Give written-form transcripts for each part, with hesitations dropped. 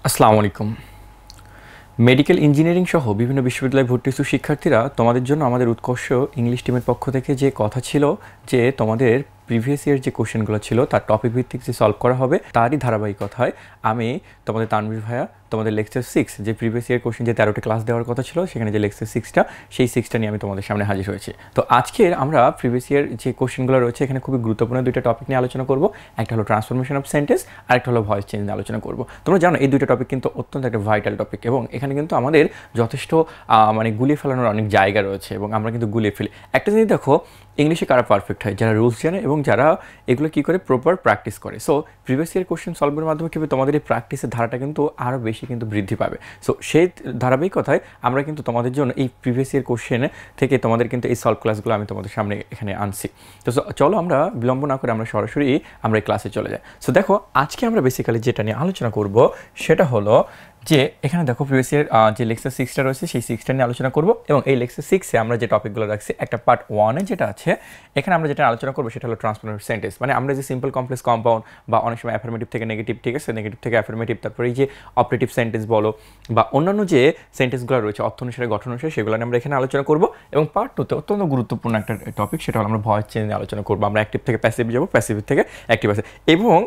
আসসালামু আলাইকুম। Medical engineering সহ বিভিন্ন বিশ্ববিদ্যালয়ে ভর্তি ইচ্ছুক শিক্ষার্থীরা, তোমাদের জন্য আমাদের উৎকর্ষ ইংলিশ টিমের পক্ষ থেকে যে কথা ছিল যে তোমাদের প্রিভিয়াস ইয়ার যে কোশ্চেনগুলো ছিল তার টপিক ভিত্তিক যে সলভ করা হবে, তারই ধারাবাহিকতায় আমি তোমাদের তানভীর ভাইয়া তোমাদের লেকচার 6 যে প্রিভিয়াস ইয়ার কোশ্চেন যে 13টা ক্লাস দেওয়ার কথা ছিল, সেখানে যে লেকচার 6টা সেই 6টা নিয়ে আমি তোমাদের সামনে হাজির হয়েছি। তো আজকের আমরা প্রিভিয়াস ইয়ার যে কোশ্চেনগুলো রয়েছে এখানে খুবই গুরুত্বপূর্ণ দুইটা টপিক নিয়ে আলোচনা করব। একটা হলো ট্রান্সফরমেশন অফ সেন্টেন্স, আর একটা হলো ভয়েস চেঞ্জ নিয়ে আলোচনা করব। তোমরা জানো এই দুইটা টপিক কিন্তু অত্যন্ত একটা ভাইটাল টপিক, এবং এখানে কিন্তু আমাদের যথেষ্ট গুলিয়ে ফেলানোর অনেক জায়গা রয়েছে, এবং আমরা কিন্তু গুলিয়ে ফেলি। একটা জিনিস দেখো, ইংলিশে কারা পারফেক্ট হয়? যারা রুলস জানে এবং যারা এগুলো কী করে প্রপার প্র্যাকটিস করে। সো প্রিভিয়াস ইয়ার কোশ্চেন সলভের মাধ্যমে কী হবে, তোমাদের এই প্র্যাকটিসের ধারাটা কিন্তু আরও বেশি কিন্তু বৃদ্ধি পাবে। সো সেই ধারাবাহিকতায় আমরা কিন্তু তোমাদের জন্য এই প্রিভিয়াস ইয়ার কোশ্চেনে থেকে তোমাদের কিন্তু এই সলভ ক্লাসগুলো আমি তোমাদের সামনে এখানে আনছি। তো চলো আমরা বিলম্ব না করে আমরা সরাসরি আমরা এই ক্লাসে চলে যাই। সো দেখো, আজকে আমরা বেসিক্যালি যেটা নিয়ে আলোচনা করব সেটা হলো যে এখানে দেখো প্রিভিয়াস ইয়ার যে লেকচার 6টা রয়েছে সেই 6টা নিয়ে আলোচনা করব, এবং এই লেকচার 6-এ আমরা যে টপিকগুলো রাখছি, একটা পার্ট 1-এ যেটা আছে এখানে আমরা যেটা আলোচনা করবো সেটা হলো ট্রান্সফরমেশন সেন্টেন্স। মানে আমরা যে সিম্পল কমপ্লেক্স কম্পাউন্ড বা অনেক সময় অ্যাফার্মেটিভ থেকে নেগেটিভ, ঠিক আছে, নেগেটিভ থেকে অ্যাফার্মেটিভ, তারপরে এই যে অপারেটিভ সেন্টেন্স বলো বা অন্যান্য যে সেন্টেন্সগুলো রয়েছে অর্থ অনুসারে গঠন অনুসারে, সেগুলো নিয়ে আমরা এখানে আলোচনা করব। এবং পার্ট 2-তে অত্যন্ত গুরুত্বপূর্ণ একটা টপিক, সেটা হলো আমরা ভয়েস চেঞ্জ নিয়ে আলোচনা করবো। আমরা অ্যাক্টিভ থেকে প্যাসিভ যাবো, প্যাসিভ থেকে অ্যাক্টিভ আছে। এবং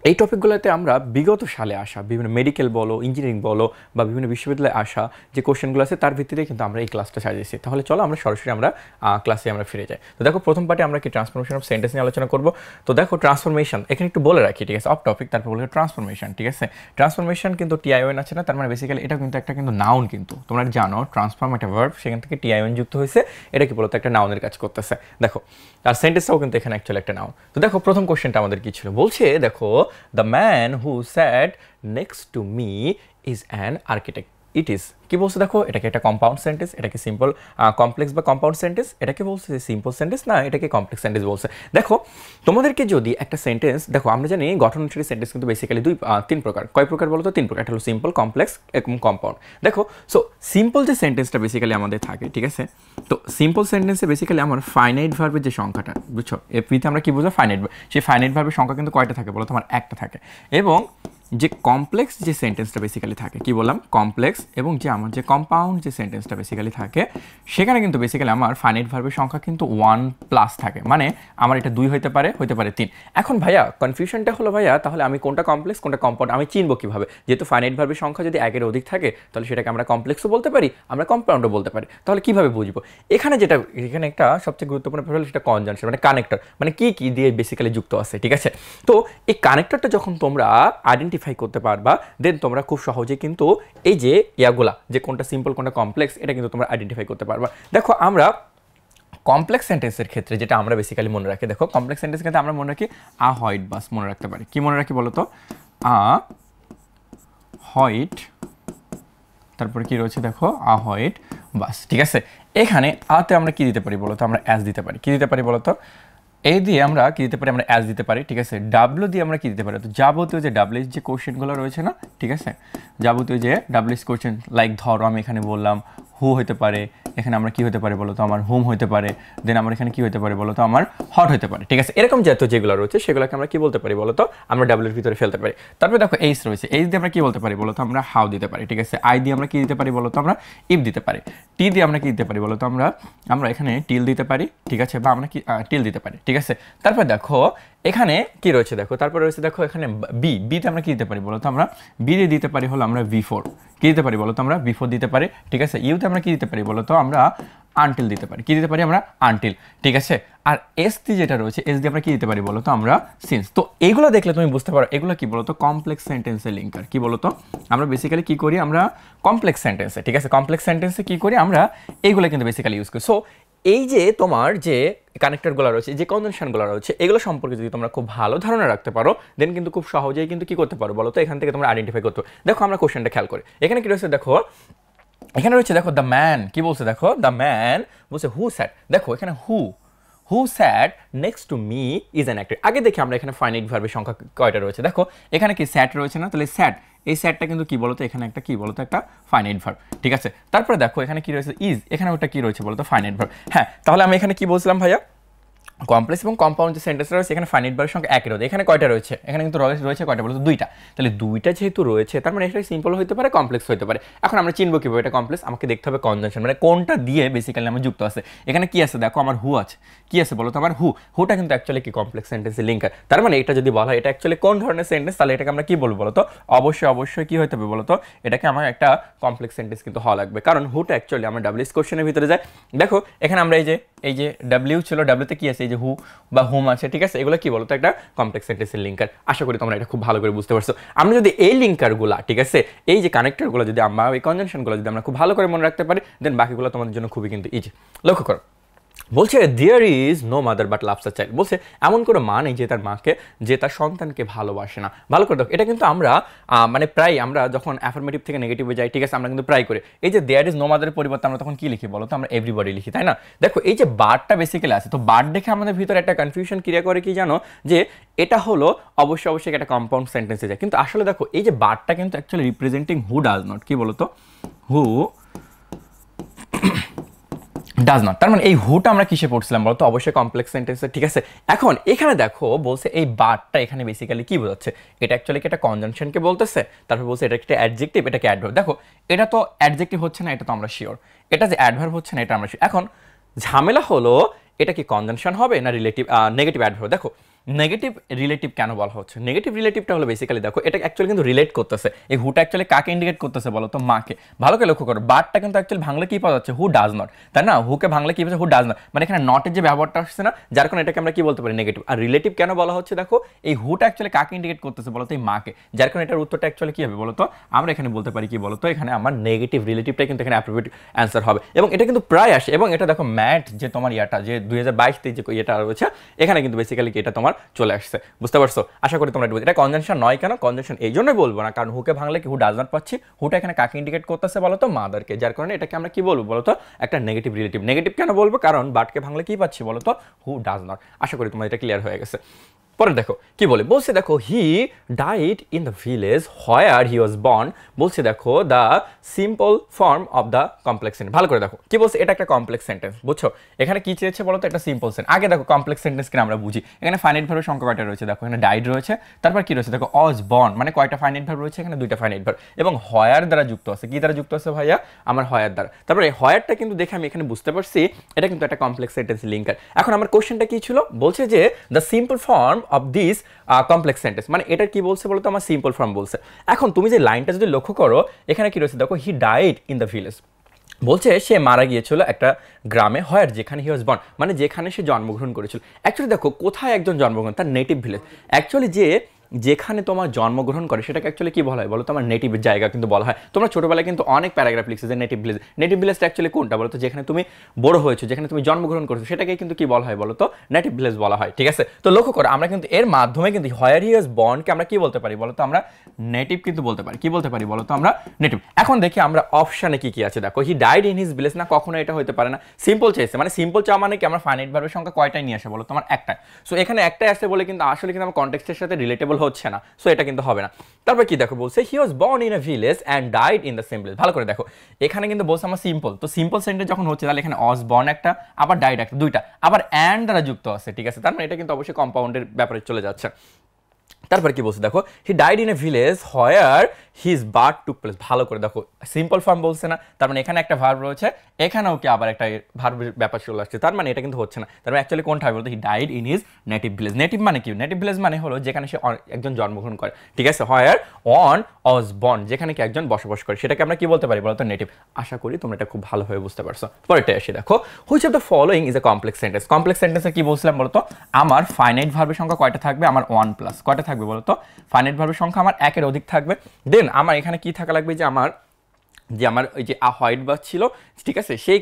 এই টপিকগুলোতে আমরা বিগত সালে আসা বিভিন্ন মেডিকেল বলো, ইঞ্জিনিয়ারিং বলো বা বিভিন্ন বিশ্ববিদ্যালয়ে আসা যে কোশ্চেনগুলো আছে তার ভিত্তিতে কিন্তু আমরা এই ক্লাসটা সাজিয়েছি। তাহলে চলো আমরা সরাসরি ক্লাসে আমরা ফিরে যাই। তো দেখো, প্রথম পার্টে আমরা কি ট্রান্সফরমেশন অফ সেন্টেন্স নিয়ে আলোচনা করব। তো দেখো, ট্রান্সফরমেশন এখানে একটু বলে রাখি, ঠিক আছে, অফ টপিক, তারপর বলে ট্রান্সফরমেশন, ঠিক আছে। ট্রান্সফরমেশন কিন্তু টিআইওএন আছে না, তার মানে বেসিক্যালি এটা কিন্তু একটা কিন্তু নাউন, কিন্তু তোমরা জানো ট্রান্সফর্ম একটা ভার্ব, সেখান থেকে টিআইওএন যুক্ত হয়েছে, এটা কি বলতো একটা নাউনের কাজ করতেছে। দেখো, আর সেন্টেন্সটাও কিন্তু এখানে অ্যাকচুয়ালি একটা নাউন। তো দেখো, প্রথম কোশ্চেনটা আমাদের কি ছিল, বলছে দেখো, the man who sat next to me is an architect. It is কি বলছে দেখো, এটাকে একটা কম্পাউন্ড সেন্টেন্স, এটাকে সিম্পল কমপ্লেক্স বা কম্পাউন্ড সেন্টেন্স, এটাকে বলছে সিম্পল সেন্টেন্স না, এটাকে কমপ্লেক্স সেন্টেন্স বলছে। দেখো, তোমাদেরকে যদি একটা সেন্টেন্স দেখো, আমরা জানি গঠন অনুসারে সেন্টেন্স কিন্তু বেসিক্যালি তিন প্রকার। কয় প্রকার বলো তো? 3 প্রকার। একটা হলো সিম্পল, কমপ্লেক্স এবং কম্পাউন্ড। দেখো, সো সিম্পল যে সেন্টেন্সটা বেসিক্যালি আমাদের থাকে, ঠিক আছে, তো সিম্পল সেন্টেন্সে বেসিক্যালি আমার ফাইনাইট ভার্বের যে সংখ্যাটা, বুঝছো, এফিতে আমরা কি বুঝবো, ফাইনাইট ভার্ব, সেই ফাইনাইট ভার্বের সংখ্যা কিন্তু কয়টা থাকে বলো তো? আমার একটা থাকে। এবং যে কমপ্লেক্স যে সেন্টেন্সটা বেসিক্যালি থাকে, কি বললাম, কমপ্লেক্স, এবং যে আমার যে কম্পাউন্ড যে সেন্টেন্সটা বেসিক্যালি থাকে, সেখানে কিন্তু বেসিক্যালি আমার ফাইনাইট ভার্বের সংখ্যা কিন্তু 1+ থাকে। মানে আমার এটা 2 হতে পারে 3। এখন ভাইয়া কনফিউশনটা হলো, ভাইয়া তাহলে আমি কোনটা কমপ্লেক্স কোনটা কম্পাউন্ড আমি চিনবো কীভাবে? যেহেতু ফাইনাইট ভার্বের সংখ্যা যদি 1-এর অধিক থাকে, তাহলে সেটাকে আমরা কমপ্লেক্সও বলতে পারি, আমরা কম্পাউন্ডও বলতে পারি। তাহলে কীভাবে বুঝবো? এখানে একটা সবচেয়ে গুরুত্বপূর্ণ ব্যাপার হলো সেটা কনজাংশন, মানে কানেক্টর, মানে কি দিয়ে বেসিক্যালি যুক্ত আছে, ঠিক আছে। তো এই কানেক্টরটা যখন তোমরা আইডেন্টিফাই করতে পারবা, দেন তোমরা খুব সহজে কিন্তু এই যে ইয়াগুলা, যে কোনটা সিম্পল কোনটা কমপ্লেক্স, এটা কিন্তু তোমরা আইডেন্টিফাই করতে পারবা। দেখো, আমরা কমপ্লেক্স সেন্টেন্সের ক্ষেত্রে যেটা আমরা বেসিক্যালি মনে রাখি, দেখো কমপ্লেক্স সেন্টেন্সের ক্ষেত্রে আমরা মনে রাখি আ হোয়াইট বাস মনে রাখতে পারি। কি মনে রাখি বলো তো? আ হোয়াইট, তারপরে কি রয়েছে দেখো, আ হোয়াইট বাস, ঠিক আছে। এখানে আতে আমরা কি দিতে পারি বলো তো? আমরা অ্যাজ দিতে পারি। কি দিতে পারি বলো তো? এ দিয়ে আমরা কি দিতে পারি? আমরা অ্যাজ দিতে পারি, ঠিক আছে। ডাব্লিউ দিয়ে আমরা কি দিতে পারি? তো যাবতীয় যে ডাব্লিউ যে কোশ্চেনগুলো রয়েছে না, ঠিক আছে, যাবতীয় যে ডাব্লিউ কোশ্চেন, লাইক ধরো আমি এখানে বললাম হু হতে পারে, এখানে আমরা কি হতে পারে বলো তো? আমার হুম হতে পারে, দেন আমার এখানে কি হতে পারে বলো তো? আমার হট হতে পারে, ঠিক আছে। এরকম জাতীয় যেগুলো রয়েছে সেগুলোকে আমরা কি বলতে পারি বলো তো? আমরা ডাব্লিউর ভিতরে ফেলতে পারি। তারপরে দেখো এইচ রয়েছে, এইচ দিয়ে আমরা কি বলতে পারি বলো তো? আমরা হাউ দিতে পারি, ঠিক আছে। আই দিয়ে আমরা কি দিতে পারি বলো তো? আমরা ইফ দিতে পারি। টি দিয়ে আমরা কি দিতে পারি বলো তো? আমরা এখানে টিল দিতে পারি, ঠিক আছে, বা আমরা কি টিল দিতে পারি, ঠিক আছে। তারপর দেখো এখানে কি রয়েছে দেখো, তারপর রয়েছে দেখো এখানে বিতে আমরা কি দিতে পারি বলো তো? আমরা বি দিয়ে দিতে পারি হলো আমরা V4। কি দিতে পারি বলো তো? আমরা V4 দিতে পারি, ঠিক আছে। ইউতে আমরা কি দিতে পারি বলো তো? আমরা আনটিল দিতে পারি। কি দিতে পারি? আমরা আনটিল, ঠিক আছে। আর এস দিয়ে যেটা রয়েছে, এস দিয়ে আমরা কি দিতে পারি বলো তো? আমরা সিন্স। তো এগুলো দেখলে তুমি বুঝতে পারো এগুলো কি বলো তো? কমপ্লেক্স সেন্টেন্সের লিঙ্কার। কি বলো তো? আমরা বেসিক্যালি কি করি? আমরা কমপ্লেক্স সেন্টেন্সে, ঠিক আছে, কমপ্লেক্স সেন্টেন্সে কি করি? আমরা এইগুলো কিন্তু বেসিক্যালি ইউজ করি। সো এই যে তোমার যে কানেক্টরগুলো রয়েছে, যে কনজাংশনগুলো রয়েছে, এগুলো সম্পর্কে যদি তোমরা খুব ভালো ধারণা রাখতে পারো, দেন কিন্তু খুব সহজেই কিন্তু কি করতে পারো বলো তো? এখান থেকে তোমরা আইডেন্টিফাই করতে পারো। দেখো, আমরা কোশ্চেনটা খেয়াল করি, এখানে কি রয়েছে দেখো, এখানে রয়েছে দেখো দ্য ম্যান, কি বলছে দেখো? দ্য ম্যান বলছে হু স্যাট। দেখো এখানে who sat next to me is an actor. আগে দেখি আমরা এখানে ফাইনাইট ভার্বের সংখ্যা কয়টা রয়েছে। দেখো এখানে কি স্যাট রয়েছে না? তাহলে স্যাট, এই স্যাটটা কিন্তু কি বলতো? এখানে একটা কি বলতো? একটা ফাইনাইট ভার্ব, ঠিক আছে। তারপরে দেখো এখানে কি রয়েছে? ইজ, এখানে ওটা কি রয়েছে বলতো? Finite verb. হ্যাঁ, তাহলে আমি এখানে কি বলছিলাম ভাইয়া? কমপ্লেক্স এবং কম্পাউন্ড যে সেন্টেন্স রয়েছে এখানে ফাইনাইট ভার্বের সংখ্যা একই রয়েছে। এখানে কয়টা রয়েছে? এখানে কিন্তু রয়েছে কয়টা বলতো? দুইটা। তাহলে দুইটা যেহেতু রয়েছে তার মানে এটা সিম্পল হতে পারে, কমপ্লেক্স হতে পারে। এখন আমরা চিনবো কিভাবে এটা কমপ্লেক্স? আমাকে দেখতে হবে কনজাংশন, মানে কোনটা দিয়ে বেসিক্যালি আমার যুক্ত আছে। এখানে কি আছে দেখো, আমার হু আছে। কি আছে বলো তো? আমার হুটা কিন্তু অ্যাকচুয়ালি কি কমপ্লেক্স সেন্টেন্সের লিঙ্কার। তার মানে এটা যদি বলা হয় এটা অ্যাকচুয়ালি কোন ধরনের সেন্টেন্স, তাহলে এটাকে আমরা কি বলবো বলো তো? অবশ্যই কি হতে হবে বলো তো? এটাকে আমার একটা কমপ্লেক্স সেন্টেন্স কিন্তু হওয়া লাগবে, কারণ হুটা অ্যাকচুয়ালি আমার ডাব্লিউএস কোশ্চেনের ভিতরে যায়। দেখো এখানে আমরা এই যে ডাব্লিউ ছিল, ডাব্লিউতে কি আছে? এই যে হু বা হুম আছে, ঠিক আছে? এগুলো কি বলতো? একটা কমপ্লেক্স সেন্টেন্সের লিঙ্কার। আশা করি তোমরা এটা খুব ভালো করে বুঝতে পারছো। আমরা যদি এই লিঙ্কারগুলো, ঠিক আছে, এই যে কানেক্টরগুলো যদি আমরা, এই কনজাংশনগুলো যদি আমরা খুব ভালো করে মনে রাখতে পারি, দেন বাকিগুলো তোমাদের জন্য খুবই কিন্তু ইজি। লক্ষ্য করো, বলছে there is no mother but loves a child. বলছে এমন কোনো মা নেই যে তার মাকে, যে তার সন্তানকে ভালোবাসে না। ভালো করে দেখো, এটা কিন্তু আমরা মানে প্রায় আমরা যখন অ্যাফার্মেটিভ থেকে নেগেটিভে যাই, ঠিক আছে, আমরা কিন্তু প্রায় করি। এই যে দেয়ার ইজ নো মাদারের পরিবর্তে আমরা তখন কি লিখি বলো তো? আমরা এভরিবডি লিখি, তাই না? দেখো এই যে বারটা বেসিক্যালি আছে, তো বার দেখে আমাদের ভিতরে একটা কনফিউশন ক্রিয়া করে কি জানো, যে এটা হলো অবশ্যই একটা কম্পাউন্ড সেন্টেন্সে যায়। কিন্তু আসলে দেখো এই যে বারটা কিন্তু actually representing who does not, কি বলো তো? Who does not. তার মানে এই হুটা আমরা কিসে পড়ছিলাম বলতো? অবশ্যই কমপ্লেক্স সেন্টেন্সে, ঠিক আছে? এখন এখানে দেখো বলছে এই বারটা এখানে বেসিক্যালি কি বোঝাচ্ছে? এটা অ্যাকচুয়ালি কি একটা কনজাংশনকে বলতেছে, তারপর বলছে এটা একটা অ্যাডজেক্টিভ, এটাকে অ্যাডভার্ব। দেখো এটা তো অ্যাডজেক্টিভ হচ্ছে না, এটা তো আমরা শিওর। এটা যে অ্যাডভার্ব হচ্ছে না, এটা আমরা শিওর। এখন ঝামেলা হলো এটা কি কনজাংশন হবে না রিলেটিভ নেগেটিভ অ্যাডভার্ব? দেখো নেগেটিভ রিলেটিভ কেন বলা হচ্ছে? নেগেটিভ রিলেটিভটা হলো বেসিক্যালি দেখো এটা অ্যাকচুয়ালি কিন্তু রিলেট করতেছে। এই হুটা অ্যাকচুয়ালি কাকে ইন্ডিকেট করতেছে বলো তো? মাকে। ভালো করে লক্ষ্য করো, বাটটা কিন্তু অ্যাকচুয়ালি ভাঙলে কি পাওয়া যাচ্ছে? হু ডাজ নট, তাই না? হুকে ভাঙলে কি পাচ্ছে? Who does not. মানে এখানে নটের যে ব্যবহারটা আসছে না, যার কারণে এটাকে আমরা কি বলতে পারি? নেগেটিভ। আর রিলেটিভ কেন বলা হচ্ছে? দেখো এই হুটা অ্যাকচুয়ালি কাকে ইন্ডিকেট করতেছে বলো তো? এই মাকে। যার কারণে এটার উত্তরটা অ্যাকচুয়ালি কি হবে বলো তো? আমরা এখানে বলতে পারি কি বলো তো? এখানে আমার নেগেটিভ রিলেটিভটাই কিন্তু এখানে অ্যাপ্রোপ্রিয়েট অ্যান্সার হবে। এবং এটা কিন্তু প্রায় আসে। এবং এটা দেখো ম্যাট যে তোমার ইয়াটা যে 2022 যে ইয়েটা রয়েছে, এখানে কিন্তু বেসিক্যালি এটা তোমার চলে আসছে। বুঝতে পারছো? আশা করি তোমরা এটা কনজাংশন নয়। কেন কনজাংশন? এই জন্যই বলবো না, কারণ হুকে ভাঙলে কি হু ডাজ নট পাচ্ছি। হুটা এখানে কাকে ইন্ডিকেট করতেছে বলো তো? মাদারকে। যার কারণে এটাকে আমরা কি বলবো বলো তো? একটা নেগেটিভ রিলেটিভ। নেগেটিভ কেন বলবো? কারণ বাটকে ভাঙলে কি পাচ্ছি বলো তো? Who does not. আশা করি তোমার এটা ক্লিয়ার হয়ে গেছে। পরে দেখো কি বলে, বলছে দেখো he died in the village where he was born. বলছে দেখো the simple form of the complex sentence. ভালো করে দেখো কি বলছে, এটা একটা কমপ্লেক্স সেন্টেন্স, বুঝছো? এখানে কি চেয়েছে বলো তো? একটা সিম্পল সেন্টেন্স। আগে দেখো কমপ্লেক্স সেন্টেন্স কিনা আমরা বুঝি। এখানে ফাইনাইট ভার্বের সংখ্যা কয়টা রয়েছে? দেখো এখানে ডাইড রয়েছে, তারপর কি রয়েছে দেখো? ওয়াজ বর্ন, মানে কয়টা ফাইনাইট ভার্ব রয়েছে? এখানে দুইটা ফাইনাইট ভার্ব। এবং হোয়ার দ্বারা যুক্ত আছে। কি দ্বারা যুক্ত আছে ভাইয়া? আমার হোয়ার দ্বারা। তারপরে এই হোয়ারটা কিন্তু দেখে আমি এখানে বুঝতে পারছি এটা কিন্তু একটা কমপ্লেক্স সেন্টেন্স লিঙ্কার। এখন আমার কোশ্চেনটা কি ছিল? বলছে যে the simple form of this complex sentence, মানে এটার কি বলছে বলতো? আমার সিম্পল ফর্ম বলছে। এখন তুমি যে লাইনটা যদি লক্ষ্য করো, এখানে কি রয়েছে দেখো? He died in the village. বলছে সে মারা গিয়েছিল একটা গ্রামে, হয় যেখানে হি ওয়াজ বর্ন, মানে যেখানে সে জন্মগ্রহণ করেছিল। অ্যাকচুয়ালি দেখো কোথায় একজন জন্মগ্রহণ, তার নেটিভ ভিলেজ। অ্যাকচুয়ালি যেখানে তোমার জন্মগ্রহণ করে সেটাকে অ্যাকচুয়ালি কি বলা হয় বলো? তোমার নেটিভ জায়গা কিন্তু বলা হয়। তোমরা ছোটবেলায় কিন্তু অনেক প্যারাগ্রাফ লিখছে যে নেটিভ ভিলেজ। নেটিভ ভিলেজটা অ্যাকচুয়ালি কোনটা বলো তো? যেখানে তুমি বড় হয়েছো, যেখানে তুমি জন্মগ্রহণ করেছো, সেটাকে কিন্তু কি বলা হয় বলো তো? নেটিভ ভিলেজ বলা হয়, ঠিক আছে? তো লক্ষ্য করো আমরা কিন্তু এর মাধ্যমে কিন্তু হোয়ার হি ওয়াজ বর্নকে আমরা কি বলতে পারি বলো তো? আমরা নেটিভ কিন্তু বলতে পারি। কি বলতে পারি বলো তো? আমরা নেটিভ। এখন দেখি আমরা অপশানে কি কি আছে। দেখো he died in his village, না কখনো এটা হতে পারে না। সিম্পল চাইছে, মানে সিম্পল চাওয়া মানে কি? আমরা ফাইনাইট ভার্বের সংখ্যা কয়টাই নিয়ে আসে বলো? তোমার একটাই। সো এখানে একটাই আসছে বলে কিন্তু আসলে কিন্তু আমার কনটেক্সটের সাথে রিলেটেবল হচ্ছে না। সো এটা কিন্তু হবে না। তারপর কি দেখো বলছে? He was born in a village and died in the same village. ভালো করে দেখো এখানে কিন্তু বলছে আমার সিম্পল। তো সিম্পল সেন্টেন্স যখন হচ্ছে তাহলে এখানে ওয়াজ বর্ন একটা, আবার ডাইড একটা, দুইটা, আবার অ্যান্ড দ্বারা যুক্ত আছে, ঠিক আছে? তার মানে এটা কিন্তু অবশ্যই কম্পাউন্ডের ব্যাপারে চলে যাচ্ছে। তারপর কি বলছে দেখো? He died in a village where his birth took place. ভালো করে দেখো সিম্পল ফর্ম বলছে না, তার মানে এখানে একটা ভার্ব রয়েছে, এখানেও কি আবার একটা ভার্বের ব্যাপার চলে আসছে। তার মানে এটা কিন্তু হচ্ছে না। তার মানে অ্যাকচুয়ালি কোনটা হবে বলতে? He died in his native village. Native মানে কি? নেটিভ ভিলেজ মানে হলো যেখানে সে একজন জন্মগ্রহণ করে, ঠিক আছে? হোয়ার অন ওয়াজ বর্ন, যেখানে কি একজন বসবাস করে, সেটাকে আমরা কি বলতে পারি বলতো? নেটিভ। আশা করি তোমরা এটা খুব ভালোভাবে বুঝতে পারছো। পরেরটা এসে দেখো, which of the following is a complex sentence. Complex সেন্টেন্সে কি বলছিলাম বলতো? আমার ফাইনাইট ভার্বের সংখ্যা কয়টা থাকবে? আমার 1+। কয়টা থাকবে বলতো? ফাইনাইট ভার্বের সংখ্যা আমার একের অধিক থাকবে। দেন আমার এখানে কি থাকা লাগবে? যে আমার ওই যে হোয়াইট বাস ছিল, ঠিক আছে? সেই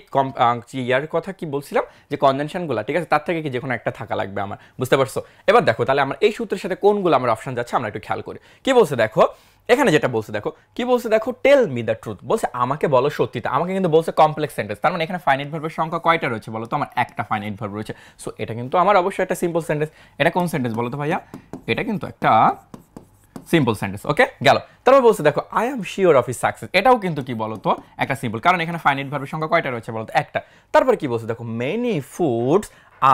ইয়ার কথা কি বলছিলাম যে কনজেনশনগুলো, ঠিক আছে? তার থেকে কি যে কোনো একটা থাকা লাগবে আমার। বুঝতে পারছো? এবার দেখো তাহলে আমার এই সূত্রের সাথে কোনগুলো আমার অপশন যাচ্ছে আমরা একটু খেয়াল করি। কি বলছে দেখো? এখানে যেটা বলছে দেখো, কি বলছে দেখো? Tell me the truth. বলছে আমাকে বলো সত্যিটা। আমাকে কিন্তু বলছে কমপ্লেক্স সেন্টেন্স। তার মানে এখানে ফাইনাইট ভার্বের সংখ্যা কয়টা রয়েছে বলো তো? আমার একটা ফাইনাইট ভার্ব রয়েছে। সো এটা কিন্তু আমার অবশ্যই একটা সিম্পল সেন্টেন্স। এটা কোন সেন্টেন্স বলো তো ভাইয়া? এটা কিন্তু একটা সিম্পল সেন্টেন্স। ওকে গেল। তারপর বলছে দেখো I am sure of his success. এটাও কিন্তু কি বলতো? একটা সিম্পল, কারণ এখানে ফাইনাইট ভার্বের সংখ্যা কয়টা রয়েছে বলতো? একটা। তারপর কি বলছে দেখো? Many foods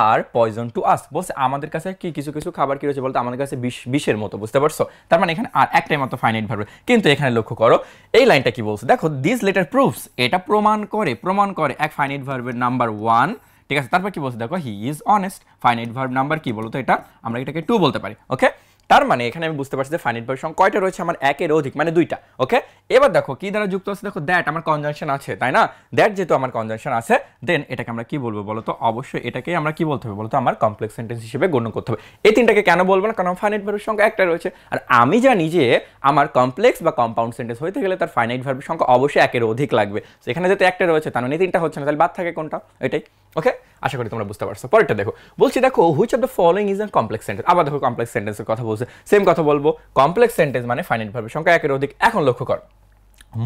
are poison to us. বলছে আমাদের কাছে কি কিছু কিছু খাবার কি রয়েছে বলতো, আমাদের কাছে বিষের মতো, বুঝতে পারছো? তার মানে এখানে আর একটাই মাত্র ফাইনাইট ভার্ব। কিন্তু এখানে লক্ষ্য করো এই লাইনটা কি বলছে, দেখো দিস লেটার প্রুভস, এটা প্রমাণ করে এক ফাইনাইট ভার্বের নাম্বার 1, ঠিক আছে। তারপর কি বলছে দেখো, he is honest, finite verb number কি বলতো, এটা আমরা এটাকে 2 বলতে পারি। ওকে, তার মানে এখানে আমি বুঝতে পারছি যে ফাইনাইট ভার্ব সংখ্যা কয়টা রয়েছে আমার, একের অধিক, মানে 2টা। ওকে, এবার দেখো কি দ্বারা যুক্ত আছে, দেখো দ্যাট আমার কনজাংশন আছে, তাই না? দ্যাট যেহেতু আমার কনজাংশন আছে, দেন এটাকে আমরা কি বলবো বলতো, অবশ্যই এটাকে আমরা কি বলতে হবে বলতো, আমার কমপ্লেক্স সেন্টেন্স হিসেবে গণ্য করতে হবে। এই তিনটাকে কেন বলবো না, কারণ ফাইনাইট ভার্বের সংখ্যা একটা রয়েছে, আর আমি জানি যে আমার কমপ্লেক্স বা কম্পাউন্ড সেন্টেন্স হইতে গেলে তার ফাইনাইট ভার্বের সংখ্যা অবশ্যই একের অধিক লাগবে। সেখানে যেহেতু একটা রয়েছে তার মানে তিনটা হচ্ছে না, তাহলে বাদ থাকে কোনটা, এটাই। ওকে, আশা করি তোমরা বুঝতে পারছো। পরেরটা দেখো, বলছি দেখো which of the following is a complex sentence. আবার দেখো কমপ্লেক্স সেন্টেন্সের কথা বলছে, সেম কথা বলবো, কমপ্লেক্স সেন্টেন্স মানে ফাইনাইট ভার্বের সংখ্যা একের অধিক। এখন লক্ষ্য করো,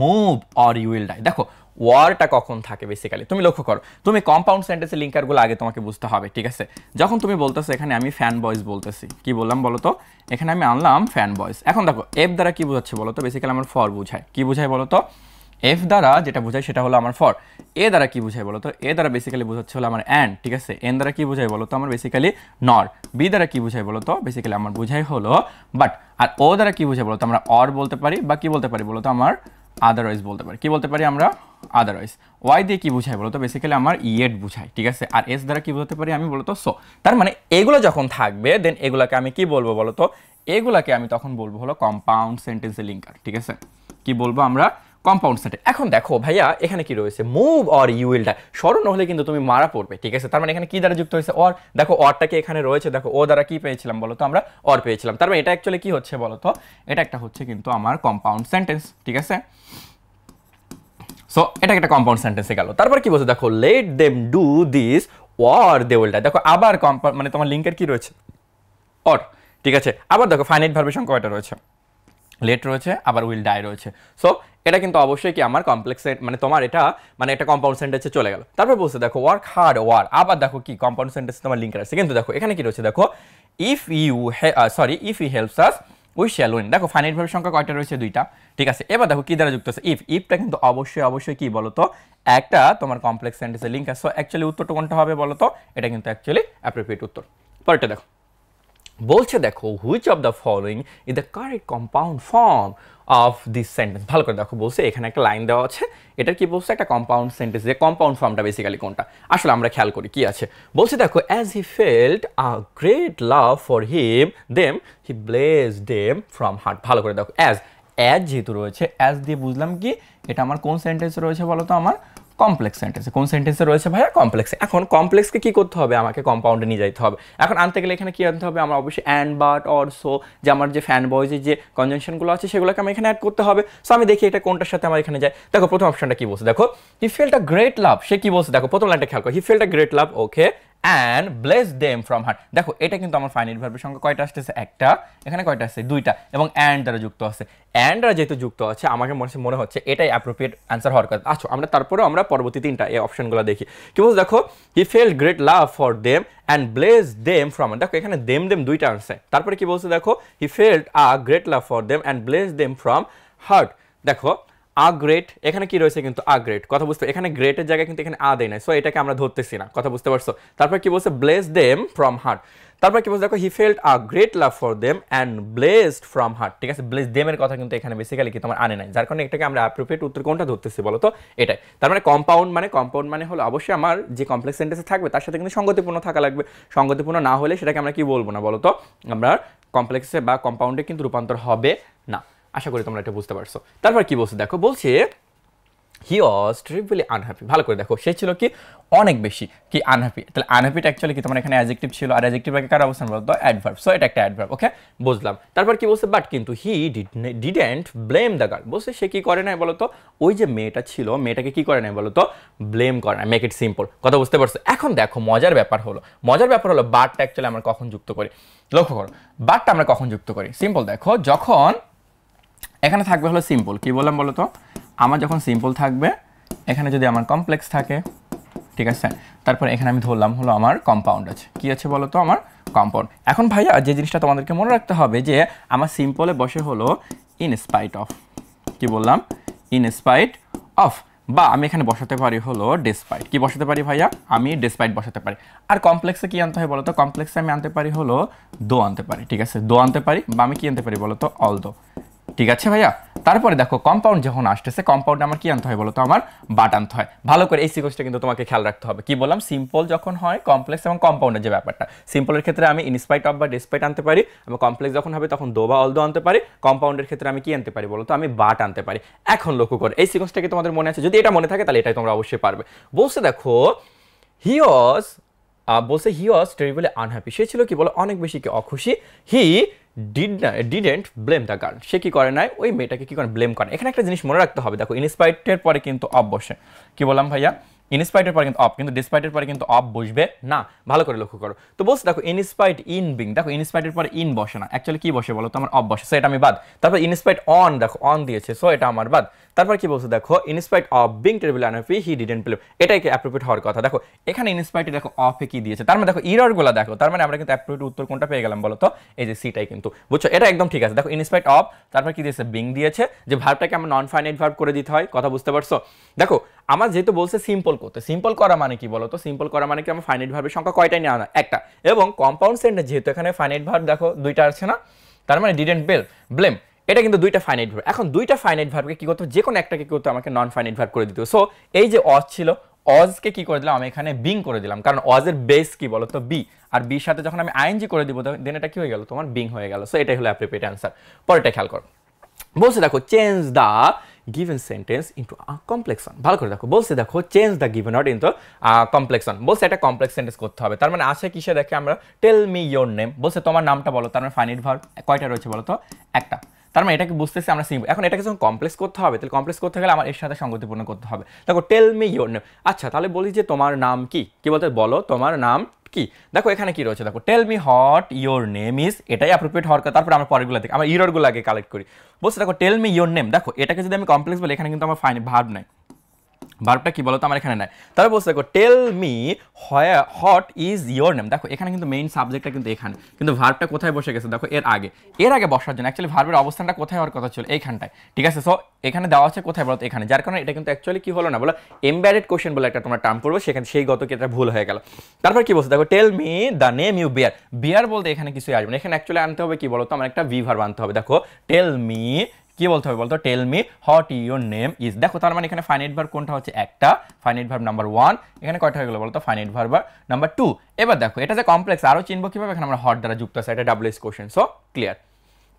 move or you will die, দেখো ওয়ারটা কখন থাকে বেসিক্যালি তুমি লক্ষ্য করো, তুমি কম্পাউন্ড সেন্টেন্সের লিঙ্কারগুলো আগে তোমাকে বুঝতে হবে, ঠিক আছে? যখন তুমি বলতেছো এখানে আমি ফ্যান বয়েজ বলতেছি, কি বললাম বলো তো, এখানে আমি আনলাম ফ্যান বয়েজ। এখন দেখো এফ দ্বারা কি বোঝাচ্ছে বলো তো, বেসিক্যালি আমার ফর বুঝায়, কি বুঝায় বলো তো, এফ দ্বারা যেটা বোঝায় সেটা হলো আমার ফর। এ দ্বারা কি বোঝায় বলো তো, এ দ্বারা বেসিক্যালি বোঝাচ্ছে হলো আমার অ্যান্ড, ঠিক আছে? এন দ্বারা কি বোঝায় বলো তো, আমার বেসিক্যালি নর। বি দ্বারা কি বোঝায় বলো তো, বেসিক্যালি আমার বোঝায় হলো বাট। আর ও দ্বারা কি বোঝায় বলো তো, আমরা অর বলতে পারি, বা কি বলতে পারি বলো তো, আমার আদারওয়াইজ বলতে পারি, কি বলতে পারি আমরা, আদারওয়াইজ। ওয়াই দিয়ে কি বোঝায় বলো তো, বেসিক্যালি আমার ইয়েট বুঝায়, ঠিক আছে? আর এস দ্বারা কি বলতে পারি আমি বলো তো, সো। তার মানে এগুলো যখন থাকবে দেন এগুলাকে আমি কি বলবো বলো তো, এগুলাকে আমি তখন বলবো হলো কম্পাউন্ড সেন্টেন্সের লিঙ্কার, ঠিক আছে? কি বলবো আমরা, কম্পাউন্ড সেন্টেন্স। এখন দেখো ভাইয়া এখানে কি রয়েছে, move or you will die, স্মরণ হলে কিন্তু তুমি মারা পড়বে, ঠিক আছে? তার মানে এখানে কি দ্বারা যুক্ত হয়েছে, অর। দেখো অরটা কি এখানে রয়েছে, দেখো ও দ্বারা কি পেয়েছিলাম বলো তো, আমরা অর পেয়েছিলাম। তার মানে এটা অ্যাকচুয়ালি কি হচ্ছে বলো তো, এটা একটা হচ্ছে কিন্তু আমার কম্পাউন্ড সেন্টেন্স, ঠিক আছে? সো এটা একটা কম্পাউন্ড সেন্টেন্সে গেল। তারপর কি বলছে দেখো, let them do this or they will die, দেখো আবার মানে তোমার লিঙ্কের কি রয়েছে, অর, ঠিক আছে? আবার দেখো ফাইনাইট ভার্বের সংখ্যা কয়টা রয়েছে, লেট রয়েছে, আবার উইল ডাই রয়েছে। সো এটা কিন্তু অবশ্যই কি আমার কমপ্লেক্স মানে তোমার এটা মানে একটা কম্পাউন্ড সেন্টেন্সে চলে গেল। তারপর বলছে দেখো ওয়ার্ক হার্ড ওয়ার, আবার দেখো কি কম্পাউন্ড সেন্টেন্স তোমার লিঙ্ক আছে, কিন্তু দেখো এখানে কি রয়েছে দেখো, if he helps us we shall win. দেখো ফাইনাইট ভার্বের সংখ্যা কয়টা রয়েছে, 2টা, ঠিক আছে? এবার দেখো কি দ্বারা যুক্ত আছে, ইফটা কিন্তু অবশ্যই কি বলতো, একটা তোমার কমপ্লেক্স সেন্টেন্সের লিঙ্ক আছে। সো অ্যাকচুয়ালি উত্তরটা কোনটা হবে বলতো, এটা কিন্তু অ্যাকচুয়ালি অ্যাপ্রোপ্রিয়েট উত্তর। পরেরটা দেখো, বলছে দেখো which of the following is the correct compound form of this sentence. ভালো করে দেখো, বলছে এখানে একটা লাইন দেওয়া আছে, এটা কি বলছে, একটা কম্পাউন্ড সেন্টেন্স, যে কম্পাউন্ড ফর্মটা বেসিক্যালি কোনটা, আসলে আমরা খেয়াল করি কি আছে। বলছে দেখো, as he felt a great love for him them he blessed them from heart. ভালো করে দেখো, অ্যাজ যেহেতু রয়েছে, অ্যাজ দিয়ে বুঝলাম কি এটা আমার কোন সেন্টেন্সে রয়েছে বলো তো, আমার কমপ্লেক্স সেন্টেন্সে। কোন সেন্টেন্সে রয়েছে ভাইয়া, কমপ্লেক্সে। এখন কমপ্লেক্সকে কি করতে হবে, আমাকে কম্পাউন্ডে নিয়ে যাইতে হবে। এখন আনতে গেলে এখানে কি আনতে হবে, আমার অবশ্যই অ্যান্ড, বাট, অর, সো, যে আমার যে ফ্যান বয়েজের যে কনজাংশনগুলো আছে সেগুলোকে আমি এখানে অ্যাড করতে হবে। সো আমি দেখি এটা কোনটার সাথে আমার এখানে যায়। দেখো প্রথম অপশনটা কি বলছে, দেখো হি ফেল্ট আ গ্রেট লাভ, সে কি বলছে দেখো প্রথম লাইনটা খেয়াল করো, he felt a great love, okay, and bless them from heart. দেখো এটা কিন্তু আমার ফাইনাইট ভার্বের সংখ্যা কয়টা আসতেছে, একটা, এখানে কয়টা আছে, 2টা, এবং অ্যান্ড দ্বারা যুক্ত আছে। অ্যান্ড দ্বারা যেহেতু যুক্ত আছে আমাকে মনে হচ্ছে এটাই অ্যাপ্রোপ্রিয়েট অ্যান্সার হওয়ার কথা। আচ্ছা আমরা তারপরেও আমরা পরবর্তী 3টা এই অপশনগুলো দেখি। কি বলছে দেখো, he felt great love for them and bless them from heart. দেখো এখানে দেম 2টা আনছে। তারপরে কি বলছে দেখো, he felt a great love for them and bless them from heart. দেখো আ গ্রেট, এখানে কি রয়েছে কিন্তু আ গ্রেট, কথা বুঝতে, এখানে গ্রেটের জায়গায় কিন্তু এখানে আ দেয় নাই, সো এটাকে আমরা ধরতেছি না, কথা বুঝতে পারছো? তারপর কি বলছে, ব্লেস দেম ফ্রম হার্ট। তারপর কি বলছে দেখো, he felt a great love for them and blessed from heart, ঠিক আছে? ব্লেস দেমের কথা কিন্তু এখানে বেসিক্যালি কি তোমার আনে নাই, যার কারণে এটাকে আমরা অ্যাপ্রোপ্রিয়েট উত্তর কোনটা ধরতেছি বলো তো, এটাই। তার মানে কম্পাউন্ড মানে হলো অবশ্যই আমার যে কমপ্লেক্স সেন্টেন্সে থাকবে তার সাথে কিন্তু সঙ্গতিপূর্ণ থাকা লাগবে। সঙ্গতিপূর্ণ না হলে সেটাকে আমরা কি বলবো না বলো তো, আমরা কমপ্লেক্সে বা কম্পাউন্ডে কিন্তু রূপান্তর হবে না। আশা করি তোমরা এটা বুঝতে পারছো। তারপর কি বলছে দেখো, বলছে হি ওয়াজ ট্রিপলি আনহ্যাপি। ভালো করে দেখো, সে ছিল কি অনেক বেশি কি আনহ্যাপি। তাহলে আনহ্যাপিটা অ্যাকচুয়ালি কি তোমার এখানে অ্যাডজেক্টিভ ছিল, আর অ্যাডজেক্টিভ আগে কার অবস্থান বলতো, অ্যাডভার্ব। সো এটা একটা অ্যাডভার্ব, ওকে বুঝলাম। তারপর কি বলছে, বাট কিন্তু হি ডিডেন্ট ব্লেম দ্য গার্ল। বলছে সে কি করে নাই বলতো, ওই যে মেয়েটা ছিল মেয়েটাকে কি করে নাই বলতো, ব্লেম করে নাই, মেক ইট সিম্পল, কথা বুঝতে পারছো? এখন দেখো মজার ব্যাপার হলো বাটটা অ্যাকচুয়ালি আমরা কখন যুক্ত করি, লক্ষ্য করো বাটটা আমরা কখন যুক্ত করি। সিম্পল দেখো, যখন এখানে থাকবে হলো সিম্পল, কি বললাম বলো তো, আমার যখন সিম্পল থাকবে এখানে যদি আমার কমপ্লেক্স থাকে, ঠিক আছে, তারপর এখানে আমি ধরলাম হলো আমার কম্পাউন্ড আছে, কি আছে বলো তো, আমার কম্পাউন্ড। এখন ভাইয়া যে জিনিসটা তোমাদেরকে মনে রাখতে হবে যে আমার সিম্পলে বসে হলো ইন স্পাইট অফ, কি বললাম, ইন স্পাইট অফ, বা আমি এখানে বসাতে পারি হলো ডেসপাইট। কি বসাতে পারি ভাইয়া? আমি ডেসপাইট বসাতে পারি। আর কমপ্লেক্সে কি আনতে হয় বলো তো? কমপ্লেক্সে আমি আনতে পারি হলো দো আনতে পারি, ঠিক আছে, দো আনতে পারি, বা আমি কি আনতে পারি বলো তো? অল দো। ঠিক আছে ভাইয়া। তারপরে দেখো কম্পাউন্ড যখন আসতেছে, কম্পাউন্ডে আমার কি আনতে হয় বলো তো? আমার বাট আনতে হয়। ভালো করে এই সিকোয়েন্সটা কিন্তু তোমাকে খেয়াল রাখতে হবে। কি বললাম? সিম্পল যখন হয়, কমপ্লেক্স এবং কম্পাউন্ডের যে ব্যাপারটা, সিম্পলের ক্ষেত্রে আমি ইনস্পাইট অফ বা ডেসপাইট আনতে পারি, এবং কমপ্লেক্স যখন হবে তখন দো বা অল দো আনতে পারি। কম্পাউন্ডের ক্ষেত্রে আমি কি আনতে পারি বলো তো? আমি বাট আনতে পারি। এখন লক্ষ্য করে এই সিকোয়েন্সটা কি তোমাদের মনে আছে? যদি এটা মনে থাকে তাহলে এটাই তোমরা অবশ্যই পারবে। বলছে দেখো হি ওয়াজ, বলছে হি ওয়াজ টেরিবলি আনহ্যাপি, সে ছিল কি বলো? অনেক বেশি কি অখুশি। He didn't blame the girl, সে কি করে নাই? ওই মেয়েটাকে কি করে ব্লেম করে। এখানে একটা জিনিস মনে রাখতে হবে, দেখো ইনস্পাইটের পরে কিন্তু অফ বসে। কি বললাম ভাইয়া? ইনস্পাইটের পরে কিন্তু অফ, কিন্তু ডিসপাইটের পরে কিন্তু অফ বসবে না। ভালো করে লক্ষ্য করো। তো বলছে দেখো ইনস্পাইট ইন বিং, দেখো ইনস্পাইটের পরে ইন বসে না, অ্যাকচুয়ালি কি বসে বলো তো? আমার অফ বসে, সো এটা আমি বাদ। তারপর ইনস্পাইট অন, দেখো অন দিয়েছে, সো এটা আমার বাদ। তারপর কি বলছে দেখো in spite of being terribly unhappy he didn't blame, এটাই কি অ্যাপ্রোপ্রিয়েট হওয়ার কথা। দেখো এখানে ইনস্পাইটে দেখো অফে কি দিয়েছে, তার মানে দেখো ইররগুলো দেখো, তার মানে আমরা কিন্তু অ্যাপ্রোপ্রিয়েট উত্তর কোনটা পেয়ে গেলাম বলো তো? এই যে সিটাই কিন্তু, বুঝছো? এটা একদম ঠিক আছে। দেখো ইনস্পাইট অফ, তারপর কি দিয়েছে? বিং দিয়েছে, যে ভার্বটাকে আমরা নন ফাইনাইট ভার্ব করে দিতে হয়, কথা বুঝতে পারছো? দেখো আমার যেহেতু বলছে সিম্পল করতে, সিম্পল করা মানে কি বলো তো? সিম্পল করা মানে কি আমার ফাইনাইট ভার্বের সংখ্যা কয়টাই নেওয়া না? একটা। এবং কম্পাউন্ড সেন্টেন্স যেহেতু এখানে ফাইনাইট ভার্ব দেখো দুইটা আছে না, তার মানে ডিডেন্ট ব্লেম, এটা কিন্তু দুইটা ফাইনাইট ভার্ব। এখন দুইটা ফাইনাইট ভার্বকে কি করতে? যে কোনো একটাকে কি করতে? আমাকে নন ফাইনাইট ভার্ব করে দিতে। সো এই যে অজ ছিল, অজকে কি করে দিলাম? আমি এখানে বিং করে দিলাম, কারণ অজের বেস কি বলো তো? বি। আর বির সাথে যখন আমি আইএনজি করে দিব, দেন এটা কি হয়ে গেল? তোমার বিং হয়ে গেল। সো এটাই হলো অ্যাপ্রোপ্রিয়েট অ্যান্সার। পরেরটা খেয়াল করো। বলছে দেখো change the given sentence into complex one. ভালো করে দেখো, বলছে দেখো change the given word into complex one. বলছে এটা কমপ্লেক্স সেন্টেন্স করতে হবে, তার মানে আছে কিসে? দেখে আমরা টেল মি ইয়োর নেম, বলছে তোমার নামটা বলো, তার মানে ফাইনাইট ভার্ব কয়টা রয়েছে বলো তো? একটা। তার মানে এটাকে বুঝতেছি আমরা সিম্পল। এখন এটাকে যখন কমপ্লেক্স করতে হবে, তাহলে কমপ্লেক্স করতে গেলে আমার এর সাথে সঙ্গতিপূর্ণ করতে হবে। দেখো টেল মি ইয়োর নেম, আচ্ছা তাহলে বলি যে তোমার নাম কি? কি বলতে? বলো তোমার নাম কি? দেখো এখানে কি রয়েছে? দেখো tell me what your name is, এটাই অ্যাপ্রোপ্রিয়েট হওয়ার কথা। তারপর আমরা পরেরগুলো দেখি, আমরা ইররগুলো আগে কালেক্ট করি। বলছে দেখো টেল মি ইয়োর নেম, দেখো এটাকে যদি আমি কমপ্লেক্স বলি, এখানে কিন্তু আমার ফাইনাইট ভার্ব নাই, ভার্বটা কি বলো তো? আমার এখানে নাই। তবে বলছে দেখো tell me what is your name, দেখো এখানে কিন্তু মেইন সাবজেক্টটা কিন্তু এখানে, কিন্তু ভার্বটা কোথায় বসে গেছে? দেখো এর আগে। এর আগে বসার জন্য অ্যাকচুয়ালি ভার্বের অবস্থানটা কোথায় হওয়ার কথা ছিল? এইখানটায়, ঠিক আছে। সো এখানে দেওয়া আছে কোথায় বলো তো? এখানে। যার কারণে এটা কিন্তু অ্যাকচুয়ালি কি হলো না বলো? এমবেডেড কোশ্চেন বলে একটা তোমরা টার্ম পড়বে, সেখানে সেই গত কি এটা ভুল হয়ে গেল। তারপর কি বলছে দেখো tell me the name you bear, bear বলতে এখানে কিছুই আসবে না, এখানে অ্যাকচুয়ালি আনতে হবে কি বলো তো? আমার একটা ভি ভার্ব আনতে হবে। দেখো টেল মি কি বলতে হবে বলতো? Tell me what your name is. দেখো তার মানে এখানে ফাইনাইট ভার্ব কোনটা হচ্ছে? একটা। ফাইনাইট ভার্ব নাম্বার 1, এখানে কয়টা হয়ে গেল বলতো? Finite verb number 2। এবার দেখো এটা যে কমপ্লেক্স, আরো চিনবো কিভাবে? এখানে আমরা হট দ্বারা যুক্ত আছে, এটা double S question. So clear.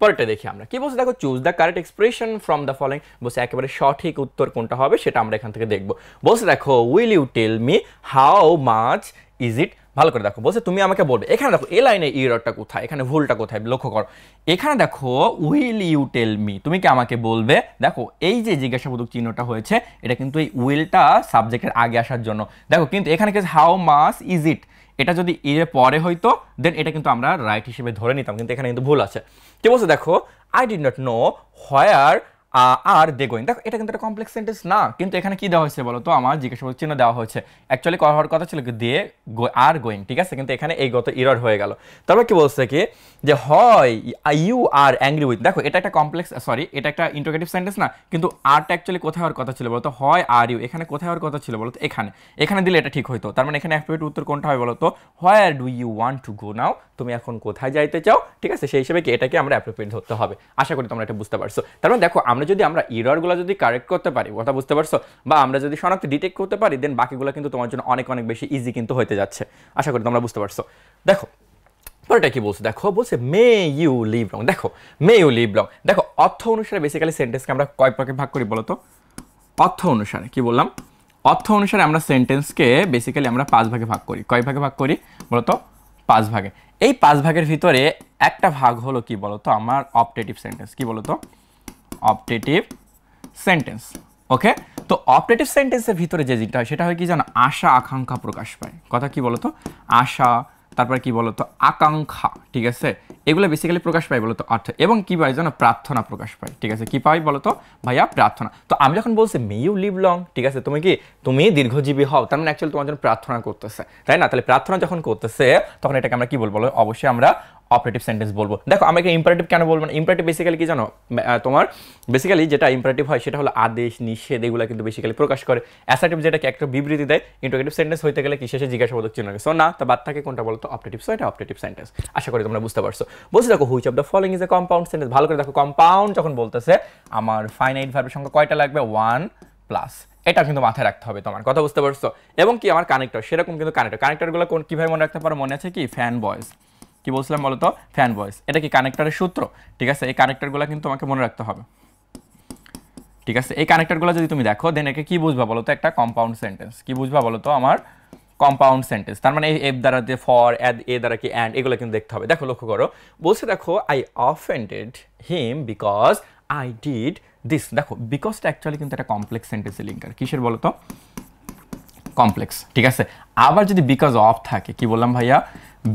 পরেরটা দেখি আমরা কি বলছে দেখো choose the correct expression from the following, বলছে একেবারে সঠিক উত্তর কোনটা হবে সেটা আমরা এখান থেকে দেখবো। বলছে দেখো will you tell me how much is it. ভালো করে দেখো, বলছে তুমি আমাকে বলবে। এখানে দেখো এ লাইনে ইররটা কোথায়, এখানে ভুলটা কোথায় লক্ষ্য করো। এখানে দেখো উইল ইউ টেল মি, তুমি কি আমাকে বলবে। দেখো এই যে জিজ্ঞাসাবোধক চিহ্নটা হয়েছে, এটা কিন্তু এই উইলটা সাবজেক্টের আগে আসার জন্য। দেখো কিন্তু এখানে কি হাউ মাচ ইজ ইট, এটা যদি এর পরে হইতো দেন এটা কিন্তু আমরা রাইট হিসেবে ধরে নিতাম, কিন্তু এখানে কিন্তু ভুল আছে। কি বলছে দেখো I did not know where are they going. দেখো এটা কিন্তু একটা কমপ্লেক্স সেন্টেন্স না, কিন্তু এখানে কি দেওয়া হয়েছে বলো তো? আমার জিজ্ঞাসাবাদ চিহ্ন দেওয়া হয়েছে। অ্যাকচুয়ালি হওয়ার কথা ছিল কি দে আর গোয়িং, ঠিক আছে, কিন্তু এখানে এই গত ইরর হয়ে গেল। তারপর কি বলছে কি যে হয় ইউ আর অ্যাংরি উইথ। দেখো এটা একটা কমপ্লেক্স, সরি এটা একটা ইন্টারোগেটিভ সেন্টেন্স না, কিন্তু আরটা অ্যাকচুয়ালি কোথায় হওয়ার কথা ছিল বলতো? হয় আর ইউ, এখানে কোথায় হওয়ার কথা ছিল বলতো? এখানে। এখানে দিলে এটা ঠিক হইতো, তার মানে এখানে অ্যাপ্রোপ্রিয়েট উত্তর কোনটা হয় বলতো? Where do you want to go now, তুমি এখন কোথায় যাইতে চাও, ঠিক আছে, সেই হিসেবে কি এটাকে আমরা অ্যাপ্রোপ্রিয়েট ধরতে হবে। আশা করি তোমরা এটা বুঝতে পারছো। তার মানে দেখো আমরা যদি আমরা ইররগুলো যদি কারেক্ট করতে পারি, কথা বুঝতে পারছো, বা আমরা যদি শনাক্ত ডিটেক্ট করতে পারি, দেন বাকিগুলো কিন্তু তোমার জন্য অনেক অনেক বেশি ইজি কিন্তু হতে যাচ্ছে। আশা করি তোমরা বুঝতে পারছো। দেখো পরেরটা কি বলছে দেখো, বলছে মে ইউ লিভ লং। দেখো মে ইউ লিভ লং, দেখো অর্থ অনুসারে বেসিক্যালি সেন্টেন্সকে আমরা কয় ভাগে ভাগ করি বলো তো? অর্থ অনুসারে কি বললাম? অর্থ অনুসারে আমরা সেন্টেন্সকে বেসিক্যালি আমরা 5 ভাগে ভাগ করি। কয় ভাগে ভাগ করি বলতো? 5 ভাগে। এই 5 ভাগের ভিতরে একটা ভাগ হলো কি বলতো? আমার অপটেটিভ সেন্টেন্স। কি বলতো? Optative sentence. ওকে, তো অপটেটিভ সেন্টেন্সের ভিতরে যে জিনিসটা হয় সেটা হয় কি জানো? আশা আকাঙ্ক্ষা প্রকাশ পায়। কথা কি বলতো? আশা, তারপর কি বলতো? আকাঙ্ক্ষা, ঠিক আছে, এগুলো বেসিক্যালি প্রকাশ পায় বলতো অর্থ। এবং কি পাই জানো? প্রার্থনা প্রকাশ পায়, ঠিক আছে। কি পাই বলতো ভাইয়া? প্রার্থনা। তো আমি যখন বলছি মে ইউ লিভ লং, ঠিক আছে, তুমি দীর্ঘজীবী হও, তার মানে অ্যাকচুয়ালি তোমার জন্য প্রার্থনা করতেছে, তাই না? তাহলে প্রার্থনা যখন করতেছে তখন এটাকে আমরা কি বলবো? অবশ্যই আমরা অপারেটিভ সেন্টেন্স বলবো। দেখো আমি একটা ইম্পারেটিভ কেন বলবো না, ইম্পারেটিভ বেসিক্যালি কি জানো, তোমার বেসিক্যালি যেটা ইম্পারেটিভ হয় সেটা হলো আদেশ নিষেধ এগুলো কিন্তু বেসিক্যালি প্রকাশ করে। অ্যাসার্টিভ যেটাকে একটা বিবৃতি দেয়, ইন্টারোগেটিভ সেন্টেন্স হইতে গেলে কি শেষে জিজ্ঞাসাবাদক চিহ্ন লাগে। সো না, তো বাদ থাকে কোনটা বলতো, অপারেটিভ। সো এটা অপারেটিভ সেন্টেন্স, আশা করি তোমরা বুঝতে পারছো। বলছি দেখো which of the following is a compound sentence, ভালো করে দেখো কম্পাউন্ড যখন বলতেছে আমার ফাইনাইট ভার্বের সংখ্যা কয়টা লাগবে, 1 প্লাস, এটা কিন্তু মাথায় রাখতে হবে তোমার, কথা বুঝতে পারছো। এবং কি আমার কানেক্টর, সেরকম কিন্তু কানেক্টরগুলো কোন কিভাবে মনে রাখতে পারো, মনে আছে কি, ফ্যান বয়েস, কি বলছিলাম বলো তো, ফ্যান বয়েস, এটা কি কানেক্টরের সূত্র, ঠিক আছে। এই কানেক্টরগুলো কিন্তু আমাকে মনে রাখতে হবে, ঠিক আছে। এই কানেক্টরগুলো যদি তুমি দেখো দেন একে কি বুঝবা বলো তো, একটা কম্পাউন্ড সেন্টেন্স, কি বুঝবা বলো তো আমার কম্পাউন্ড সেন্টেন্স। তার মানে এফ দ্বারা যে ফর, এ দ্বারা কি অ্যান্ড, এগুলো কিন্তু দেখতে হবে। দেখো লক্ষ্য করো, বলছে দেখো I offended him because I did this. দেখো বিকজটা অ্যাকচুয়ালি কিন্তু একটা কমপ্লেক্স সেন্টেন্সের লিঙ্কার, কিসের বলো তো, কমপ্লেক্স, ঠিক আছে। আবার যদি বিকজ অফ থাকে, কি বললাম ভাইয়া,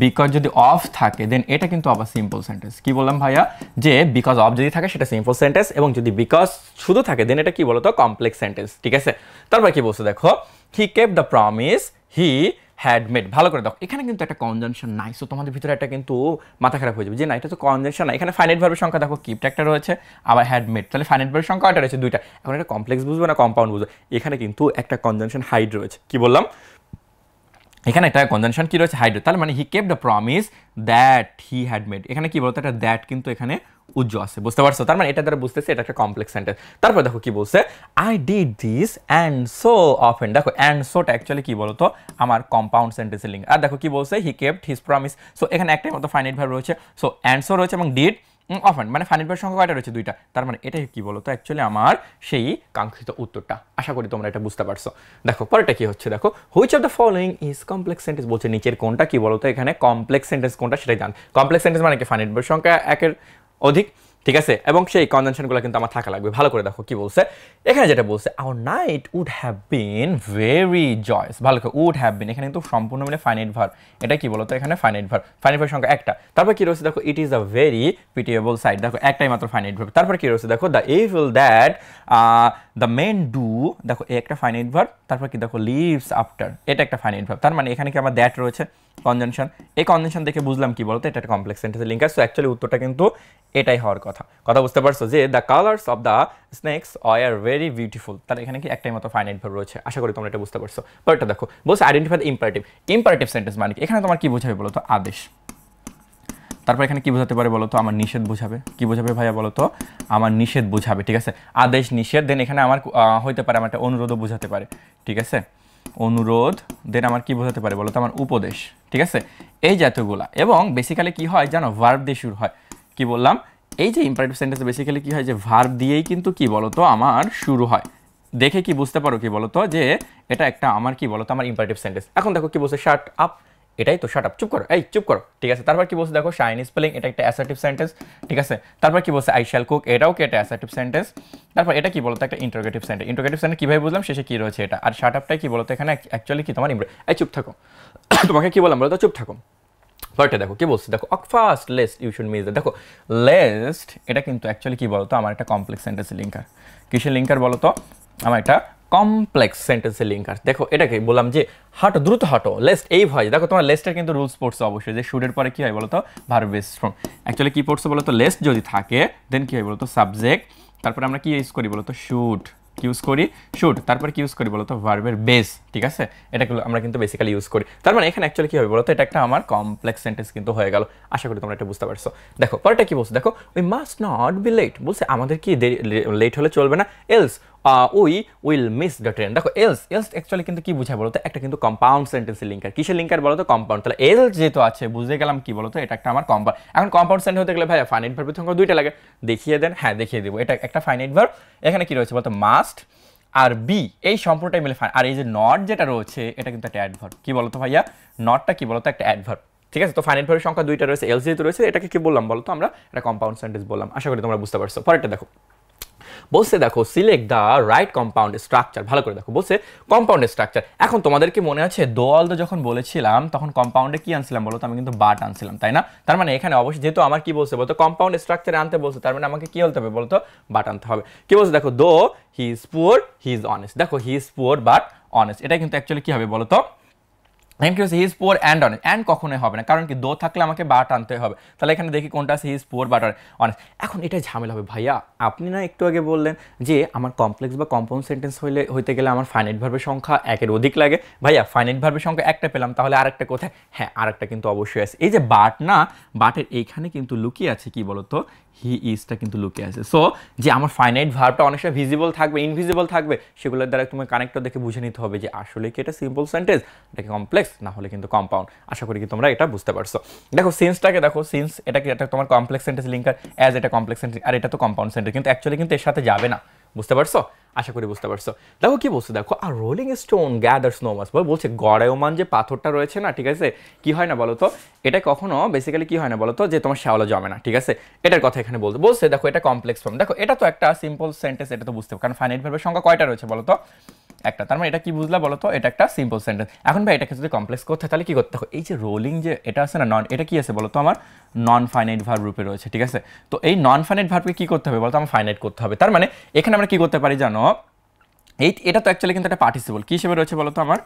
বিকজ যদি অফ থাকে দেন এটা কিন্তু আবার সিম্পল সেন্টেন্স। কি বললাম ভাইয়া, যে বিকজ অফ যদি থাকে সেটা সিম্পল সেন্টেন্স, এবং যদি বিকজ শুধু থাকে দেন এটা কি বলতো, কমপ্লেক্স সেন্টেন্স, ঠিক আছে। তারপর কি বলছে দেখো, হি kept the promise he had made. ভালো করে দেখো এখানে কিন্তু একটা কনজাংশন নাই, সো তোমাদের ভিতরে একটা কিন্তু মাথা খারাপ হয়ে যাবে যে না এটা তো কনজাংশন না, এখানে ফাইনাইট ভার্বের সংখ্যা দেখো কিপ্ট একটা রয়েছে, আবার হ্যাড মেড, তাহলে ফাইনাইট ভার্বের সংখ্যা কয়টা রয়েছে, দুইটা। এখন এটা কমপ্লেক্স বুঝবো না কম্পাউন্ড বুঝবো, এখানে কিন্তু একটা কনজাংশন হাইড রয়েছে। কি বললাম, এখানে একটা কনজাংশন কি রয়েছে, হাইড, তাহলে মানে হি kept the promise that he had made. এখানে কি বলতো, একটা দ্যাট কিন্তু এখানে উজ্জ আছে, বুঝতে পারছো। তার মানে এটা দ্বারা বুঝতেছে এটা একটা কমপ্লেক্স সেন্টেন্স। তারপর দেখো কি বলছে, I did this and so often. দেখো অ্যান্ড সোটা অ্যাকচুয়ালি কি বলতো, আমার কম্পাউন্ড সেন্টেন্সের লিঙ্ক। আর দেখো কি বলছে, হি কেপ্ট হিজ প্রমিস। সো এখানে একটাই মতো ফাইনাইট ভার্ব রয়েছে, সো অ্যান্ড সো রয়েছে এবং ডিড অফেন, মানে ফাইনাইট ভার্বের সংখ্যা কয়টা রয়েছে, দুইটা। তার মানে এটাই কি বলতো, অ্যাকচুয়ালি আমার সেই কাঙ্ক্ষিত উত্তরটা। আশা করি তোমরা এটা বুঝতে পারছো। দেখো পরেরটা কি হচ্ছে, দেখো which of the following is complex sentence, বলছে নিচের কোনটা কি বলতো, এখানে কমপ্লেক্স সেন্টেন্স কোনটা সেটাই জান। কমপ্লেক্স সেন্টেন্স মানে কি, ফাইনাইট ভার্বের সংখ্যা একের অধিক, ঠিক আছে, এবং সেই কনজাংশনগুলো কিন্তু আমার থাকা লাগবে। ভালো করে দেখো কি বলছে, এখানে যেটা বলছে our night would have been very joyous. ভালো করে উড হ্যাভ বিন, এখানে কিন্তু সম্পূর্ণ মিলে ফাইনাইট ভার্ব, এটা কি বলতো, এখানে ফাইনাইট ভার্ব, ফাইনাইট ভার্ব সংখ্যা একটা। তারপর কি রয়েছে দেখো, it is a very pitiable sight, দেখো একটাই মাত্র ফাইনাইট ভার্ব। তারপর কি রয়েছে দেখো, the evil that the men do, দেখো একটা ফাইনাইট ভার্ব। তারপর কি দেখো, লিভস আফটার, এটা একটা ফাইনাইট ভার্ব। তার মানে এখানে কি আমার দ্যাট রয়েছে, কনজাংশন। এই কনজাংশন দেখে বুঝলাম কি বলতো, এটা একটা কমপ্লেক্স সেন্টেন্সের লিঙ্কার। সো অ্যাকচুয়ালি উত্তরটা কিন্তু এটাই হওয়ার কথা, কথা বুঝতে পারছো, যে the colours of the snake's are very beautiful. তার এখানে কি একটাই মতো ফাইনাইট ভার্ব রয়েছে, আশা করি তোমরা এটা বুঝতে পারছো। পরেরটা দেখো, বলছে identify the imperative. Imperative sentence মানে কি, এখানে তোমার কি বোঝাবে বলো তো, আদেশ। তারপর এখানে কি বোঝাতে পারে বলো তো, আমার নিষেধ বোঝাবে। কি বোঝাবে ভাইয়া বলো তো, আমার নিষেধ বোঝাবে, ঠিক আছে। আদেশ নিষেধ, দেন এখানে আমার হইতে পারে আমার একটা অনুরোধও বোঝাতে পারে, ঠিক আছে, অনুরোধ, দেন আমার কি বোঝাতে পারে বলো তো, আমার উপদেশ, ঠিক আছে, এই জাতীয়গুলা। এবং বেসিক্যালি কি হয় জানো, ভার্ব দিয়ে শুরু হয়। কি বললাম, এই যে ইম্পারেটিভ সেন্টেন্স বেসিক্যালি কি হয়, যে ভার্ব দিয়েই কিন্তু কি বলো তো আমার শুরু হয়। দেখে কি বুঝতে পারো কি বলো তো, যে এটা একটা আমার কি বলো তো, আমার ইম্পারেটিভ সেন্টেন্স। এখন দেখো কি বলছে, শার্ট আপ, এটাই তো, শাট আপ, চুপ করো, এই চুপ করো, ঠিক আছে। তারপর কি বলছে দেখো, শাইন স্পেলিং, এটা একটা অ্যাসার্টিভ সেন্টেন্স, ঠিক আছে। তারপর কি বলছে, আই শ্যাল কুক, এটাও কি একটা অ্যাসার্টিভ সেন্টেন্স। তারপর এটা কি বলতো, একটা ইন্টারোগেটিভ সেন্টেন্স। ইন্টারোগেটিভ সেন্টেন্স কিভাবে বুঝলাম, শেষে কি রয়েছে এটা। আর শাট আপটাই কি বলতো, এখানে অ্যাকচুয়ালি কি তোমার এই চুপ থাকো তোমাকে কি বললাম বলো তো, চুপ থাকো। পরেরটা দেখো কি বলছে, দেখো first lest you should miss. দেখো লেস্ট এটা কিন্তু অ্যাকচুয়ালি কি বলতো, আমার একটা কমপ্লেক্স সেন্টেন্সের লিঙ্কার। কিসের লিঙ্কার বলো তো, আমার একটা কমপ্লেক্স সেন্টেন্সের লিঙ্কার। দেখো এটাকে বললাম যে হাঁটো, দ্রুত হাঁটো, লেস্ট এই ভয়। দেখো তোমার লেস্টের কিন্তু রুলস পড়ছে অবশ্যই, যে শুডের পরে কি হয় বলো তো, ভার্ব বেস ফর্ম। অ্যাকচুয়ালি কি পড়ছে বলো তো, লেস্ট যদি থাকে দেন কি হয় বলো তো, সাবজেক্ট। তারপরে আমরা কি ইউজ করি বলো তো, শুড ইউজ করি, শুড। তারপর কি ইউজ করি বলো তো, ভার্বের বেস, ঠিক আছে, এটাগুলো আমরা কিন্তু বেসিক্যালি ইউজ করি। তার মানে এখানে অ্যাকচুয়ালি কি হবে বলো তো, এটা একটা আমার কমপ্লেক্স সেন্টেন্স কিন্তু হয়ে গেল। আশা করি তোমরা এটা বুঝতে পারছো। দেখো পরেরটা কি বলছে, দেখো we must not be late, বলছে আমাদের কি লেট হলে চলবে না, else we will miss the train. দেখো এলস অ্যাকচুয়ালি কিন্তু কি বোঝায় বলতো, একটা কিন্তু কম্পাউন্ড সেন্টেন্সের লিঙ্কার। কিসের লিঙ্কার বলতো, কম্পাউন্ড। তাহলে এলস যেহেতু আছে বুঝে গেলাম কি বলতো, এটা একটা আমার কম্পাউন্ড। এখন কম্পাউন্ড সেন্টেন্স হতে গেলে ভাই ফাইনাইট ভার্বের সংখ্যা দুইটা লাগে, দেখিয়ে দেন, হ্যাঁ দেখিয়ে দিব, এটা একটা ফাইনাইট ভার্ব। এখানে কি রয়েছে বলতো, মাস্ট আর বি, এই সম্পূর্ণটাই মিলে ফাইন। আর এই যে নট যেটা রয়েছে এটা কিন্তু একটা অ্যাডভার্ব। কি বলতো ভাইয়া, নটটা কি বলতো, একটা অ্যাডভার্ব, ঠিক আছে। তো ফাইনাইট ভার্বের সংখ্যা দুইটা রয়েছে, এলস যেহেতু রয়েছে এটাকে কি বললাম বলতো, আমরা একটা কম্পাউন্ড সেন্টেন্স বললাম। আশা করি তোমরা বুঝতে পারছো। পরেরটা দেখো, বলছে দেখো select the right compound structure. ভালো করে দেখো, বলছে কম্পাউন্ড স্ট্রাকচার। এখন তোমাদের কি মনে আছে, দোয়াল যখন বলেছিলাম তখন কম্পাউন্ডে কি আনছিলাম বলো তো, আমি কিন্তু বাট আনছিলাম, তাই না। তার মানে এখানে অবশ্যই যেহেতু আমার কি বলছে বলতো, কম্পাউন্ড স্ট্রাকচারে আনতে বলছে, তার মানে আমাকে কি বলতে হবে বলতো, বাট আনতে হবে। কি বলছে দেখো, though he is poor he is honest. দেখো he is poor but honest, এটা কিন্তু অ্যাকচুয়ালি কি হবে বলতো, এখানে কি হচ্ছে he is poor and honest, and কখনোই হবে না, কারণ কি দো থাকলে আমাকে বাট আনতে হবে, তাহলে এখানে দেখি কোনটা আছে, হি ইজ পুয়ার বাট অনেস্ট। এখন এটাই ঝামেলা হবে ভাইয়া, আপনি না একটু আগে বললেন যে আমার কমপ্লেক্স বা কম্পাউন্ড সেন্টেন্স হইতে গেলে আমার ফাইনাইট ভার্বের সংখ্যা একের অধিক লাগে। ভাইয়া ফাইনাইট ভার্বের সংখ্যা একটা পেলাম, তাহলে আরেকটা কোথায়? হ্যাঁ আরেকটা কিন্তু অবশ্যই আছে, এই যে বাট না, বাটের এইখানে কিন্তু লুকিয়ে আছে কি বলতো, হি ইজটা কিন্তু লুকিয়ে আছে। সো যে আমার ফাইনাইট ভার্বটা অনেক সময় ভিজিবল থাকবে, ইনভিজিবল থাকবে, সেগুলোর দ্বারা তুমি কানেক্টর দেখে বুঝে নিতে হবে যে আসলে কি এটা সিম্পল সেন্টেন্স, এটাকে কমপ্লেক্স, না হলে কিন্তু কম্পাউন্ড। আশা করি কি তোমরা এটা বুঝতে পারছো। দেখো সিন্সটাকে দেখো, সিন্স এটা কি, এটা তোমার কমপ্লেক্স সেন্টেন্স লিঙ্কার, অ্যাজ এটা কমপ্লেক্স সেন্টেন্স, আর এটা তো কম্পাউন্ড সেন্টেন্স, কিন্তু অ্যাকচুয়ালি কিন্তু এর সাথে যাবে না। বুঝতে পারছো? আশা করি বুঝতে পারছো। দেখো কি বলছো, দেখো আর রোলিং স্টোন গ্যাদার স্নোমাস, বলছে গড়ায়মান যে পাথরটা রয়েছে না, ঠিক আছে, কি হয় না বলো তো, এটা কখনো বেসিক্যালি কি হয় না বলো তো, যে তোমার শ্যাওলা জমে না, ঠিক আছে, এটার কথা এখানে বলছে। দেখো এটা কমপ্লেক্স ফর্ম, দেখো এটা তো একটা সিম্পল সেন্টেন্স, এটা তো বুঝতে হবে, কারণ ফাইনাইট ভার্বের সংখ্যা কয়টা রয়েছে বলো তো, একটা, তার মানে এটা কি বুঝলা বলো তো, এটা একটা সিম্পল সেন্টেন্স। এখন ভাই এটাকে যদি কমপ্লেক্স করতে হয় তাহলে কি করতে হবে, এই যে রোলিং যে এটা আছে না, নন, এটা কি আছে বলো তো, আমার নন ফাইনাইট ভার্ব রূপে রয়েছে, ঠিক আছে। তো এই নন ফাইনাইট ভার্বকে কি করতে হবে বলো তো, আমার ফাইনাইট করতে হবে। তার মানে এখানে আমরা কি করতে পারি জানো, এটা তো অ্যাকচুয়ালি কিন্তু একটা পার্টিসিপল, কি হিসেবে রয়েছে বলো তো, আমার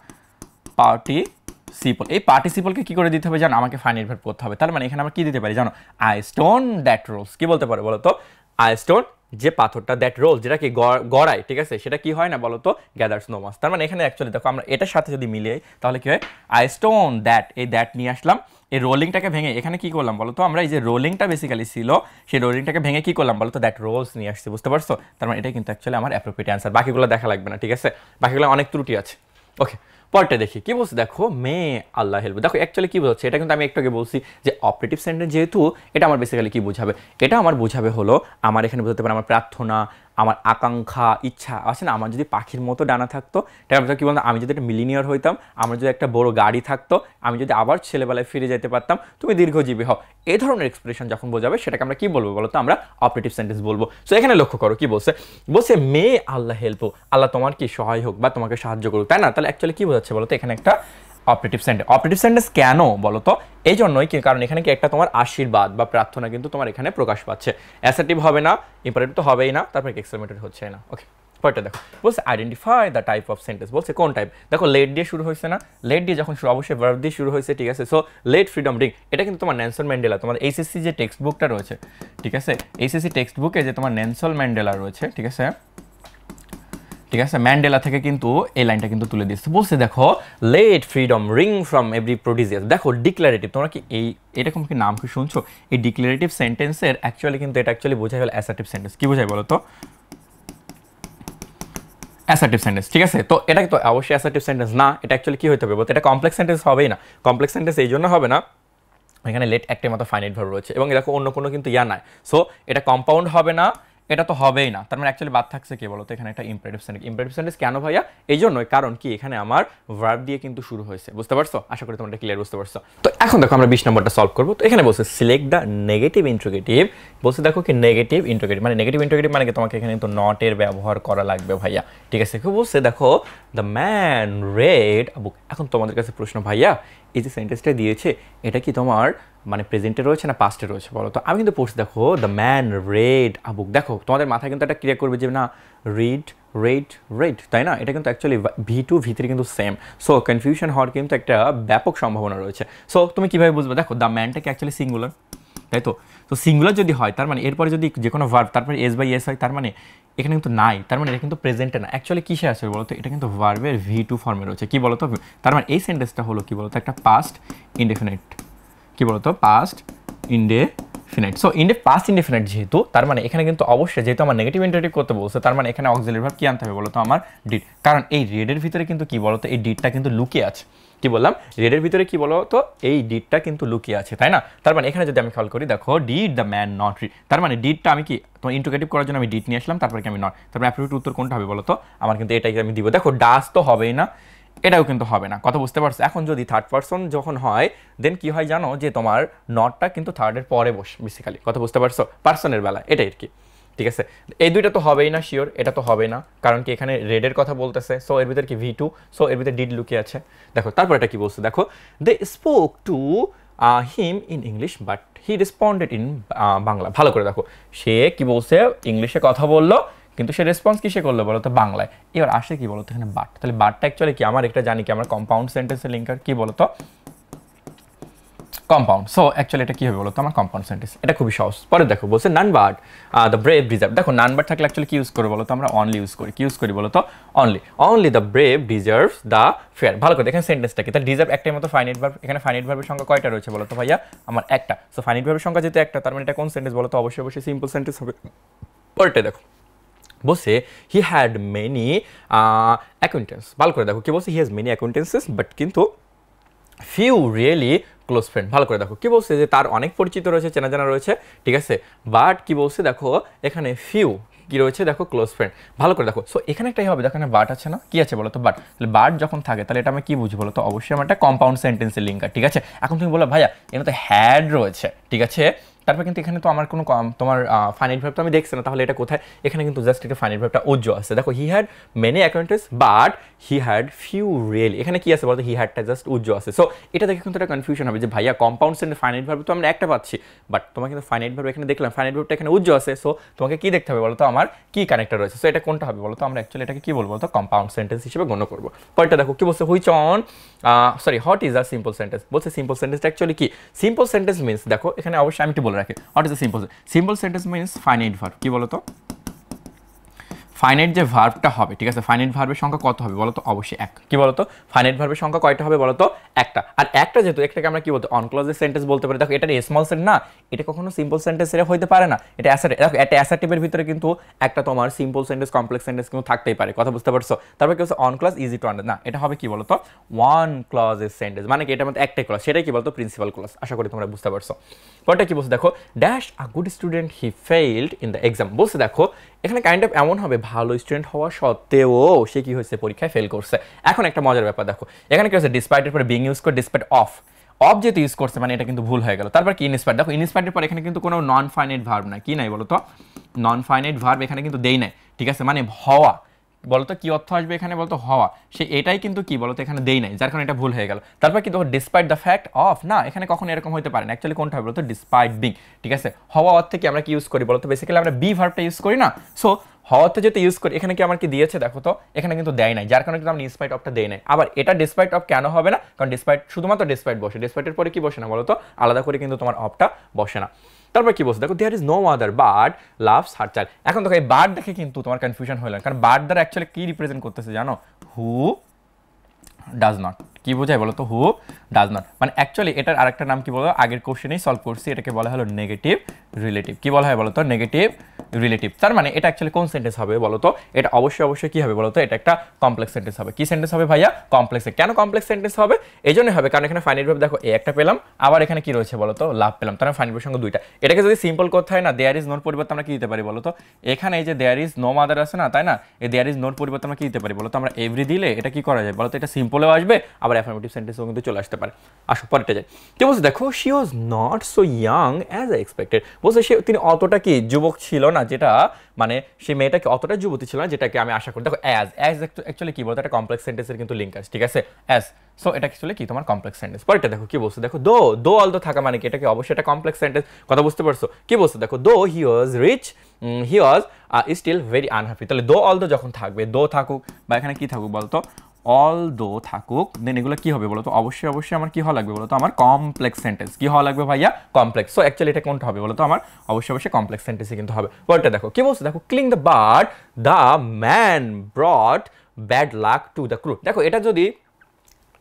পার্টিসিপল। এই পার্টিসিপলকে কি করে দিতে হবে জানো, আমাকে ফাইনাইট ভার্ব করতে হবে। তার মানে এখানে আমরা কি দিতে পারি জানো, আই স্টোন দ্যাট রোলস, কি বলতে পারো বলো তো, আই স্টোন যে পাথরটা, দ্যাট রোল যেটা কি গড়ায়, ঠিক আছে, সেটা কি হয় না বলো তো, গ্যাদার স্নোমাস। তার মানে এখানে অ্যাকচুয়ালি দেখো আমরা এটার সাথে যদি মিলিয়ে তাহলে কি হয়, আই স্টোন দ্যাট, এই দ্যাট নিয়ে আসলাম, এই রোলিংটাকে ভেঙে এখানে কি করলাম বলো তো, আমরা এই যে রোলিংটা বেসিক্যালি ছিল, সেই রোলিংটাকে ভেঙে কি করলাম বলো তো, দ্যাট রোলস নিয়ে আসছি। বুঝতে পারছো? তার মানে এটা কিন্তু অ্যাকচুয়ালি আমার অ্যাপ্রোপ্রিয়েট অ্যান্সার, বাকিগুলো দেখা লাগবে না, ঠিক আছে, বাকিগুলো অনেক ত্রুটি আছে। ওকে, পরটা দেখি কি বলছে, দেখো মে আল্লাহ হেল্প। দেখো অ্যাকচুয়ালি কি বোঝাচ্ছে, এটা কিন্তু আমি একটু আগে বলছি যে অপারেটিভ সেন্টেন্স যেহেতু, এটা আমার বেসিক্যালি কি বোঝাবে, এটা আমার বোঝাবে হলো, আমার এখানে বোঝাতে পারে আমার প্রার্থনা, আমার আকাঙ্ক্ষা, ইচ্ছা আছে না, আমার যদি পাখির মতো ডানা থাকতো, এটা কি বলতো, আমি যদি একটা মিলিনিয়ার হইতাম, আমার যদি একটা বড় গাড়ি থাকতো, আমি যদি আবার ছেলেবেলায় ফিরে যেতে পারতাম, তুমি দীর্ঘজীবী হও, এই ধরনের এক্সপ্রেশন যখন বোঝাবে সেটাকে আমরা কি বলবো বলো তো, আমরা অপারেটিভ সেন্টেন্স বলবো। সো এখানে লক্ষ্য করো কি বলছে, বলছে মে আল্লাহ হেল্প, আল্লাহ তোমার কি সহায় হোক বা তোমাকে সাহায্য করুক, তাই না? তাহলে অ্যাকচুয়ালি কি বোঝাচ্ছে বলো তো, এখানে একটা অপারেটিভ সেন্টেন্স। অপারেটিভ সেন্টেন্স কেন বলো তো, এই জন্যই কি, কারণ এখানে কি একটা তোমার আশীর্বাদ বা প্রার্থনা কিন্তু তোমার এখানে প্রকাশ পাচ্ছে। অ্যাসার্টিভ হবে না, ইম্পারেটিভ তো হবেই না, তারপরে এক্সক্লেমেটর হচ্ছে না। ওকে, পরেরটা দেখো, বলছে identify the type of sentence, বলছে কোন টাইপ। দেখো লেট দিয়ে শুরু হয়েছে না, লেট দিয়ে যখন শুরু, অবশ্যই ভার্ব দিয়ে শুরু হয়েছে, ঠিক আছে। সো লেট ফ্রিডম রিং, এটা কিন্তু তোমার নেলসন ম্যান্ডেলা, তোমার এইচএসসি যে টেক্সট বুকটা রয়েছে, ঠিক আছে, এইচএসসি টেক্সট বুকে যে তোমার নেলসন ম্যান্ডেলা রয়েছে, ঠিক আছে, ঠিক আছে, ম্যান্ডেলা থেকে কিন্তু এই লাইনটা কিন্তু তুলে দিয়েছে। বলছে দেখো let freedom ring from every prodigious. দেখো ডিক্লারেটিভ, তোমরা কি এই এরকম কি নাম কি শুনছো, এই ডিক্লারেটিভ সেন্টেন্সের অ্যাকচুয়ালি কিন্তু এটা অ্যাকচুয়ালি বোঝাই হলো অ্যাসার্টিভ সেন্টেন্স। কি বোঝায় বলো তো, অ্যাসার্টিভ সেন্টেন্স, ঠিক আছে। তো এটা তো অবশ্যই অ্যাসার্টিভ সেন্টেন্স না, এটা অ্যাকচুয়ালি কি হতে হবে বলতো, এটা কমপ্লেক্স সেন্টেন্স হবেই না। কমপ্লেক্স সেন্টেন্স এই জন্য হবে না, এখানে লেট একটাই মতো ফাইনাইট ভার্ব রয়েছে, এবং দেখো অন্য কোনো কিন্তু ইয়া নাই। সো এটা কম্পাউন্ড হবে না, এটা তো হবেই না, তার মানে অ্যাকচুয়ালি বাদ থাকছে কি বলতো, এখানে একটা ইম্পারেটিভ সেন্টেন্স। ইম্পারেটিভ সেন্টেন্স কেন ভাইয়া, এই জন্যই, কারণ কি এখানে আমার ভার্ব দিয়ে কিন্তু শুরু হয়েছে। বুঝতে পারছো? আশা করি তোমরা ক্লিয়ার বুঝতে পারছো। তো এখন দেখো আমরা 20 নম্বরটা সলভ করবো। তো এখানে বলছে সিলেক্ট দ্য নেগেটিভ ইন্ট্রোগেটিভ। বলছে দেখো কি নেগেটিভ ইন্ট্রোগেটিভ, মানে নেগেটিভ ইন্ট্রোগেটিভ মানে কি, তোমাকে এখানে কিন্তু নটের ব্যবহার করা লাগবে ভাইয়া, ঠিক আছে। বলছে দেখো দ্য ম্যান রেড আ বুক। এখন তোমাদের কাছে প্রশ্ন ভাইয়া, এই যে সেন্টেন্সটা দিয়েছে এটা কি তোমার মানে প্রেজেন্টে রয়েছে না পাস্টে রয়েছে বলো তো। আমি কিন্তু পড়ছি দেখো দ্য ম্যান রেড আ বুক, দেখো তোমাদের মাথায় কিন্তু একটা ক্রিয়া করবে যে না রিড রেড রেড, তাই না? এটা কিন্তু অ্যাকচুয়ালি V2 V3 কিন্তু সেম। সো কনফিউশন হওয়ার কিন্তু একটা ব্যাপক সম্ভাবনা রয়েছে। সো তুমি কীভাবে বুঝবে, দেখো দ্য ম্যানটাকে অ্যাকচুয়ালি সিঙ্গুলার, তাই তো। তো সিঙ্গুলার যদি হয় তার মানে এরপরে যদি যে কোনো ভার্ব তারপরে এস বাই এস হয়, তার মানে এখানে কিন্তু নাই, তার মানে এটা কিন্তু প্রেজেন্টে না। অ্যাকচুয়ালি কিসে আছে বলো তো, এটা কিন্তু ভার্বের V2 ফর্মে রয়েছে। কি বলো তো, তার মানে এই সেন্টেন্সটা হলো কি বলো তো, একটা পাস্ট ইনডেফিনিট, কি বলো তো, past indefinite. So past indefinite যেহেতু, তার মানে এখানে কিন্তু অবশ্যই যেহেতু আমার নেগেটিভ ইন্টারেটিভ করতে বলছে, তার মানে এখানে অক্সিলারি ভার্ব কি আনতে হবে বলো তো, আমার ডিড। কারণ এই রেডের ভিতরে কিন্তু কি বলো তো, এই ডিডটা কিন্তু লুকিয়ে আছে। কি বললাম, রেডের ভিতরে কি বলো তো, এই ডিডটা কিন্তু লুকিয়ে আছে, তাই না? তার মানে এখানে যদি আমি খেয়াল করি, দেখো did the man not read, তার মানে ডিডটা আমি কি তোমার ইন্ট্রোগেটিভ করার জন্য আমি ডিড নিয়ে আসলাম, তারপরে কি আমি নট, তারপরে অ্যাপ্রোপ্রিয়েট উত্তর কোনটা হবে বলো তো, আমার কিন্তু এটাই আমি দিব। দেখো ডাস তো হবেই না, এটাও কিন্তু হবে না, কথা বুঝতে পারছো? এখন যদি থার্ড পারসন যখন হয় দেন কি হয় জানো, যে তোমার নটটা কিন্তু থার্ডের পরে বসে বেসিক্যালি, কথা বুঝতে পারছো, পার্সনের বেলা এটাই আর কি, ঠিক আছে। এই দুইটা তো হবেই না শিওর, এটা তো হবে না, কারণ কি এখানে রেডের কথা বলতেছে। সো এর ভিতরে কি V2, সো এর ভিতরে ডিড লুকিয়ে আছে। দেখো তারপর এটা কি বলছে, দেখো they spoke to him in English but he responded in Bangla. ভালো করে দেখো, সে কি বলছে, ইংলিশে কথা বললো কিন্তু সে রেসপন্স কিসে করলো বলো তো বাংলায়। এবার আসে কি বলো তো এখানে বাট, তাহলে বাটটা অ্যাকচুয়ালি কি আমার একটা জানি কি আমরা কম্পাউন্ড সেন্টেন্সের লিঙ্কার কি বলো তো কম্পাউন্ড। সো অ্যাকচুয়ালি এটা কি হবে বলো তো আমার কম্পাউন্ড সেন্টেন্স, এটা খুবই সহজ। পরে দেখো বলছে none but the brave deserve, দেখো নান বাট থাকলে অ্যাকচুয়ালি কি ইউজ করবো বলো তো আমরা অনলি ইউজ করি, কি ইউজ করি বলো তো only the brave deserves the fair. ভালো করে দেখেন সেন্টেন্সটা কি, তাহলে ডিজার্ভ একটাই মতো ফাইনাইট ভার্ব, এখানে ফাইনাইট ভার্বের সংখ্যা কয়টা রয়েছে বলো তো ভাইয়া আমার একটা। সো ফাইনাইট ভার্বের সংখ্যা যেহেতু একটা, তার মানে এটা কোন সেন্টেন্স বলো তো অবশ্যই সিম্পল সেন্টেন্স হবে। পরেরটা দেখো বলছে হি হ্যাড মেনি অ্যাকোয়েন্টেন্স, ভালো করে দেখো কি বলছে হি হ্যাজ মেনি অ্যাকোয়েন্টেন্সেস বাট কিন্তু ফিউ রিয়েলি ক্লোজ ফ্রেন্ড। ভালো করে দেখো কি বলছে যে তার অনেক পরিচিত রয়েছে, চেনা জানা রয়েছে, ঠিক আছে, বাট কি বলছে দেখো এখানে ফিউ কি রয়েছে দেখো ক্লোজ ফ্রেন্ড। ভালো করে দেখো, সো এখানে একটাই হবে, দেখো এখানে বাট আছে না, কি আছে বলো তো বাট, তাহলে বাট যখন থাকে তাহলে এটা আমি কি বুঝি বলো তো অবশ্যই আমার একটা কম্পাউন্ড সেন্টেন্সের লিঙ্কার, ঠিক আছে। এখন তুমি বলো ভাইয়া এখানে তো হ্যাড রয়েছে, ঠিক আছে, তারপর কিন্তু এখানে তো আমার কোনো তোমার ফাইনাইট ভার্ব তো আমি দেখছি না, তাহলে এটা কোথায়, এখানে কিন্তু জাস্ট একটা ফাইনাইট ভার্বটা উজ্জ আছে। দেখো he had many acquaintance but he had few really, এখানে কি আছে বলতো হি হ্যাডটা জাস্ট উজ্জ আছে। সো এটা দেখে কিন্তু একটা কনফিউশন হবে যে ভাইয়া কম্পাউন্ড সেন্টেন্স ফাইনাইট ভার্ব তো আমরা একটা পাচ্ছি, বাট তোমার কিন্তু ফাইনাইট ভার্ব এখানে দেখলাম, ফাইনাইট ভার্বটা এখানে উজ্জ আছে। সো তোমাকে কি দেখতে হবে বলো তো আমার কি কানেক্টর রয়েছে। সো এটা কোনটা হবে বলো তো আমরা অ্যাকচুয়ালি এটাকে কি বলবো তো কম্পাউন্ড সেন্টেন্স হিসেবে গণ্য করবো। পরেরটা দেখো কি বলছে which on what is a simple sentence, বলছে সিম্পল সেন্টেন্সটা অ্যাকচুয়ালি কি, সিম্পল সেন্টেন্স মিন্স দেখো এখানে অবশ্যই আমি একটু বলে রাখি what is a simple sentence means finite verb, কি বলো তো ফাইনাইট যে ভার্বটা হবে, ঠিক আছে, ফাইনাইট ভার্বের সংখ্যা কত হবে বলো তো অবশ্যই এক, কি বলো তো ফাইনাইট ভার্বের সংখ্যা কয়টা হবে বলো তো একটা, আর একটা যেহেতু একটাকে আমরা কি বলতে অনক্লজের সেন্টেন্স বলতে পারি। দেখো এটা স্মল সেন্ট না, এটা কখনো সিম্পল সেন্টেন্স এর হইতে পারে না, এটা অ্যাসার্টিভ। দেখো একটা অ্যাসার্টিভের ভিতরে কিন্তু একটা তোমার সিম্পল সেন্টেন্স কমপ্লেক্স সেন্টেন্স কিন্তু থাকতেই পারে, কথা বুঝতে পারছো। তারপর কি হচ্ছে on clause easy to under, না এটা হবে কি বলো তো ওয়ান ক্লজের সেন্টেন্স, মানে কি এটার মধ্যে একটাই ক্লজ, সেটাই কি বলতো প্রিন্সিপাল ক্লজ। আশা করি তোমরা বুঝতে পারছো। পরটা কি বলছে দেখো dash a good student he failed in the exam, বলছে দেখো এখানে কাইন্ড অফ এমন হবে ভালো স্টুডেন্ট হওয়া সত্ত্বেও সে কি হয়েছে পরীক্ষায় ফেল করছে। এখন একটা মজার ব্যাপার দেখো এখানে কি হচ্ছে ডিসপাইটের পরে বিং ইউজ করে ডিসপাইট অফ যেহেতু ইউজ করছে মানে এটা কিন্তু ভুল হয়ে গেল। তারপর কি ইনস্পাইট, দেখো ইনস্পাইটের পর এখানে কিন্তু কোনো নন ফাইনাইট ভার্ব নাই, কি নাই বলো তো নন ফাইনাইট ভার্ব এখানে কিন্তু দেই নাই, ঠিক আছে, মানে হওয়া বলতো কি অর্থ আসবে এখানে বলতো হওয়া, সে এটাই কিন্তু কি বলতো এখানে দেই নাই, যার কারণে এটা ভুল হয়ে গেল। তারপর কি দেখো ডিসপাইট দ্য ফ্যাক্ট অফ, না এখানে কখনো এরকম হতে পারে না, অ্যাকচুয়ালি কোনটা হবে বলতো ডিসপাইট বিং, ঠিক আছে। হওয়া অর্থে কি আমরা কি ইউজ করি বলতো বেসিক্যালি আমরা বি ভার্বটা ইউজ করি না। সো হওয়াতে যেহেতু ইউজ করি এখানে কি আমার কি দিয়েছে দেখো তো এখানে কিন্তু দেয় নাই, যার কারণে কিন্তু আমরা ডিসপাইট অফটা দেই নাই। আবার এটা ডিসপাইট অফ কেন হবে না, কারণ ডিসপাইট শুধুমাত্র ডিসপাইট বসে, ডিসপাইটের পরে কি বসে না বলো তো আলাদা করে কিন্তু তোমার অফটা বসে না। তারপর কি বলছে দেখো there is no other but loves her child. এখন দেখো এই বার্ড দেখে কিন্তু তোমার কনফিউশন হলো, কারণ বার্ড দ্বারা অ্যাকচুয়ালি কি রিপ্রেজেন্ট করতেছে জানো, হু ডাজ নট, কি বোঝায় বলো তো হু ডাজ নট, মানে অ্যাকচুয়ালি এটার আরেকটা নাম কি বলো আগের কোশ্চেনেই সলভ করছি, এটাকে বলা হলো নেগেটিভ রিলেটিভ। কি বলা হয় বলো তো নেগেটিভ রিলেটিভ। তার মানে এটা অ্যাকচুয়ালি কোন সেন্টেন্স হবে বলো তো, এটা অবশ্যই কি হবে বলো তো এটা একটা কমপ্লেক্স সেন্টেন্স হবে। কি সেন্টেন্স হবে ভাইয়া কমপ্লেক্স। কেন কমপ্লেক্স সেন্টেন্স হবে এই জন্য হবে কারণ এখানে ফাইনাইট ভার্ব দেখো এ একটা পেলাম, আবার এখানে কি রয়েছে বলো তো লাভ পেলাম, তার মানে ফাইনাইট ভার্বের সঙ্গে দুইটা। এটাকে যদি সিম্পল করতে হয় না দেয়ার ইজ নোর পরিবর্তে আমরা কি দিতে পারি বলো তো, এখানে এই যে দেয়ার ইজ নো মাদার আছে না তাই না, এই দেয়ার ইজ নোর পরিবর্তে আমরা কি দিতে পারি বলো তো আমরা এভরি দিলে এটা কি করা যায় বলো তো এটা সিম্পলেও আসবে আবার অ্যাফার্মেটিভ সেন্টেন্সও কিন্তু চলে আসতে পারে। আসো পরেরটা যাই। কি বলছে দেখো she was not so young as I expected, বলছে তিনি অতটা কি যুবক ছিল না, যেটা মানে সেই মেয়েটাকে অতটা যুবতী ছিল না যেটাকে আমি আশা করি। দেখো অ্যাজ অ্যাকচুয়ালি কি বলতো একটা কমপ্লেক্স সেন্টেন্সের কিন্তু লিঙ্ক আছে, ঠিক আছে অ্যাজ। সো এটা অ্যাকচুয়ালি কি তোমার কমপ্লেক্স সেন্টেন্স। পরেরটা দেখো কি বলছে দেখো দো অল দো থাকা মানে কি এটাকে অবশ্যই একটা কমপ্লেক্স সেন্টেন্স, কথা বুঝতে পারছো। কি বলছে দেখো though he was rich he was still very unhappy, তাহলে দো অল দো যখন থাকবে দো থাকুক বা এখানে কি থাকুক বলতো অল দো থাকুক, দেন এগুলো কি হবে বলতো অবশ্যই আমার কি হওয়া লাগবে বলতো আমার কমপ্লেক্স সেন্টেন্স। কি হওয়া লাগবে ভাইয়া কমপ্লেক্স। সো অ্যাকচুয়ালি এটা কোনটা হবে বলতো আমার অবশ্যই কমপ্লেক্স সেন্টেন্সই কিন্তু হবে। পরেরটা দেখো কি বলছে দেখো killing the bird the man ব্রট bad luck to the crew. দেখো এটা যদি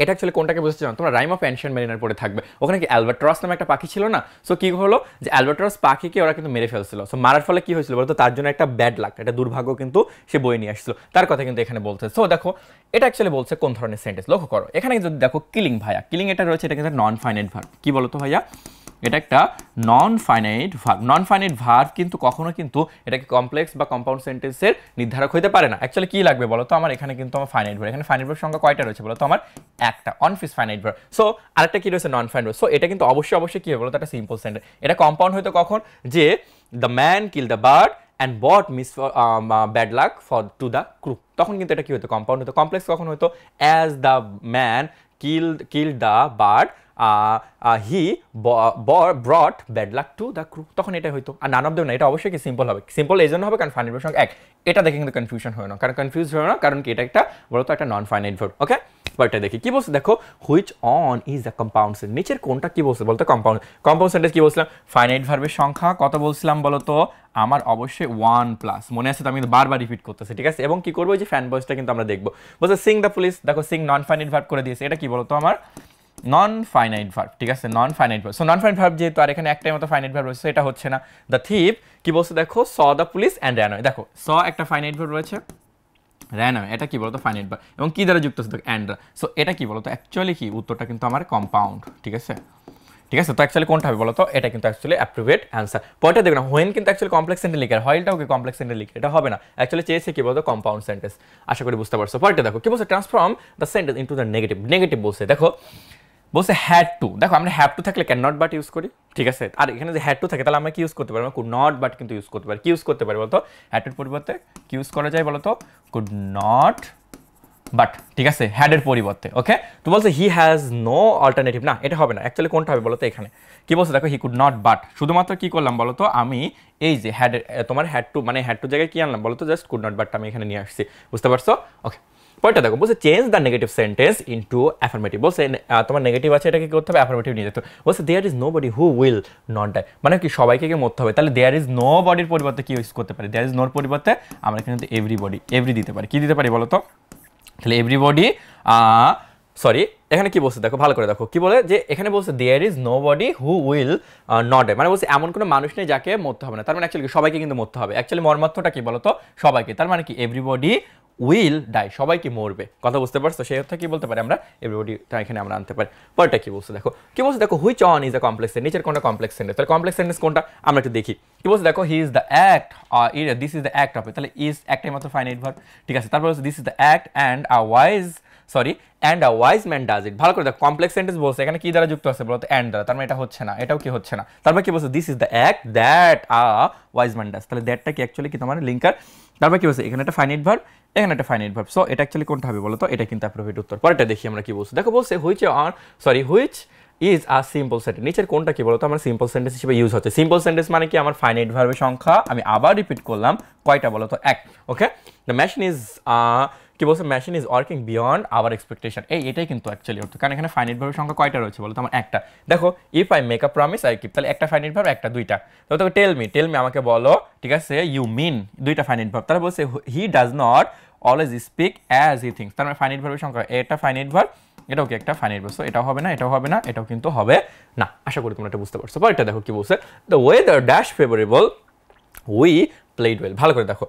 এটা অ্যাকচুয়ালি কোনটাকে বুঝতে চাও তোমরা রাইম অফ অ্যানশিয়েন্ট মেরিনার পড়ে থাকবে, ওখানে কি অ্যালবাট্রস নামে একটা পাখি ছিল না। সো কি হলো যে অ্যালবাট্রস পাখিকে ওরা কিন্তু মেরে ফেলছিল, সো মারার ফলে কি হয়েছিল বলতো তার জন্য একটা ব্যাড লাক একটা দুর্ভাগ্য কিন্তু সে বয়ে নিয়ে আসছিল, তার কথা কিন্তু এখানে বলছে। সো দেখো এটা অ্যাকচুয়ালি বলছে কোন ধরনের সেন্টেন্স লক্ষ্য করো এখানে যদি দেখো কিলিং ভাইয়া কিলিং এটা রয়েছে এটা কিন্তু নন ফাইনাইট ভার্ব। কি বলতো ভাইয়া এটা একটা non finite verb. Non finite verb কিন্তু কখনো কিন্তু এটাকে কমপ্লেক্স বা কম্পাউন্ড সেন্টেন্সের নির্ধারক হতে পারে না। অ্যাকচুয়ালি কি লাগবে বলো তো আমার এখানে কিন্তু আমার ফাইনাইট ভার্ব, এখানে ফাইনাইট ভার্ব সংখ্যা কয়টা রয়েছে বলো তো আমার একটা অনফিক্সড ফাইনাইট ভার্ব। সো আরেকটা কি রয়েছে নন ফাইনাইট ভার্ব। সো এটা কিন্তু অবশ্যই কি হবে বলো তো একটা সিম্পল সেন্টেন্স। এটা কম্পাউন্ড হয়তো কখন যে the man kill the bird and but miss bad luck for to the crew, তখন কিন্তু এটা কি হতো কম্পাউন্ড হতো। কমপ্লেক্স কখন হতো as the man kill the bird, he ব্রট bad luck to the crew, তখন এটা হয়তো। আর নান অফ দেম না, এটা অবশ্যই কি সিম্পল হবে। সিম্পল এই জন্য হবে কারণ ফাইনাইট ভার্ব সংখ্যা এক, এটা দেখে কিন্তু কনফিউশন হয় না, কারণ কনফিউজ হয় না কারণ কি এটা একটা বলতো একটা নন ফাইনাইট ভার্ব। ওকে, পরেরটা দেখি কি বলছে দেখো, which one is the compound sentence, নিচের কোনটা কি বলছে বলতো কম্পাউন্ড সেন্টেন্স কি বলছিলাম, ফাইনাইট ভার্বের সংখ্যা কত বলছিলাম বলতো, আমার অবশ্যই 1+, মনে আছে তো, আমি কিন্তু বারবার রিপিট করতেছি, ঠিক আছে। এবং কি করবো, যে ফ্যান ভয়েসটা কিন্তু আমরা দেখবো। বলছে সিং দ্য পুলিশ, দেখো সিং নন ফাইনাইট ভার্ব করে দিয়েছে, এটা কি বলতো আমার নন ফাইনাইট ভার্ব, ঠিক আছে, non finite verb. So non finite verb যেহেতু, আর এখানে একটাই মতো ফাইনাইট ভার্ব রয়েছে, এটা হচ্ছে না। দ্য থিপ কি বলছে দেখো, saw the police and ran away, দেখো স একটা ফাইনাইট ভার্ব রয়েছে, র্যান অ্যাওয়ে এটা কি বলতো ফাইনাইট ভার্ব, এবং কি দ্বারা যুক্ত আছে দেখো অ্যান্ড। সো এটা কি বলতো অ্যাকচুয়ালি কি উত্তরটা কিন্তু আমার কম্পাউন্ড, ঠিক আছে, ঠিক আছে। তো অ্যাকচুয়ালি কোনটা হবে বলতো, এটা কিন্তু অ্যাকচুয়ালি অ্যাপ্রোপ্রিয়েট অ্যান্সার। পরেরটা দেখো না, হোয়েন কিন্তু অ্যাকচুয়ালি কমপ্লেক্স সেন্টেন্স লিখে, হয়টাও কি কমপ্লেক্স সেন্টেন্স লিখে, এটা হবে না, অ্যাকচুয়ালি চেয়েছে কি বলতো কম্পাউন্ড সেন্টেন্স। আশা করি বুঝতে পারছো। পরেরটা দেখো কি বলছে, transform the sentence into the negative বলছে, দেখো বলছে হ্যাড টু, দেখো আমরা হ্যাভ টু থাকলে ক্যান নট বাট ইউজ করি, ঠিক আছে। আর এখানে যে হ্যাড টু থাকে তাহলে আমরা কি ইউজ করতে পারি, আমরা কুড নট বাট কিন্তু ইউজ করতে পারি। কি ইউজ করতে পারি বলতো, হ্যাড টুর পরিবর্তে কি ইউজ করা যায় বলতো, কুড নট বাট, ঠিক আছে, হ্যাডের পরিবর্তে। ওকে, তো বলছে হি হ্যাজ নো অল্টারনেটিভ, না এটা হবে না, অ্যাকচুয়ালি কোনটা হবে বলতো, এখানে কি বলছে দেখো, হি কুড নট বাট, শুধুমাত্র কি করলাম বলতো, আমি এই যে হ্যাডের তোমার হ্যাড টু মানে হ্যাড টু জায়গায় কি আনলাম বলতো, জাস্ট কুড নট বাটটা আমি এখানে নিয়ে আসছি, বুঝতে পারছো। ওকে, পরেরটা দেখো বলছে change the negative sentence into affirmative, বলছে তোমার নেগেটিভ আছে, এটা কি করতে হবে, অ্যাফার্মেটিভ নিয়ে যেতে বলছে, there is nobody who will not die, মানে কি সবাইকে কি মরতে হবে, তাহলে দেয়ার ইজ নো বডির পরিবর্তে কি ইউজ করতে পারি, দেয়ার ইজ নোর পরিবর্তে আমরা কিন্তু এভরিবডি, এভরি দিতে পারি, কি দিতে পারি বলতো, তাহলে এভরিবডি, সরি এখানে কি বলছে দেখো, ভালো করে দেখো কি বলে, যে এখানে বলছে there is nobody who will not die, মানে বলছে এমন কোনো মানুষ নেই যাকে মরতে হবে না, তার মানে অ্যাকচুয়ালি সবাইকে কিন্তু মরতে হবে, অ্যাকচুয়ালি মর্মার্থটা কি বলতো সবাইকে, তার মানে কি এভরিবডি উইল ডাই, সবাইকে মরবে, কথা বুঝতে পারছো। সেই অর্থে কি বলতে পারি আমরা, এভরিবডিটা এখানে আমরা আনতে পারি। পরেরটা কি বলছে দেখো, কি বলছে দেখো, which one is a complex sentence, নিচের কোনটা কমপ্লেক্স সেন্টেন্স, তাহলে কমপ্লেক্স সেন্টেন্স কোনটা আমরা একটু দেখি। কি বলছে দেখো, he is the act, this is the act of, তাহলে ইজ একটাই মাত্র ফাইনাইট ভার্ব, ঠিক আছে। তারপর হচ্ছে this is the act and a wise man does it, ভালো করে দেখো কমপ্লেক্স সেন্টেন্স বলছে, এখানে কি দ্বারা যুক্ত আছে বলতো, অ্যান্ড দ্বারা, তার মানে এটা হচ্ছে না, এটাও কি হচ্ছে না। তারপর কি বলছে, this is the act that a wise man does, তাহলে দ্যাটটা কি অ্যাকচুয়ালি কি তোমার লিঙ্কার। তারপর কি বলছে, এখানে একটা ফাইনাইট ভার্ব, এখানে একটা ফাইনাইট ভার্ব, সো এটা অ্যাকচুয়ালি কোনটা হবে বলতো, এটা কিন্তু অ্যাপ্রোপ্রিয়েট উত্তর। পরেরটা দেখি আমরা কি বলছে দেখো, বলছে which is a simple sentence, নিচের কোনটা কি বলতো আমার সিম্পল সেন্টেন্স হিসেবে ইউজ হচ্ছে। সিম্পল সেন্টেন্স মানে কি আমার ফাইনাইট ভার্বের সংখ্যা, আমি আবার রিপিট করলাম কয়টা বলতো, এক। ওকে, দ্য মেশিন ইজ কি বলছে, machine is working beyond our expectation, এটাই কিন্তু অ্যাকচুয়ালি অর্থ, কারণ এখানে ফাইনাইট ভার্বের সংখ্যা কয়টা রয়েছে বলতো, আমার একটা। দেখো if I make a promise I keep, তাহলে একটা ফাইনাইট ভার্ব, একটা দুইটা। তো তোকে টেল মি আমাকে বলো, ঠিক আছে, ইউ মিন দুইটা ফাইনাইট ভার্ব। তাহলে বলছে he does not always speak as he thinks, তার মানে ফাইনাইট ভার্বের সংখ্যা এটা ফাইনাইট ভার্ব, এটাও কি একটা ফাইনাইট ভার্ব, সো এটাও হবে না, এটাও হবে না, এটাও কিন্তু হবে না। আশা করি তোমরা এটা বুঝতে পারছো। পরেরটা দেখো কি বলছে, the weather dash favourable we played well, ভালো করে দেখো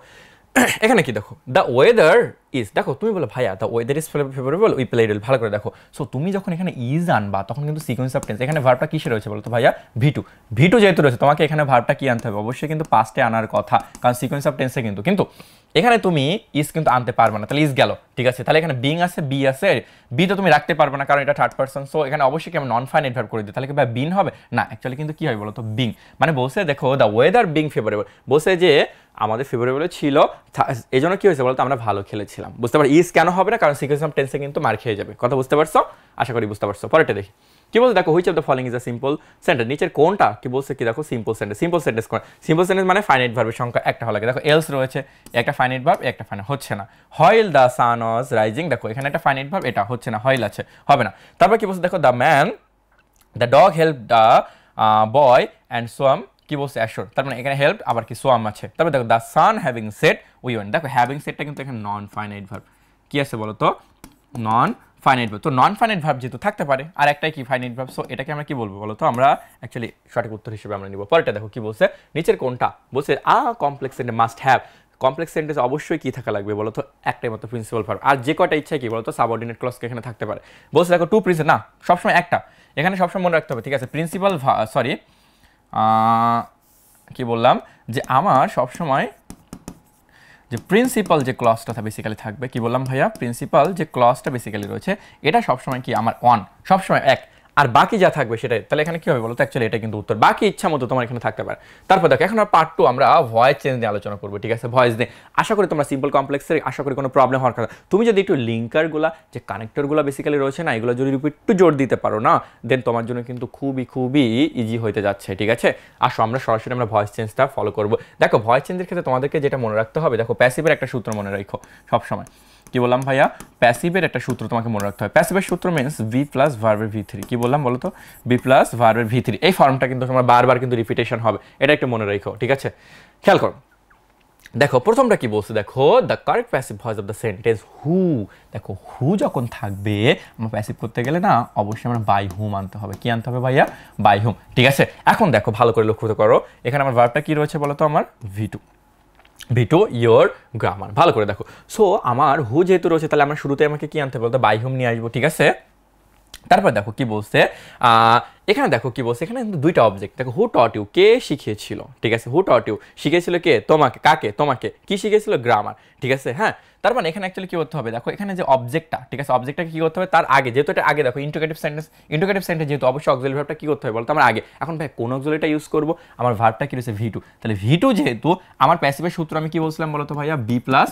এখানে কি দেখো, দ্য ওয়েদার ইজ, দেখো তুমি বলো ভাইয়া the weather is favourable we played well, ভালো করে দেখো। সো তুমি যখন এখানে ইজ আনবা তখন কিন্তু সিকোয়েন্স অফ টেন্স, এখানে ভার্বটা কিসে রয়েছে বলো তো ভাইয়া, ভিটু যেহেতু রয়েছে, তোমাকে এখানে ভার্বটা কি আনতে হবে, অবশ্যই কিন্তু পাস্টে আনার কথা, কারণ সিকোয়েন্স অফ টেন্সে কিন্তু এখানে তুমি ইজ কিন্তু আনতে পারবে না, তাহলে ইজ গেল, ঠিক আছে। তাহলে এখানে বিং আছে, বি আছে, বি তো তুমি রাখতে পারবে না কারণ এটা থার্ড পারসন, সো এখানে অবশ্যই কি আমরা নন ফাইনাইট ভার্ব করে দিই, তাহলে কি ভাই বিন হবে না, অ্যাকচুয়ালি কিন্তু কি হয় বলো তো বিং, মানে বলছে দেখো দ্য ওয়েদার বিং ফেভারেবল, বলছে যে আমাদের ফেভারেবল ছিল, এই জন্য কি হয়েছে বলতো আমরা ভালো খেলেছিলাম, বুঝতে পারো। ইজ কেন হবে না, কারণ সিকোয়েন্স অফ টেন্সে কিন্তু মার খেয়ে যাবে, কথা বুঝতে পারছো, আশা করি বুঝতে পারছো। পরেরটা দেখি কি বলছে দেখো, which of the following is a simple sentence, নিচের কোনটা কি বলছে কি দেখো, সিম্পল সেন্টেন্স কোন, সিম্পল সেন্টেন্স মানে ফাইনাইট ভার্বের সংখ্যা একটা হলো, দেখো এলস রয়েছে, একটা ফাইনাইট ভার্ব, একটা ফাইনাইট হচ্ছে না। While the sun was rising, দেখো এখানে একটা ফাইনাইট ভার্ব, এটা হচ্ছে না, হয়েল আছে, হবে না। তারপর কি বলছে দেখো, the dog help the boy and swamp, কি বলছে অ্যাশোর, তার মানে এখানে হেল্প আবার কি সোয়াম আছে। তারপর দেখো the sun having said we went, দেখো হ্যাভিং সেটটা কিন্তু এখানে নন ফাইনাইট ভার্ব, কি আছে বলো তো নন ফাইনাইট ভার্ব, তো নন ফাইনাইট ভার্ব যেহেতু থাকতে পারে, আর একটাই কি ফাইনাইট ভার্ব, সো এটাকে আমরা কি বলবো বলো তো, আমরা অ্যাকচুয়ালি সঠিক উত্তর হিসেবে আমরা নিব। পরেরটা দেখো কি বলছে, নিচের কোনটা বলছে a complex sentence must have, complex sentence অবশ্যই কি থাকা লাগবে বলো তো, একটাই মতো প্রিন্সিপাল ভার্ব, আর যে কয়টা ইচ্ছা কি বলো তো সাবঅর্ডিনেট ক্লজকে এখানে থাকতে পারে। বলছে দেখো টু প্রিন্সিপাল, না সবসময় একটা, এখানে সবসময় মনে রাখতে হবে, ঠিক আছে, প্রিন্সিপাল সরি কি বললাম, যে আমার সবসময় যে প্রিন্সিপাল যে ক্লজটা বেসিক্যালি থাকবে, কি বললাম ভাইয়া, প্রিন্সিপাল যে ক্লজটা বেসিক্যালি রয়েছে এটা সবসময় কি আমার অন, সবসময় এক, আর বাকি যা থাকবে সেটাই, তাহলে এখানে কি হবে বলো তো, অ্যাকচুয়ালি এটা কিন্তু উত্তর, বাকি ইচ্ছা মতো তোমার এখানে থাকতে পারে। তারপর দেখো এখন পার্ট 2 আমরা ভয়েস চেঞ্জ নিয়ে আলোচনা করবো, ঠিক আছে, ভয়েস নিয়ে। আশা করি তোমরা সিম্পল কমপ্লেক্সের আশা করি কোনো প্রবলেম হওয়ার কথা, তুমি যদি একটু লিঙ্কারগুলো যে কানেক্টরগুলো বেসিক্যালি রয়েছে না, এগুলো যদি একটু জোর দিতে পারো না, দেন তোমার জন্য কিন্তু খুবই খুবই ইজি হইতে যাচ্ছে, ঠিক আছে। আসো আমরা সরাসরি আমরা ভয়েস চেঞ্জটা ফলো করবো। দেখো ভয়েস চেঞ্জের ক্ষেত্রে তোমাদেরকে যেটা মনে রাখতে হবে, দেখো প্যাসিভের একটা সূত্র মনে রাখো সবসময়। কি বললাম ভাইয়া, প্যাসিভের একটা সূত্র তোমাকে মনে রাখতে হবে। প্যাসিভের সূত্র মিন্স ভি প্লাস ভার্বের ভি3। কি বললাম বলো তো, ভি প্লাস ভার্বের ভি3। এই ফর্মটা কিন্তু তোমার বারবার কিন্তু রিপিটেশন হবে, এটা একটু মনে রাখো, ঠিক আছে। খেয়াল করো, দেখো প্রথমটা কি বলছে, দেখো the correct passive voice of the sentence হু। দেখো হু যখন থাকবে আমরা প্যাসিভ করতে গেলে না অবশ্যই আমরা বাই হুম আনতে হবে। কি আনতে হবে ভাইয়া, বাই হুম, ঠিক আছে। এখন দেখো ভালো করে লক্ষ্য করো, এখানে আমার ভার্বটা কি রয়েছে বলো তো, আমার ভি2 ইয়োর গ্রামার। ভালো করে দেখো, সো আমার হু যেহেতু রয়েছে তাহলে আমার শুরুতে আমাকে কি আনতে বলতো, বাই হুম নিয়ে আসবো, ঠিক আছে। তারপর দেখো কি বলছে, এখানে দেখো কি বলছে, এখানে কিন্তু দুইটা অবজেক্ট। দেখো হু টট ইউ, কে শিখিয়েছিল, ঠিক আছে, হু টট ইউ শিখিয়েছিল কে, তোমাকে, কাকে, তোমাকে, কি শিখিয়েছিল, গ্রামার, ঠিক আছে। হ্যাঁ, তার মানে এখানে অ্যাকচুয়ালি কি করতে হবে, দেখো এখানে যে অবজেক্টটা, ঠিক আছে, অবজেক্টটাকে কি করতে হবে, তার আগে যেহেতু এটা আগে, দেখো ইন্টিগ্রেটিভ সেন্টেন্স যেহেতু অবশ্যই অক্সিলারি ভার্বটা কি করতে হবে বলতো, আমার আগে। এখন ভাই কোন অক্সিলারিটা ইউজ করবো, আমার ভার্বটা কি রয়েছে ভি2, তাহলে ভি2 যেহেতু আমার প্যাসিভের সূত্র আমি কি বলছিলাম বলতো ভাইয়া, বি প্লাস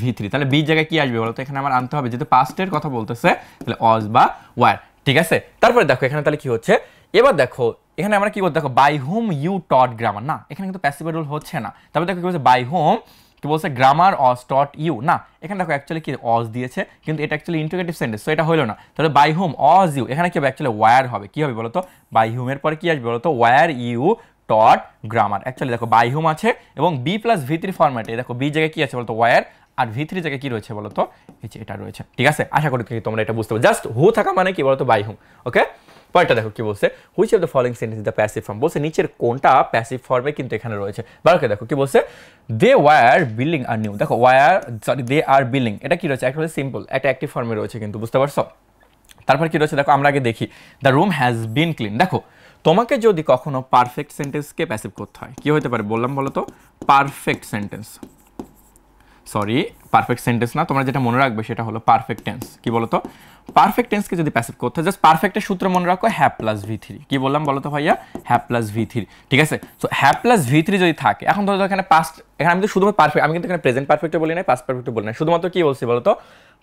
ভি3, তাহলে বি জায়গায় কি আসবে বলতো, এখানে আমার আনতে হবে যেহেতু পাস্টের কথা বলতেছে, তাহলে অজ বা ওয়ার, ঠিক আছে। তারপরে দেখো এখানে তাহলে কি হচ্ছে, এবার দেখো এখানে আমরা কি করতে, দেখো by whom you taught grammar, না এখানে কিন্তু প্যাসিভ রুল হচ্ছে না। তারপরে দেখো কি বলছে, বাই হুম কি বলছে, গ্রামার অজ টট ইউ, না এখানে দেখো অ্যাকচুয়ালি কি অজ দিয়েছে, কিন্তু এটা অ্যাকচুয়ালি ইন্টিগ্রেটিভ সেন্টেন্স, তো এটা হলো না। তাহলে বাই হুম অজ ইউ, এখানে কি হবে, অ্যাকচুয়ালি ওয়্যার হবে। কি হবে বলতো, বাই হুমের পরে কি আসবে বলতো, were you taught grammar. Actually দেখো বাই হুম আছে এবং বি প্লাস ভি3 ফরম্যাটে, দেখো বি জায়গায় কি আছে বলতো, ওয়্যার, আর ভি3 জায়গায় কি রয়েছে বলতো, এই যে এটা রয়েছে, ঠিক আছে। আশা করি তোমরা এটা বুঝতে পারো, জাস্ট হু থাকা মানে কি বলতো, বাই হুম, ওকে। পরেরটা দেখো কি বলছে, which of the following sentence is the passive form, বলছে নিচের কোনটা প্যাসিভ ফর্মে কিন্তু এখানে রয়েছে। বারোকে দেখো কি বলছে, they were building are new, দেখো were sorry they are building, এটা কি রয়েছে, একটা হচ্ছে সিম্পল, একটা অ্যাক্টিভ ফর্মে রয়েছে কিন্তু, বুঝতে পারছো। তারপর কি রয়েছে দেখো, আমরা আগে দেখি, the room has been clean. দেখো তোমাকে যদি কখনো পারফেক্ট সেন্টেন্সকে প্যাসিভ করতে হয়, কি হতে পারে বললাম বলো তো, perfect sentence, sorry perfect sentence না, তোমরা যেটা মনে রাখবে সেটা হলো পারফেক্ট টেন্স। কি বলতো, পারফেক্ট টেন্সকে যদি প্যাসিভ করতে হয়, জাস্ট পারফেক্টের সূত্র মনে রাখো, হ্যাভ প্লাস ভি3। কি বললাম বলতো ভাইয়া, হ্যাভ প্লাস ভি3, ঠিক আছে। সো হ্যাভ প্লাস ভি3 যদি থাকে, এখন ধরো এখানে পাস্ট, এখানে আমি তো শুধুমাত্র পারফেক্ট, আমি কিন্তু এখানে প্রেজেন্ট পারফেক্টে বলি না, পাস্ট পারফেক্টে বলি না, শুধুমাত্র কি বলছি বলতো,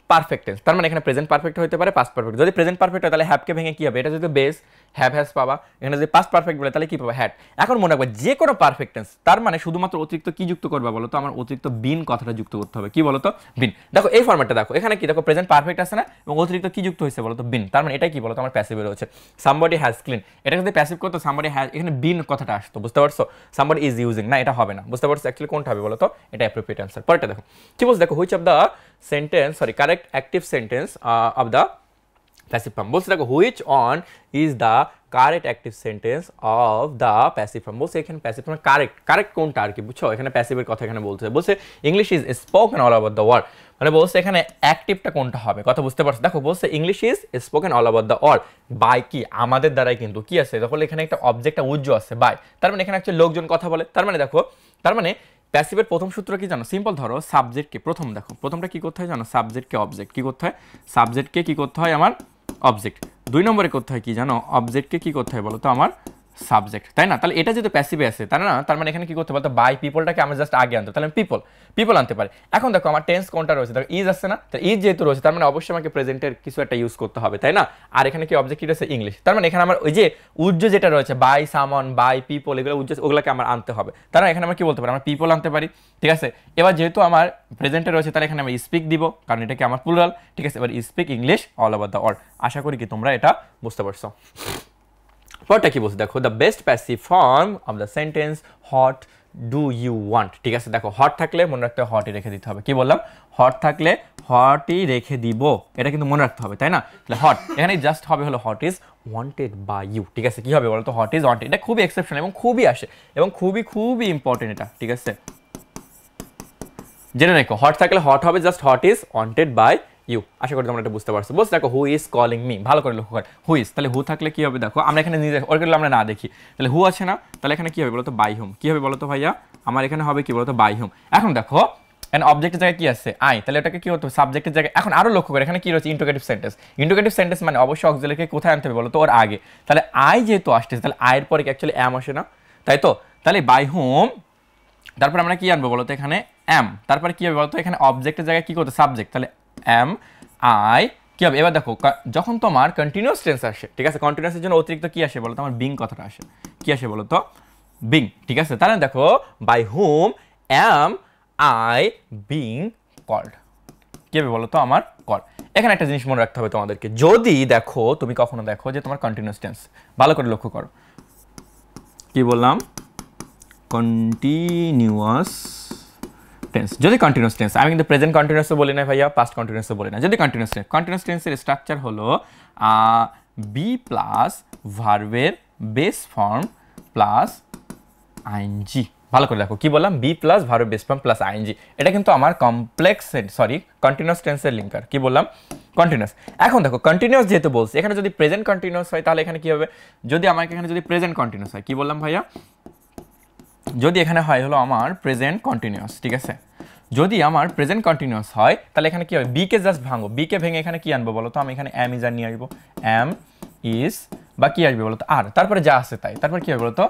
পারফেক্ট টেন্স। তার মানে এখানে প্রেজেন্ট পারফেক্ট হতে পারে, পাস্ট পারফেক্ট। যদি প্রেজেন্ট পারফেক্ট হয় তাহলে হ্যাভকে ভেঙে কি হবে, এটা যদি বেস হ্যাভ হ্যাজ পাবা, এখানে যদি পাস্ট পারফেক্ট বলে তাহলে কি পাবা, হ্যাড। এখন মনে রাখবে যে কোনো পারফেক্ট টেন্স তার মানে শুধুমাত্র অতিরিক্ত কি যুক্ত করবা বলো তো, আমার অতিরিক্ত বিন কথাটা যুক্ত করতে হবে। কি বলো তো, বিন। দেখো এই ফরম্যাটটা দেখো, এখানে কি দেখো প্রেজেন্ট পারফেক্ট আছে না, এবং অতিরিক্ত কি যুক্ত হয়েছে বলো তো, বিন। তার মানে এটাই কি বলো তো, আমার প্যাসিভে রয়েছে। সামবডি হ্যাজ ক্লিন, এটা যদি প্যাসিভ করতো সামবডি হ্যাজ, এখানে বিন কথাটা আসতো, বুঝতে পারছো। সামবডি ইজ ইউজিং, না এটা হবে না, বুঝতে পারছো। অ্যাকচুয়ালি কোনটা হবে বলো তো, এটা অ্যাপ্রোপ্রিয়েট অ্যান্সার। পরেরটা দেখো কি বলছে, দেখো which of the sentence sorry correct active sentence of the passive form, বলছে দেখো which one is the correct active sentence of the passive form. বলছে এখানে প্যাসিভ ফর্ম কারেক্ট কোনটা আর কি, বুঝছো। এখানে প্যাসিভের কথা এখানে বলছে, বলছে English is spoken all over the world, মানে বলছে এখানে অ্যাক্টিভটা কোনটা হবে, কথা বুঝতে পারছো। দেখো বলছে English is spoken all over the world by, কি আমাদের দ্বারাই কিন্তু কি আছে, দেখো এখানে একটা অবজেক্টটা উজ্জ আছে বাই, তার মানে এখানে একটা লোকজন কথা বলে, তার মানে দেখো, তার মানে প্যাসিভের প্রথম সূত্র কি জানো, সিম্পল। ধরো সাবজেক্টকে প্রথম, দেখো প্রথমটা কি করতে হয় জানো, সাবজেক্টকে অবজেক্ট কি করতে হয়, সাবজেক্টকে কি করতে হয় আমার অবজেক্ট। দুই নম্বরে করতে হয় কি জানো, অবজেক্টকে কি করতে হয় বলো তো, আমার সাবজেক্ট, তাই না। তাহলে এটা যদি প্যাসিভে আসে তাই না, তার মানে এখানে কি করতে বলতো, বাই পিপলটাকে আমরা জাস্ট আগে আনতে, তাহলে পিপল আনতে পারি। এখন দেখো আমার টেন্স কোনটা রয়েছে, দেখো ইজ আসছে না, তাহলে ইজ যেহেতু রয়েছে তার মানে অবশ্যই আমাকে প্রেজেন্টের কিছু একটা ইউজ করতে হবে, তাই না। আর এখানে কি অবজেক্ট কি রয়েছে, ইংলিশ, তার মানে এখানে আমার ওই যে উজ্জ যেটা রয়েছে বাই সামন বাই পিপল, এগুলো উজ্জ, ওগুলোকে আমার আনতে হবে। তার মানে এখানে আমরা কি বলতে পারি, আমরা পিপল আনতে পারি, ঠিক আছে। এবার যেহেতু আমার প্রেজেন্টে রয়েছে তাহলে এখানে আমি স্পিক দিব, কারণ এটা কি আমার প্লুরাল, ঠিক আছে। এবার speak English all over the world. আশা করি কি তোমরা এটা বুঝতে পারছো। পরটা কি বলছে দেখো, the best passive form of the sentence what do you want, ঠিক আছে। দেখো হট থাকলে মনে রাখতে হটই রেখে দিতে হবে। কি বললাম, হট থাকলে হটই রেখে দিব, এটা কিন্তু মনে রাখতে হবে, তাই না। তাহলে হট এখানে জাস্ট হবে হলো what is wanted by you, ঠিক আছে। কি হবে বলো তো, হট ইজ ওয়ান্টেড, এটা খুবই এক্সেপশনাল এবং খুবই আসে এবং খুবই ইম্পর্টেন্ট এটা, ঠিক আছে। জেনে রেখো, হট থাকলে হট হবে just hot is wanted by you. আশা করি তোমরা এটা বুঝতে পারছো। বলছে দেখো হু ইজ কলিং মি, ভালো করে লক্ষ্য কর, হু ইজ, তাহলে হু থাকলে কি হবে দেখো, আমরা এখানে নিজে ওরগুলো আমরা না দেখি, তাহলে হু আছে না, তাহলে এখানে কি হবে বলতো, বাই হুম। কি হবে বলতো ভাইয়া, আমার এখানে হবে কি বলতো, বাই হুম। এখন দেখো এন্ড অবজেক্টের জায়গায় কি আছে আই, তাহলে এটাকে কি হতো সাবজেক্টের জায়গায়। এখন আরো লক্ষ্য করে এখানে কি রয়েছে ইন্টারোগেটিভ সেন্টেন্স। ইন্টারোগেটিভ সেন্টেন্স মানে অবশ্যই অক্সিলারিকে কোথায় আনতে হবে বলো তো, ওর আগে। তাহলে আই যেহেতু আসতেছে তাহলে আয়ের পরে কি অ্যাকচুয়ালি অ্যাম আসে না, তাই তো। তাহলে বাই হোম, তারপর আমরা কি আনবো বলতো এখানে এম, তারপরে কি হবে বলতো এখানে অবজেক্টের জায়গায় কি করতে সাবজেক্ট, তাহলে এম আই কি হবে। এবার দেখো যখন তোমার কন্টিনিউয়াস টেন্স আসে, ঠিক আছে, কন্টিনিউয়াসের জন্য অতিরিক্ত কি আসে বলতো আমার বিং কথাটা আসে, কি আসে বলতো বিং, ঠিক আছে। তাহলে দেখো by whom am I being called, কি হবে বলতো আমার কল। এখানে একটা জিনিস মনে রাখতে হবে তোমাদেরকে, যদি দেখো তুমি কখনো দেখো যে তোমার কন্টিনিউয়াস টেন্স, ভালো করে লক্ষ্য করো, কি বললাম কন্টিনিউয়াস টেন্স, যদি কন্টিনিউয়াস টেন্স, আমি কিন্তু প্রেজেন্ট কন্টিনিউয়াসও বলি না ভাইয়া, পাস্ট কন্টিনিউয়াসও বলি না, যদি কন্টিনিউয়াস টেন্স, কন্টিনিউয়াস টেন্সের স্ট্রাকচার হলো বি প্লাস ভার্বের বেস ফর্ম প্লাস আইএনজি। ভালো করে দেখো কি বললাম, বি প্লাস ভার্বের বেস ফর্ম প্লাস আইএনজি, এটা কিন্তু আমার কমপ্লেক্স কন্টিনিউয়াস টেন্সের লিঙ্কার। কি বললাম কন্টিনিউয়াস। এখন দেখো কন্টিনিউয়াস যেহেতু বলছি, এখানে যদি প্রেজেন্ট কন্টিনিউয়াস হয় তাহলে এখানে কি হবে, যদি আমাকে এখানে যদি প্রেজেন্ট কন্টিনিউয়াস হয়, কি বললাম ভাইয়া, যদি এখানে হয় হলো আমার প্রেজেন্ট কন্টিনিউয়াস, ঠিক আছে, যদি আমার প্রেজেন্ট কন্টিনিউয়াস হয় তাহলে এখানে কি হবে, বি কে জাস্ট ভাঙো, বি কে ভেঙে এখানে কি আনবো বলো তো, আমি এখানে এম ইজ আর নিয়ে আসবো, এম ইজ বা কি আসবে বলো তো আর, তারপরে যা আছে তাই, তারপর কি হবে বলো তো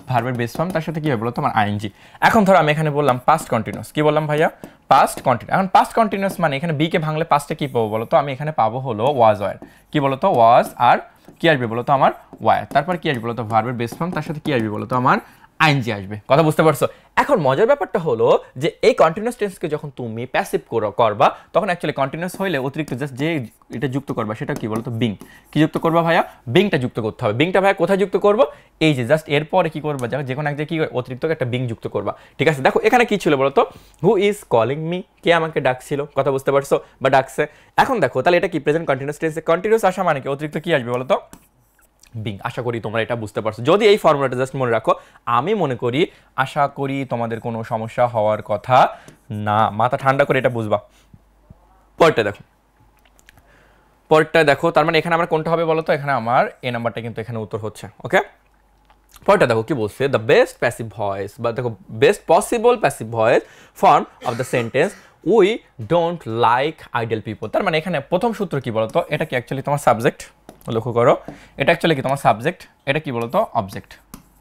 ভার্বের বেস ফর্ম, তার সাথে কি হবে বলো তো আমার আইএনজি। এখন ধরো আমি এখানে বললাম পাস্ট কন্টিনিউয়াস, কি বললাম ভাইয়া পাস্ট কন্টিনিউয়াস। এখন পাস্ট কন্টিনিউয়াস মানে এখানে বি কে ভাঙলে পাস্টে কি পাবো বলো তো, আমি এখানে পাবো হলো ওয়াজ ওয়ার, কি বলো তো ওয়াজ আর কি আসবে বলো তো আমার ওয়ার, তারপর কি আসবে বলো তো ভার্বের বেস ফর্ম, তার সাথে কি আসবে বলো তো আমার আইএনজি আসবে। কথা বুঝতে পারছো। এখন মজার ব্যাপারটা হলো যে এই কন্টিনিউয়াস টেন্সকে যখন তুমি প্যাসিভ করবা তখন অ্যাকচুয়ালি কন্টিনিউয়াস হইলে অতিরিক্ত জাস্ট যে এটা যুক্ত করবা সেটা কি বলতো বিং, কি যুক্ত করবা ভাইয়া বিংটা যুক্ত করতে হবে। বিংটা ভাইয়া কোথায় যুক্ত করবো, এই যে জাস্ট এরপরে কি করবা যে কোনো এক জায়গায় কি অতিরিক্ত একটা বিং যুক্ত করবা, ঠিক আছে। দেখো এখানে কি ছিল বলতো, হু ইজ কলিং মি, কে আমাকে ডাকছিল, কথা বুঝতে পারছো বা ডাকছে। এখন দেখো তাহলে এটা কি প্রেজেন্ট কন্টিনিউয়াস টেন্সে কন্টিনিউয়াস আসা মানে কি অতিরিক্ত কি আসবে বলতো বিং। আশা করি তোমরা এটা বুঝতে পারছো। যদি এই ফর্মুলাটা জাস্ট মনে রাখো, আমি মনে করি আশা করি তোমাদের কোনো সমস্যা হওয়ার কথা না, মাথা ঠান্ডা করে এটা বুঝবা। পরেরটা দেখো, পরেরটা দেখো, তার মানে এখানে আমার কোনটা হবে বলো তো, এখানে আমার এই নাম্বারটা কিন্তু এখানে উত্তর হচ্ছে, ওকে। পরেরটা দেখো কি বলছে, দ্য বেস্ট প্যাসিভ ভয়েস বা দেখো best possible passive voice form of the sentence we don't like idol people. তার মানে এখানে প্রথম সূত্র কি বলতো, এটা কি অ্যাকচুয়ালি তোমার সাবজেক্ট, লক্ষ্য করো এটা অ্যাকচুয়ালি কি তোমার সাবজেক্ট, এটা কি বলতো অবজেক্ট,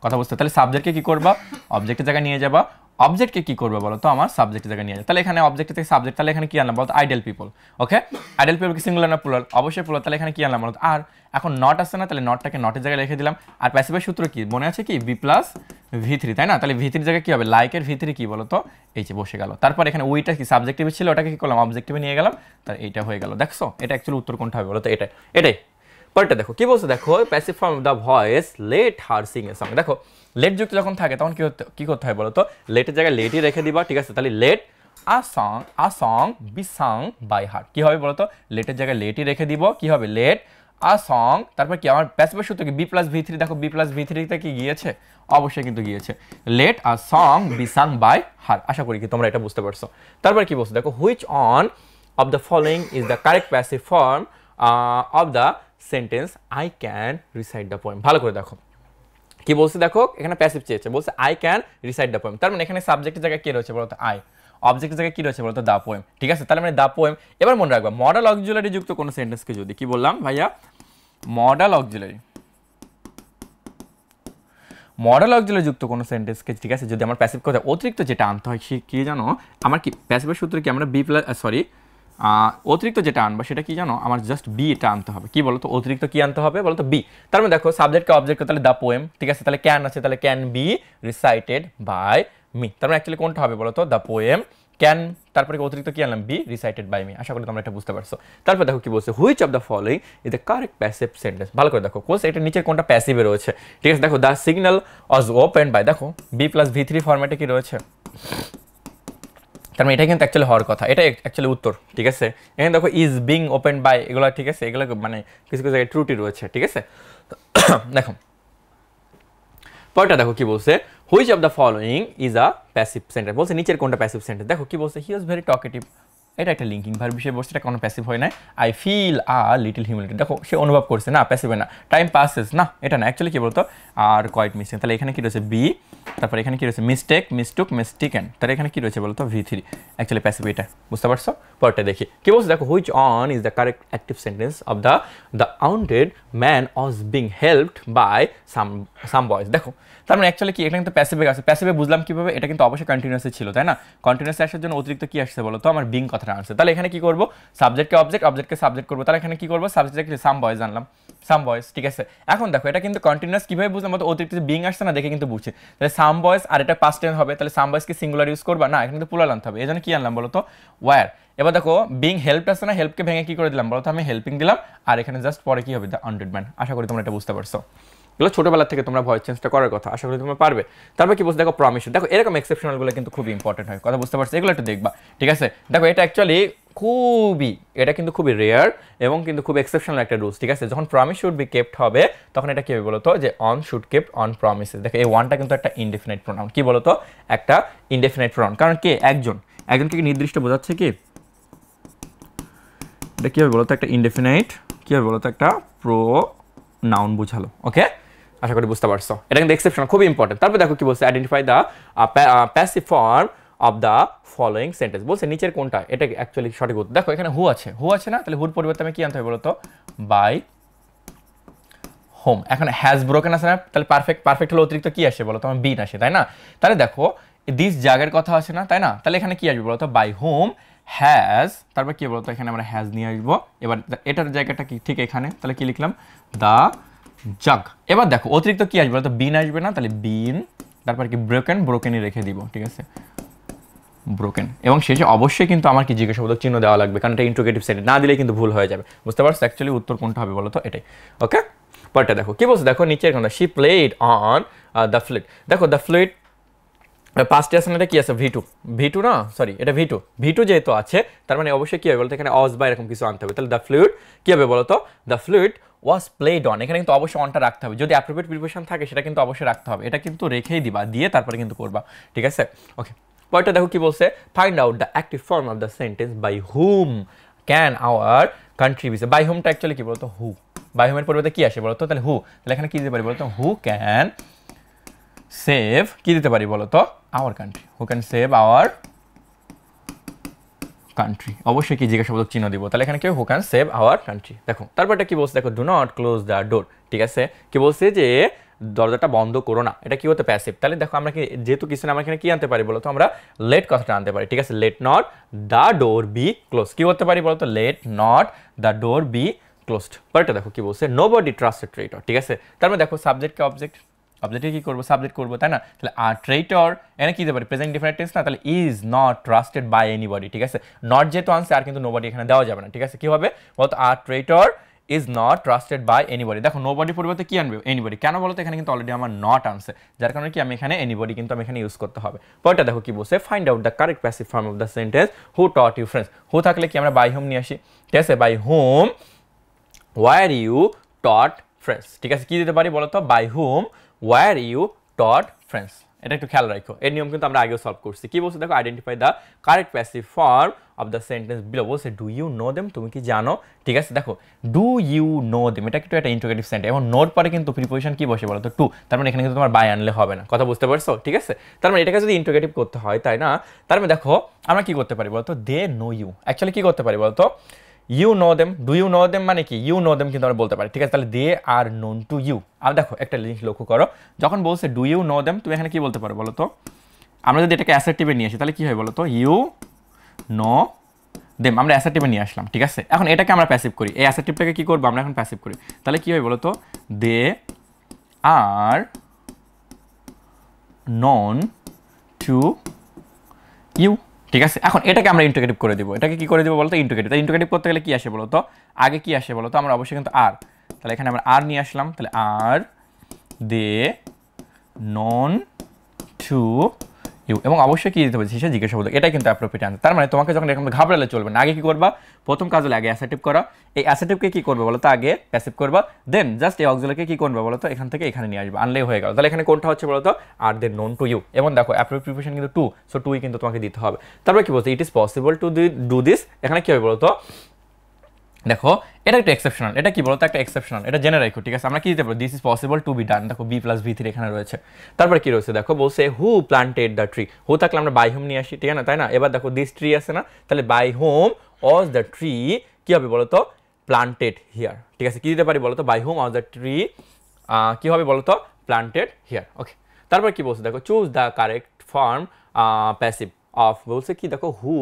কথা বুঝতে। তাহলে সাবজেক্টকে কি করবা অবজেক্টের জায়গায় নিয়ে যাবা, অবজেক্টকে কি করবে বলো তো আমার সাবজেক্টের জায়গায় নিয়ে যাবে। তাহলে এখানে অবজেক্ট থেকে সাবজেক্ট, তাহলে এখানে কি আনলাম বলতো আইডল পিপল, ওকে। আইডল পিপল কি সিঙ্গুলার না প্লুরাল, অবশ্যই প্লুরাল। তাহলে এখানে কি আনলাম বলতো আর, এখন নট আসছে না, তাহলে নটটাকে নটের জায়গায় রেখে দিলাম। আর প্যাসিভের সূত্র কি মনে আছে কি বি প্লাস ভি3, তাই না। তাহলে ভি3 জায়গায় কি হবে লাইকের ভি3 কি বলতো এই যে বসে গেল। তারপর এখানে উইটা কি সাবজেক্টিভ ছিল, ওটাকে কি করলাম অবজেক্টিভে নিয়ে গেলাম, তাহলে এইটা হয়ে গেল। দেখছো এটা অ্যাকচুয়ালি উত্তর কোনটা হবে বলতো, এটাই এটাই। পরেরটা দেখো কি বলছে, দেখো passive form the voice let her Singh a song. দেখো লেট যুক্ত যখন থাকে তখন কি করতে হয় বলো তো, লেটের জায়গায় লেটই রেখে দিবা, ঠিক আছে। তাহলে let a song be sung by her, কি হবে বলো তো লেটের জায়গায় লেটই রেখে দিব, কি হবে লেট আ সং, তারপর কি আমার প্যাসিভের সূত্র কি বি প্লাস ভি3, দেখো বি প্লাস ভি3তে কি গিয়েছে, অবশ্যই কিন্তু গিয়েছে। Let a song be sung by her, আশা করি কি তোমরা এটা বুঝতে পারছো। তারপর কি বলছো দেখো, which on of the following is the correct passive form of the sentence I can recite the poem. ভালো করে দেখো কি বলছে, দেখো এখানে প্যাসিভ চেয়েছে, বলছে I can recite the poem. তার মানে এখানে সাবজেক্টের জায়গায় কি রয়েছে বলতো আই, অবজেক্টের জায়গায় কি রয়েছে বলতো দ্য পোয়েম, ঠিক আছে। তাহলে মানে দ্য পোয়েম। এবার মনে রাখবা মডেল অক্সিলারি যুক্ত কোনো সেন্টেন্সকে যদি কি বললাম ভাইয়া মডেল অক্সিলারি, মডেল অক্সিলারি যুক্ত কোনো সেন্টেন্সকে, ঠিক আছে, যদি আমার প্যাসিভ কথা অতিরিক্ত যেটা আনতে হয় সে কি জানো, আমার কি প্যাসিভের সূত্রে কি আমরা বি প্লাস অতিরিক্ত যেটা আনবা সেটা কি জানো, আমার জাস্ট বি এটা আনতে হবে, কি বলতো অতিরিক্ত কি আনতে হবে বলতো বি। তার মানে দেখো সাবজেক্টকে অবজেক্ট তাহলে দ্য পোয়েম, ঠিক আছে। তাহলে ক্যান আছে, তাহলে can be recited by me. তার মানে অ্যাকচুয়ালি কোনটা হবে বলতো দ্য পোয়েম ক্যান, তারপরে অতিরিক্ত কি আনলাম বি রিসাইটেড বাই মি। আশা করি তোমরা এটা বুঝতে পারছো। তারপর দেখো কি বলছে, which of the following is the correct passive sentence. ভালো করে দেখো কোর্স এটা নিচের কোনটা প্যাসিভে রয়েছে, ঠিক আছে। দেখো the signal was open by, দেখো বি প্লাস ভি3 ফরম্যাটে কি রয়েছে, তার মানে এটা কিন্তু অ্যাকচুয়ালি হওয়ার কথা, এটা অ্যাকচুয়ালি উত্তর, ঠিক আছে। এখানে দেখো ইজ বিং ওপেন বাই এগুলো, ঠিক আছে, এগুলো মানে কিছু কিছু জায়গায় ত্রুটি রয়েছে, ঠিক আছে। দেখো পরেরটা দেখো কি বলছে, which of the following is a passive sentence, বলছে নিচের কোনটা প্যাসিভ সেন্টেন্স। দেখো কি বলছে, হি ওয়াজ ভেরি টকেটিভ, এটা একটা লিঙ্কিং ভার্ব বিষয়ে বসছে, এটা কোনো প্যাসিভ হয় না। I feel a little humility, দেখো সে অনুভব করছে, না প্যাসিভ না। টাইম পাসেস, না এটা না, অ্যাকচুয়ালি কি বলতো আর কোয়াইট মিসিং, তাহলে এখানে কি রয়েছে বি, তারপর এখানে কি রয়েছে মিস্টেক, মিস্টুক, মিস্টেকেন, তাহলে এখানে কি রয়েছে বলতো V3, অ্যাকচুয়ালি প্যাসিভ এটা, বুঝতে পারছো? পরটা দেখি কি বলছে, দেখো which one is the correct active sentence of the wounded man was being helped by some boys. দেখো তার মানে অ্যাকচুয়ালি কি এখানে কিন্তু প্যাসিভে আছে, প্যাসিভে বুঝলাম কিভাবে, এটা কিন্তু অবশ্যই কন্টিনিউয়াসে ছিল, তাই না? কন্টিনিউয়াসে আসার জন্য অতিরিক্ত কি আসছে বলো তো, আমার বিং কথাটা আসছে। তাহলে এখানে কি করবো, সাবজেক্টকে অবজেক্ট, অবজেক্টকে সাবজেক্ট করবো, তাহলে এখানে কি করবো, সাবজেক্টকে সাম বয়েজ আনলাম, সাম বয়েজ, ঠিক আছে। এখন দেখো এটা কিন্তু কন্টিনিউয়াস কিভাবে বুঝলাম, মতো অতিরিক্ত বিং আসছে না দেখে কিন্তু বুঝছি, তাহলে সাম বয়েজ, আর এটা পাস্ট টেন্স হবে, তাহলে সাম বয়েজকে সিঙ্গুলার ইউজ করবা না, এখানে কিন্তু প্লুরাল আনতে হবে, এই জন্য কি আনলাম বলো তো, ওয়্যার। এবার দেখো বিং হেল্প আছে না, হেল্পকে ভেঙে কি করে দিলাম বলো তো, আমি হেল্পিং দিলাম, আর এখানে জাস্ট পরে কি হবে, দ্য আউন্টেড ম্যান। আশা করি তোমরা এটা বুঝতে পারছো। এগুলো ছোটবেলা থেকে তোমরা ভয়েস চেঞ্জটা করার কথা, আশা করি তোমরা পারবে। তারপর কি বলছে, দেখো প্রমিশন, দেখো এরকম এক্সেপশনালগুলো কিন্তু খুবই ইম্পর্টেন্ট হয়, কথা বুঝতে পারছো? এগুলো একটু দেখবা, ঠিক আছে। দেখো এটা অ্যাকচুয়ালি এটা কিন্তু খুবই রেয়ার এবং কিন্তু খুব এক্সেপশনাল একটা রুলস, ঠিক আছে। যখন প্রমিস শুড বি কেপ্ট হবে তখন এটা কি হবে বলতো, যে one should kept on promises. দেখো এই ওয়ানটা কিন্তু একটা ইনডেফিনাইট প্রোনাউন, কি বলতো, একটা ইনডেফিনাইট প্রোনাউন, কারণ কে একজনকে কি নির্দিষ্ট বোঝাচ্ছে, কি এটা কি হবে বলতো, একটা ইনডেফিনাইট কি হবে বলতো, একটা প্রোনাউন বুঝালো, ওকে। আশা করি বুঝতে পারছো, এটা কিন্তু এক্সেপশন খুবই ইম্পর্টেন্ট। তারপর দেখো কি বলছে, identify the passive form of the following sentence, বলছে নিচের কোনটা, এটা অ্যাকচুয়ালি সঠিক উত্তর। দেখো এখানে হু আছে না, তাহলে হুর পরিবর্তে আমি কি আনতে হবে বলতো, বাই হোম। এখন হ্যাজ ব্রোকেন আছে না, তাহলে পারফেক্ট হলে অতিরিক্ত কি আসে বলো তো, আমার বিন আসে, তাই না? তাহলে দেখো দিস জাগের কথা আছে না, তাই না? তাহলে এখানে কি আসবে বলতো, বাই হোম হ্যাজ, তারপর কি বলতো, এখানে আমরা হ্যাজ নিয়ে আসবো। এবার এটার জায়গাটা কি ঠিক এখানে, তাহলে কি লিখলাম, দ্য জাগ। এবার দেখো অতিরিক্ত কি আসবে বলতো, বিন আসবে না, তাহলে বিন, তারপর কি ব্রোকেনই রেখে দিব, ঠিক আছে, ব্রোকেন। এবং শেষে অবশ্যই কিন্তু আমার কি জিজ্ঞাসাবোধক চিহ্ন দেওয়া লাগবে, কারণ এটা ইন্ট্রোগেটিভ সেন্টেন্স, না দিলে কিন্তু ভুল হয়ে যাবে, বুঝতে পারছো? অ্যাকচুয়ালি উত্তর কোনটা হবে বলো তো, এটাই, ওকে। পরটা দেখো কি বলছে, দেখো নিচের কোনটা, she played on the flute. দেখো দ্য ফ্লুট পাস্ট টেন্স এটা কি আছে, ভি টু না, সরি এটা ভি টু যেহেতু আছে, তার মানে অবশ্যই কি হবে বলতো, এখানে অজ বা এরকম কিছু আনতে হবে। তাহলে দ্য ফ্লুট কি হবে বলতো, the flute was played on, এখানে কিন্তু অবশ্যই অনটা রাখতে হবে, যদি অ্যাপ্রোপ্রিয়েট প্রিপোজিশন থাকে সেটা কিন্তু অবশ্যই রাখতে হবে, এটা কিন্তু রেখেই দিবা, দিয়ে তারপরে কিন্তু করবা, ঠিক আছে, ওকে। পরটা দেখো কি বলছে, find out the active form of the sentence by whom can our country visit. By হুমটা অ্যাকচুয়ালি কি বলতো, হু, বাই হুমের পরিবর্তে কি আসে বলতো, তাহলে হু, তাহলে এখানে কি দিতে পারি বলতো, হু ক্যান সেভ, কি দিতে পারি বলতো, our country, who can save our country, অবশ্যই কি জিজ্ঞাসাবোধক চিহ্ন দিব, তাহলে এখানে কি who can save our country. দেখো তারপরটা কি বলছে, দেখো do not close the door, ঠিক আছে, কি বলছে যে দরজাটা বন্ধ করো না, এটা কি হতে প্যাসিভ। তাহলে দেখো আমরা কি যেহেতু কিছু না, আমরা এখানে কি আনতে পারি বলতো, আমরা লেট কথাটা আনতে পারি, ঠিক আছে, let not the door be close, কি করতে পারি বলতো, let not the door be closed. পরেরটা দেখো কি বলছে, নোবডি ট্রাস্টেড ট্রেটর, ঠিক আছে। তার মানে দেখো সাবজেক্টকে অবজেক্টে কি করবো, সাবজেক্ট করবো, তাই না? তাহলে আর ট্রেটর এখানে কি দিতে পারি, প্রেজেন্ট ডিফিনিট টেন্স না, তাহলে is not trusted by anybody, ঠিক আছে। নট যেহেতু আনছে আর কিন্তু নোবডি এখানে দেওয়া যাবে না, ঠিক আছে। কি হবে বলতো, a traitor is not trusted by anybody. দেখো নোবডি পরিবর্তে কি আনবে, এনিবডি, কেন বলতো, এখানে কিন্তু অলরেডি আমার নট আনছে, যার কারণে কি আমি এখানে এনিবডি কিন্তু আমি এখানে ইউজ করতে হবে। পরটা দেখো কি বলছে, find out the correct passive form of the sentence who taught you friends. Who থাকলে কি আমরা বাই হোম নিয়ে আসি, ঠিক আছে, by whom were you taught friends, ঠিক আছে, কি দিতে পারি বলতো, by whom were you taught friends. এটা একটু খেয়াল রাখো, এর নিয়ম কিন্তু আমরা আগেও সলভ করছি। কি বলছে দেখো, identify the correct passive form of the sentence below. বলছে ডু ইউ নো দেম, তুমি কি জানো, ঠিক আছে। দেখো ডু ইউ নো দেম এটা কিন্তু একটা ইন্টারোগেটিভ সেন্টেন্স, এবং নোর পরে কিন্তু প্রিপোজিশন কি বসে বলো তো, টু, তার মানে এখানে কিন্তু তোমার বাই আনলে হবে না, কথা বুঝতে পারছো, ঠিক আছে। তার মানে এটাকে যদি ইন্টারোগেটিভ করতে হয়, তাই না, তার মানে দেখো আমরা কি করতে পারি বলতো, দে নো ইউ, অ্যাকচুয়ালি কি করতে পারি বলতো, you know them, do you know them মানে কি, ইউ নো দেম কিন্তু আমরা বলতে পারি, ঠিক আছে। তাহলে দে আর নোন টু ইউ। আর দেখো একটা জিনিস লক্ষ্য করো, যখন বলছে ডু ইউ নো দেম, তুমি এখানে কি বলতে পারো বলো তো, আমরা যদি এটাকে অ্যাসার্টিভে নিয়ে আসি তাহলে কি হয় বলো তো, ইউ নো দেম, আমরা অ্যাসার্টিভে নিয়ে আসলাম, ঠিক আছে। এখন এটাকে আমরা প্যাসিভ করি, এই অ্যাসার্টিভটাকে কি করবো, আমরা এখন প্যাসিভ করি, তাহলে কি হয় বলো তো, দে আর নন টু ইউ, ঠিক আছে। এখন এটাকে আমরা ইন্টিগ্রেটিভ করে দিব, এটাকে কি করে দিব বলতো, ইন্টিগ্রেটিভ করতে গেলে কি আসে বলতো, আগে কি আসে বলতো, আমরা অবশ্যই কিন্তু আর, তাহলে এখানে আমরা আর নিয়ে আসলাম, তাহলে আর দে নন টু ইউ, এবং অবশ্যই কি দিতে হবে শেষে জিজ্ঞাসাবোধক, এটাই কিন্তু অ্যাপ্রোপ্রিয়েট অ্যান্সার। তার মানে তোমাকে যখন এরকম ঘাবড়ালে চলবে না, আগে কি করবা, প্রথম কাজ হলো আগে অ্যাসার্টিভ করা, এই অ্যাসার্টিভকে কি করবে বলো তো, আগে প্যাসিভ করবা, দেন জাস্ট এই অক্সিলারিকে কি করবে বলো তো, এখান থেকে এখানে নিয়ে আসবে, আনলেই হয়ে গেল। তাহলে এখানে কোনটা হচ্ছে বলো তো, আর দে নোন টু ইউ, এবং দেখো অ্যাপ্রোপ্রিয়েট প্রিপোজিশন কিন্তু টু, সো টুই কিন্তু তোমাকে দিতে হবে। তারপর কি বলছে, it is possible to do this, এখানে কি হবে বলো তো, দেখো এটা একটা এক্সেপশনাল, এটা কি বলতো একটা এক্সেপশনাল, এটা জেনে রাখো, ঠিক আছে। আমরা কি দিতে পারবো, this is possible to be ডান, দেখো বি প্লাস ভি থ্রি এখানে রয়েছে। তারপর কি রয়েছে দেখো, বলছে হু প্লান্টেড দ্য ট্রি, হু থাকলে আমরা বাই হোম নিয়ে আসি, ঠিক আছে না, তাই না। এবার দেখো দিস ট্রি আছে না, তাহলে by whom was the tree কি হবে বলতো, প্লান্টেড হিয়ার, ঠিক আছে। কি দিতে পারি বলতো, by whom was the tree কি হবে বলতো, প্লান্টেড হিয়ার, ওকে। তারপর কি বলছে দেখো, choose the correct form passive of, বলছে কি দেখো, who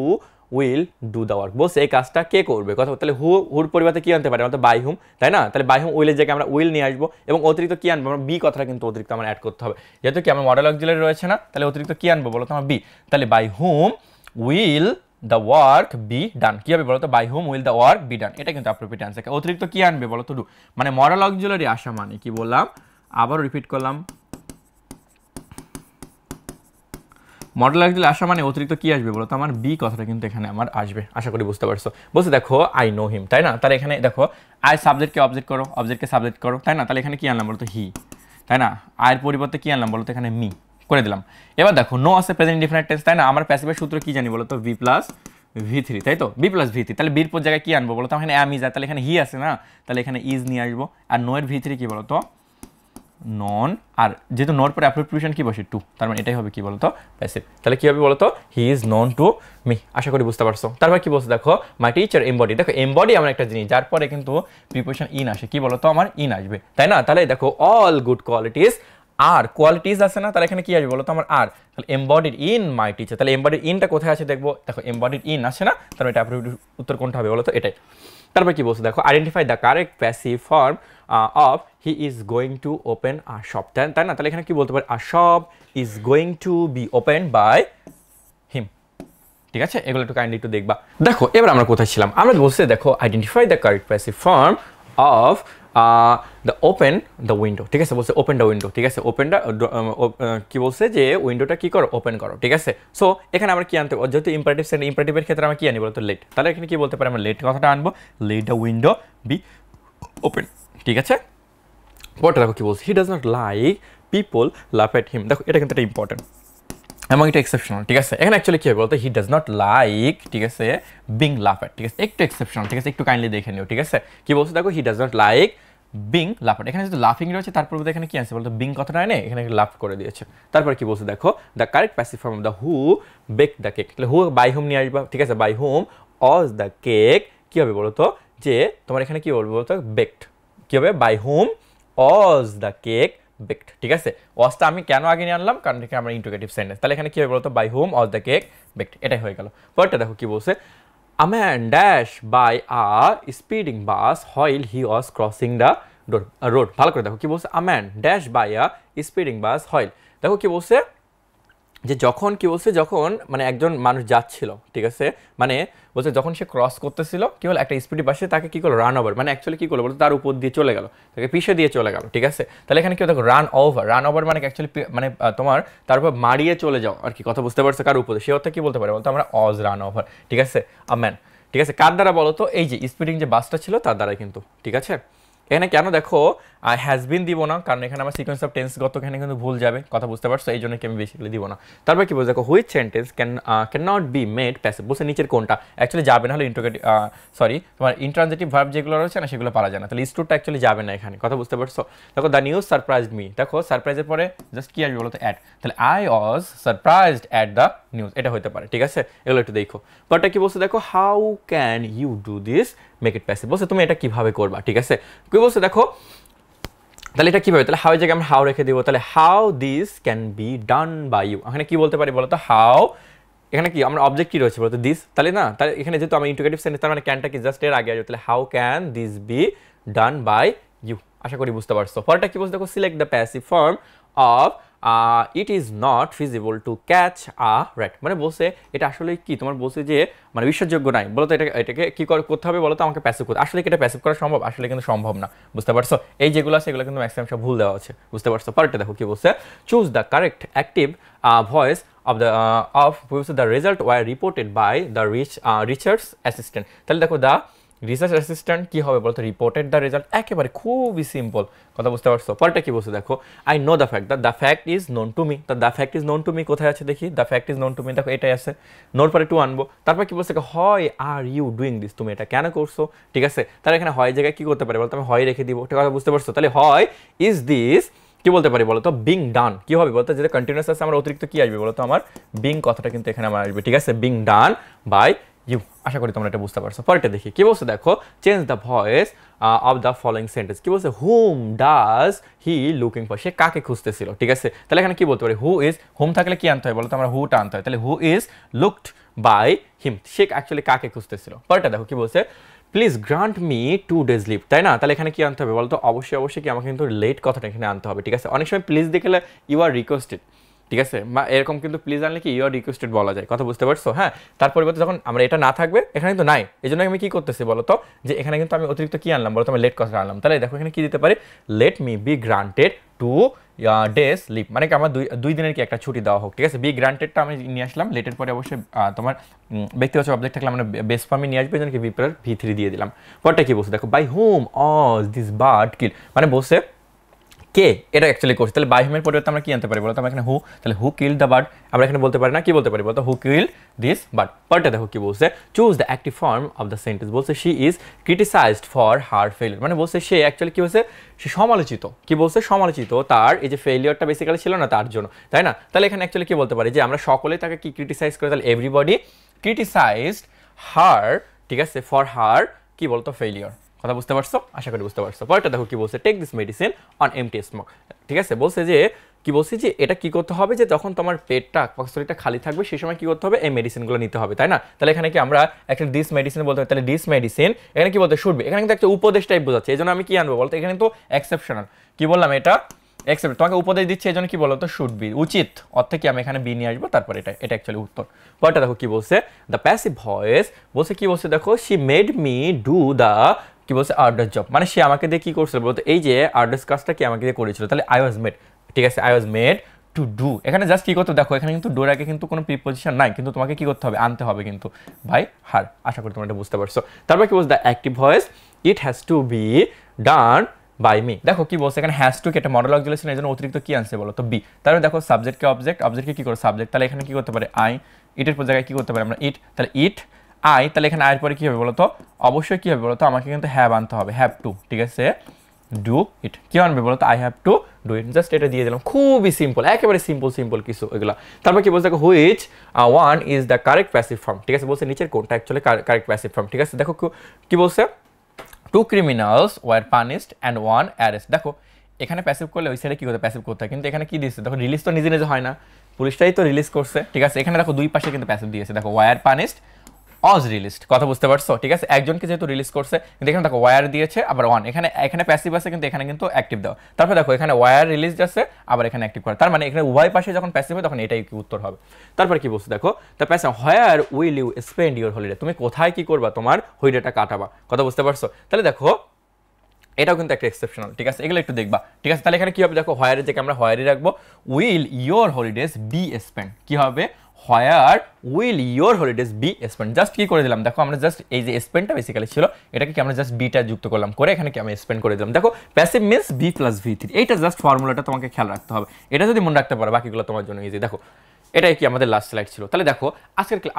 will do the work, বলছে এই কাজটা কে করবে কথা, তাহলে হুর পরিবর্তে কি আনতে পারে আমাদের বাই হুম, তাই না। তাহলে বাই হুম উইলের জায়গায় আমরা উইল নিয়ে আসবো, এবং অতিরিক্ত কি আনবো আমরা, বি কথাটা কিন্তু অতিরিক্ত আমরা অ্যাড করতে হবে, যেহেতু কি আমার মডেল অক্সিলারি রয়েছে না, তাহলে অতিরিক্ত কি আনবো বলো তো, আমার বি। তাহলে by whom will the work be done, কি হবে বলতো, by whom will the work be done, এটা কিন্তু অ্যাপ্রোপ্রিয়েট অ্যান্সার। অতিরিক্ত কি আনবে বলো তো, ডু, মানে মডেল অক্সিলারি আসা মানে কি বললাম, আবারও রিপিট করলাম, মডেল অক্সিলারি আসা মানে অতিরিক্ত কি আসবে বলো তো, আমার বি কথাটা কিন্তু এখানে আমার আসবে, আশা করি বুঝতে পারছো। বলছে দেখো আই নো হিম, তাই না, তাহলে এখানে দেখো আই সাবজেক্টকে অবজেক্ট করো, অবজেক্টকে সাবজেক্ট করো, তাই না। তাহলে এখানে কি আনলাম বলতো, হি, তাই না। আয়ের পরিবর্তে কি আনলাম বলতো, এখানে মি করে দিলাম। এবার দেখো নো আছে প্রেজেন্ট ইনডিফিনিট টেন্স, তাই না। আমার প্যাসিভের সূত্র কি জানি বলো তো, ভি প্লাস ভি থ্রি, তাই তো, বি প্লাস ভি থ্রি, তাহলে বির পর জায়গায় কি আনবো বলো তো, এখানে অ্যাম ইজ, তাহলে এখানে হি আছে না, তাহলে এখানে ইজ নিয়ে আসবো, আর নো এর ভি থ্রি কি বলো তো, নন, আর যেহেতু নোর পরে অ্যাপ্রোপ্রিয়েট প্রিপোজিশন কি বসে, টু, তার মানে এটাই হবে কি বলতো, প্যাসিভ। তাহলে কি হবে বলতো, he is known to me, আশা করি বুঝতে পারছো। তারপর কি বলছে দেখো, মাই টিচার এমবডি, দেখো এমবডি আমার একটা জিনিস যার পরে কিন্তু প্রিপোজিশন ইন আসে, কি বলতো আমার ইন আসবে, তাই না। তাহলে দেখো all good qualities are, qualities আছে না, তাহলে এখানে কি আসবে বলতো, আমার আর, তাহলে এমবডিড ইন মাই টিচার, তাহলে এমবডিড ইনটা কোথায় আছে দেখবো, দেখো এমবডিড ইন আসে না, তাহলে এটা অ্যাপ্রোপ্রিয়েট উত্তর কোনটা হবে বলতো, এটাই। তারপর কি বলছে দেখো, identify the correct passive form of he is going to open a shop, তাই না। তাহলে এখানে কি বলতে পারে, a shop is going to be open by him, ঠিক আছে। এগুলো একটু কাইন্ডলি একটু দেখবা। দেখো এবার আমরা কোথায় ছিলাম, আমরা বলছি দেখো identify the correct passive form of the open the window, ঠিক আছে। বলছে ওপেন দ্য উইন্ডো, ঠিক আছে, ওপেনটা কি বলছে যে উইন্ডোটা কি করো, ওপেন করো, ঠিক আছে। সো এখানে আমরা কি আনতে, যেহেতু ইম্পারেটিভ সেন্টেন্স, ইম্পারেটিভের ক্ষেত্রে আমরা কি আনি বলতো, লেট, তাহলে এখানে কি বলতে পারি আমরা, লেট কথাটা আনবো, let the window be open, ঠিক আছে। পরটা দেখো কি বলছে, he does not like people লাফ এট হিম, দেখো এটা কিন্তু একটা ইম্পর্টেন্ট এবং এটা এক্সেপশনাল, ঠিক আছে। এখানে অ্যাকচুয়ালি কি হবে বলতো, হি ডাজ নট লাইক, ঠিক আছে, বিং লাফ এট, ঠিক আছে, একটু এক্সেপশনাল, ঠিক আছে, একটু কাইন্ডলি দেখে নিও, ঠিক আছে। কি বলছে দেখো, he does not like being লাফ এট, এখানে যেহেতু লাফিং রয়েছে তারপর এখানে কি আছে বলতো, বিং কথাটা এনে এখানে লাফ করে দিয়েছে। তারপর কি বলছে দেখো, the correct passive form of the who bake the cake, তাহলে হু বাই হোম নিয়ে আসবা, ঠিক আছে, by whom was the cake কি হবে বলতো, যে তোমার এখানে কি বলবো বলতো, বেকড, কি হবে, by whom was the cake baked, ঠিক আছে। ওয়াজটা আমি কেন আগে নিয়ে আনলাম, কারণ এখানে আমরা ইন্টিগ্রেটিভ সেন্টেন্স, তাহলে এখানে কি হবে বলতো, by whom was the cake baked, এটাই হয়ে গেল। পরেরটা দেখো কি বলছে, a man dash by a speeding bus while he was crossing the road, ভালো করে দেখো কি বলছে, a man dash by a speeding bus while, দেখো কি বলছে যে যখন কি বলছে, যখন মানে একজন মানুষ যাচ্ছিল, ঠিক আছে, মানে বলছে যখন সে ক্রস করতেছিল কি হলো, একটা স্পিডি বাসে তাকে কি করলো, রান ওভার, মানে অ্যাকচুয়ালি কি করলো বলতো, তার উপর দিয়ে চলে গেল, তাকে পিছিয়ে দিয়ে চলে গেল, ঠিক আছে। তাহলে এখানে কি দেখো, রান ওভার মানে অ্যাকচুয়ালি মানে তোমার তার উপর মারিয়ে চলে যাও আর কি, কথা বুঝতে পারছো, কার উপরে, সে অর্থে কি বলতে পারে বলতো আমরা, অজ রান ওভার, ঠিক আছে, আ ম্যান, ঠিক আছে, কার দ্বারা বলো তো, এই যে স্পিডিং যে বাসটা ছিল তার দ্বারা কিন্তু, ঠিক আছে। এখানে কেন দেখো হ্যাজ বিন দিব না, কারণ এখানে আমার সিকোয়েন্স অফ টেন্স গত এখানে কিন্তু ভুল যাবে, কথা বুঝতে পারছো, এই জন্য কি আমি বেসিক্যালি দিব না। তারপর কি বলছে দেখো, which sentence can not be made passive, বলছে নিচের কোনটা অ্যাকচুয়ালি যাবে না, হলে ইন্টারোগেটিভ তোমার ইন্ট্রানজিটিভ ভার্ব যেগুলো রয়েছে না সেগুলো পারা যায় না, তাহলে স্টুডটা অ্যাকচুয়ালি যাবে না এখানে, কথা বুঝতে পারছো। দেখো দ্য নিউজ সারপ্রাইজড মি, দেখো সারপ্রাইজের পরে জাস্ট কি আসবে বলো তো, অ্যাট, তাহলে I was surprised at the news, এটা হতে পারে, ঠিক আছে। এগুলো একটু দেখো। পরটা কি বলছে দেখো, how can you do this make it passive, বলছে তুমি এটা কিভাবে করবা, ঠিক আছে। কি বলছে দেখো, তাহলে এটা কীভাবে, তাহলে হাউ জায়গায় আমরা হাউ রেখে দিব, তাহলে how this can be done by you, এখানে কি বলতে পারি বলতো, হাউ, এখানে কি আমরা অবজেক্ট কি রয়েছে বলতো, দিস, তাহলে না, তাহলে এখানে যেহেতু আমি ইন্টিগ্রেটিভ সেন্টেন্স, তার মানে ক্যানটা কি জাস্ট এর আগে আসবে, তাহলে how can this be done by you, আশা করি বুঝতে পারছো। পরেরটা কি বলছে দেখো, select the passive form of it is not feasible to catch a rat, মানে বলছে এটা আসলে কি তোমার বলছে যে মানে বিশ্বাসযোগ্য নাই, বলো তো এটাকে কি করতে হবে বলো তো, আমাকে প্যাসিভ করতে, আসলে কি এটা প্যাসিভ করা সম্ভব, আসলে কিন্তু সম্ভব না, বুঝতে পারছো। এই যেগুলো আছে এগুলো কিন্তু ম্যাক্সিমাম সব ভুল দেওয়া আছে, বুঝতে পারছো। পরেরটা দেখো কি বলছে, choose the correct active voice of the the result were reported by the research assistant তাহলে দেখো the research assistant কি হবে বলতো reported the result একেবারে খুবই সিম্পল কথা বুঝতে পারছো পরেরটা কি বলছে দেখো I know the fact that the fact is known to me the fact is known to me কোথায় আছে দেখি the fact is known to me দেখো এটাই আছে নোর পরে টু আনবো তারপর কি বলছে হয় are you doing this তুমি এটা কেন করছো ঠিক আছে তাহলে এখানে হয় জায়গায় কি করতে পারি বলতো আমি হয় রেখে দিব ঠিক আছে বুঝতে পারছো তাহলে হয় is this কি বলতে পারি বলতো বিং ডান কি হবে বলতো যেটা কন্টিনিউয়াস আছে আমার অতিরিক্ত কি আসবে বলতো আমার বিং কথাটা কিন্তু এখানে আমার আসবে ঠিক আছে বিং ডান বাই ইউ আশা করি তোমরা এটা বুঝতে পারছো পরেরটা দেখি কি বলছে দেখো change the voice of the following sentence কি বলছে whom does he looking for সে কাকে খুঁজতেছিল ঠিক আছে তাহলে এখানে কি বলতে পারি হু ইজ হুম থাকলে কি আনতে হয় বলতো আমরা হুটা আনতে হয় তাহলে who is looked by him সে অ্যাকচুয়ালি কাকে খুঁজতেছিল পরেরটা দেখো কি বলছে please grant me 2 days leave তাই না তাহলে এখানে কি আনতে হবে বলতো অবশ্যই কি আমাকে কিন্তু লেট কথাটা এখানে আনতে হবে ঠিক আছে অনেক সময় প্লিজ দেখলে ইউ আর রিকোয়েস্টেড ঠিক আছে বা এরকম কিন্তু প্লিজ আনলে কি ইউ আর রিকোয়েস্টেড বলা যায় কথা বুঝতে পারছো হ্যাঁ তার পরিবর্তে যখন আমরা এটা না থাকবে এখানে কিন্তু নাই এই জন্য আমি কি করতেছি বলতো যে এখানে কিন্তু আমি অতিরিক্ত কি আনলাম বলতো আমি লেট কথা আনলাম তাহলে দেখো এখানে কি দিতে পারি let me be granted 2 days leave মানে কি আমার দুই দিনের কি একটা ছুটি দেওয়া হোক ঠিক আছে বি গ্রান্টেডটা আমি নিয়ে আসলাম লেটের পরে অবশ্যই তোমার ব্যক্তিগত অবজেক্ট থাকলে আমরা বেস ফর্মে নিয়ে আসবে এই জন্য কি বি প্লাস V3 দিয়ে দিলাম পরটা কি বলছে দেখো by hmm Aja this bird কিল মানে বলছে কে এটা অ্যাকচুয়ালি করছে তাহলে বাই হুমের পরিবর্তে আমরা কি আনতে পারি বলতো আমরা এখানে হু তাহলে হু কিল দ্য বার্ড আমরা এখানে বলতে পারি না কি বলতে পারি বলতো হু কিল দিস বার্ড পরটা দেখো কি বলছে choose the active form of the sentence বলছে she is criticised for her failure মানে বলছে সে অ্যাকচুয়ালি কি বলছে সে সমালোচিত কি বলছে সমালোচিত তার এই যে ফেলিয়ারটা বেসিক্যালি ছিল না তার জন্য তাই না তাহলে এখানে অ্যাকচুয়ালি কি বলতে পারি যে আমরা সকলেই তাকে কি ক্রিটিসাইজ করে তাহলে এভরিবডি ক্রিটিসাইজড হার ঠিক আছে ফর হার কি বলতো ফেলিয়ার কথা বুঝতে পারছো আশা করি বুঝতে পারছো পরেরটা দেখো কি বলছে take this medicine on empty stomach ঠিক আছে বলছে যে কি বলছে যে এটা কি করতে হবে যে যখন তোমার পেটটা পাকস্থলীটা খালি থাকবে সেই সময় কি করতে হবে এই মেডিসিনগুলো নিতে হবে তাই না তাহলে এখানে কি আমরা একটা দিস মেডিসিন বলতে হবে তাহলে দিস মেডিসিন এখানে কি বলতে শুড বি এখানে কিন্তু একটা উপদেশ টাইপ বোঝাচ্ছে এই জন্য আমি কি আনবো বলতে এখানে তো এক্সেপশনাল কি বললাম এটা এক্সেপ্ট তোমাকে উপদেশ দিচ্ছে এই জন্য কি বলতো শুড বি উচিত অর্থে কি আমি এখানে বি নিয়ে আসবো তারপর এটা অ্যাকচুয়ালি উত্তর পরটা দেখো কি বলছে দ্য প্যাসিভ ভয়েস বলছে কি বলছে দেখো she made me do the কি বলছে আর্ডার জব মানে সে আমাকে দিয়ে কি করছিল বলতো এই যে আর্ডার্স কাজটা কি আমাকে দিয়ে করেছিল তাহলে আই ওয়াজ মেড ঠিক আছে I was made to do এখানে জাস্ট কি করতে দেখো এখানে কিন্তু ডোর আগে কিন্তু কোনো প্রিপোজিশন নাই কিন্তু তোমাকে কি করতে হবে আনতে হবে কিন্তু ভাই হার আশা করি তোমরা এটা বুঝতে পারছো তারপর কি বলছে the active voice it has to be done by me দেখো কি বলছে এখানে হ্যাজ টু কি একটা মডেল অক্সিলারি ছিল এই জন্য অতিরিক্ত কি আনছে বলো তো বি তারপরে দেখো সাবজেক্টকে অবজেক্টকে কি করে সাবজেক্ট তাহলে এখানে কি করতে পারে আই ইটের পর জায়গায় কি করতে পারে আমরা ইট তাহলে ইট আই তাহলে এখানে আয়ের পরে কি হবে বলতো অবশ্যই কি হবে বলতো আমাকে কিন্তু হ্যাভ আনতে হবে হ্যাভ টু ঠিক আছে ডু ইট কি আনবে বলতো I have to do it just এটা দিয়ে দিলাম খুবই সিম্পল একেবারে সিম্পল কিছু এগুলা তারপর কি বলছে দেখো which one is the correct passive form ঠিক আছে বলছে নিচের কোনটা অ্যাকচুয়ালি কারেক্ট প্যাসিভ ফর্ম ঠিক আছে দেখো কি বলছে 2 criminals were punished and 1 arrest দেখো এখানে প্যাসিভ করলে ওই সাইডে কি করতে প্যাসিভ করতে হয় কিন্তু এখানে কি দিয়েছে দেখো রিলিজ তো নিজে হয় না পুলিশটাই তো রিলিজ করছে ঠিক আছে এখানে দেখো দুই পাশে কিন্তু প্যাসিভ দিয়েছে দেখো ওয়ার পানিশড অজ রিলিজড কথা বুঝতে পারছো ঠিক আছে একজনকে যেহেতু রিলিজ করছে কিন্তু এখানে দেখো ওয়ার দিয়েছে আবার ওয়ান এখানে প্যাসিভ আছে কিন্তু এখানে কিন্তু অ্যাক্টিভ দাও তারপর দেখো এখানে ওয়ার রিলিজ আছে আবার এখানে অ্যাক্টিভ করে তার মানে এখানে উভয় পাশে যখন প্যাসিভ হয় তখন এটাই কি উত্তর হবে তারপর কি বলছে দেখো the passive where will you spend your holiday তুমি কোথায় কি করবা তোমার হলিডেটা কাটাবা কথা বুঝতে পারছো তাহলে দেখো এটাও কিন্তু একটা এক্সেপশনাল ঠিক আছে এগুলো একটু দেখবা ঠিক আছে তাহলে এখানে কি হবে দেখো হোয়ারের জায়গায় আমরা হোয়ারই রাখবো will your holidays be spend কি হবে where will your holidays be spend just কি করে দিলাম দেখো আমরা জাস্ট এই যে স্পেন্ডটা বেসিক্যালি ছিল এটাকে কি আমরা জাস্ট বিটা যুক্ত করলাম করে এখানে কি আমি স্পেন্ড করে দিলাম দেখো passive means B plus V3 এইটা জাস্ট ফর্মুলাটা তোমাকে খেয়াল রাখতে হবে এটা যদি মনে রাখতে পারো বাকিগুলো তোমার জন্য ইজি দেখো এটাই কি আমাদের লাস্ট স্লাইড ছিল তাহলে দেখো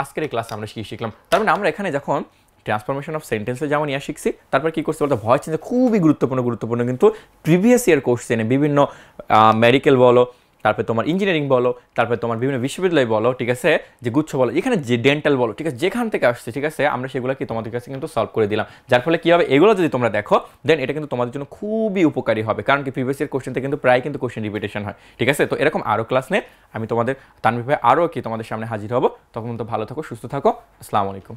আজকের ক্লাসে আমরা কি শিখলাম তার মানে আমরা এখানে যখন ট্রান্সফরমেশন অফ সেন্টেন্সে যেমন ইয়া শিখছি তারপর কি করছে বলতে ভয়েস চেঞ্জ খুবই গুরুত্বপূর্ণ কিন্তু প্রিভিয়াস ইয়ার কোশ্চেনে বিভিন্ন মেডিকেল বলো তারপরে তোমার ইঞ্জিনিয়ারিং বলো তারপরে তোমার বিভিন্ন বিশ্ববিদ্যালয় বলো ঠিক আছে যে গুচ্ছ বলো এখানে যে ডেন্টাল বলো ঠিক আছে যেখান থেকে আসছে ঠিক আছে আমরা সেগুলো কি তোমাদের কাছে কিন্তু সলভ করে দিলাম যার ফলে কি হবে এগুলো যদি তোমরা দেখো দেন এটা কিন্তু তোমাদের জন্য খুবই উপকারী হবে কারণ কি প্রিভিয়াস ইয়ার কোশ্চেন থেকে কিন্তু প্রায় কিন্তু কোশ্চেন রিপিটেশন হয় ঠিক আছে তো এরকম আরও ক্লাস নিয়ে আমি তোমাদের তানভীর ভাই আরও কি তোমাদের সামনে হাজির হব তখন তো ভালো থাকো সুস্থ থাকো আসসালামু আলাইকুম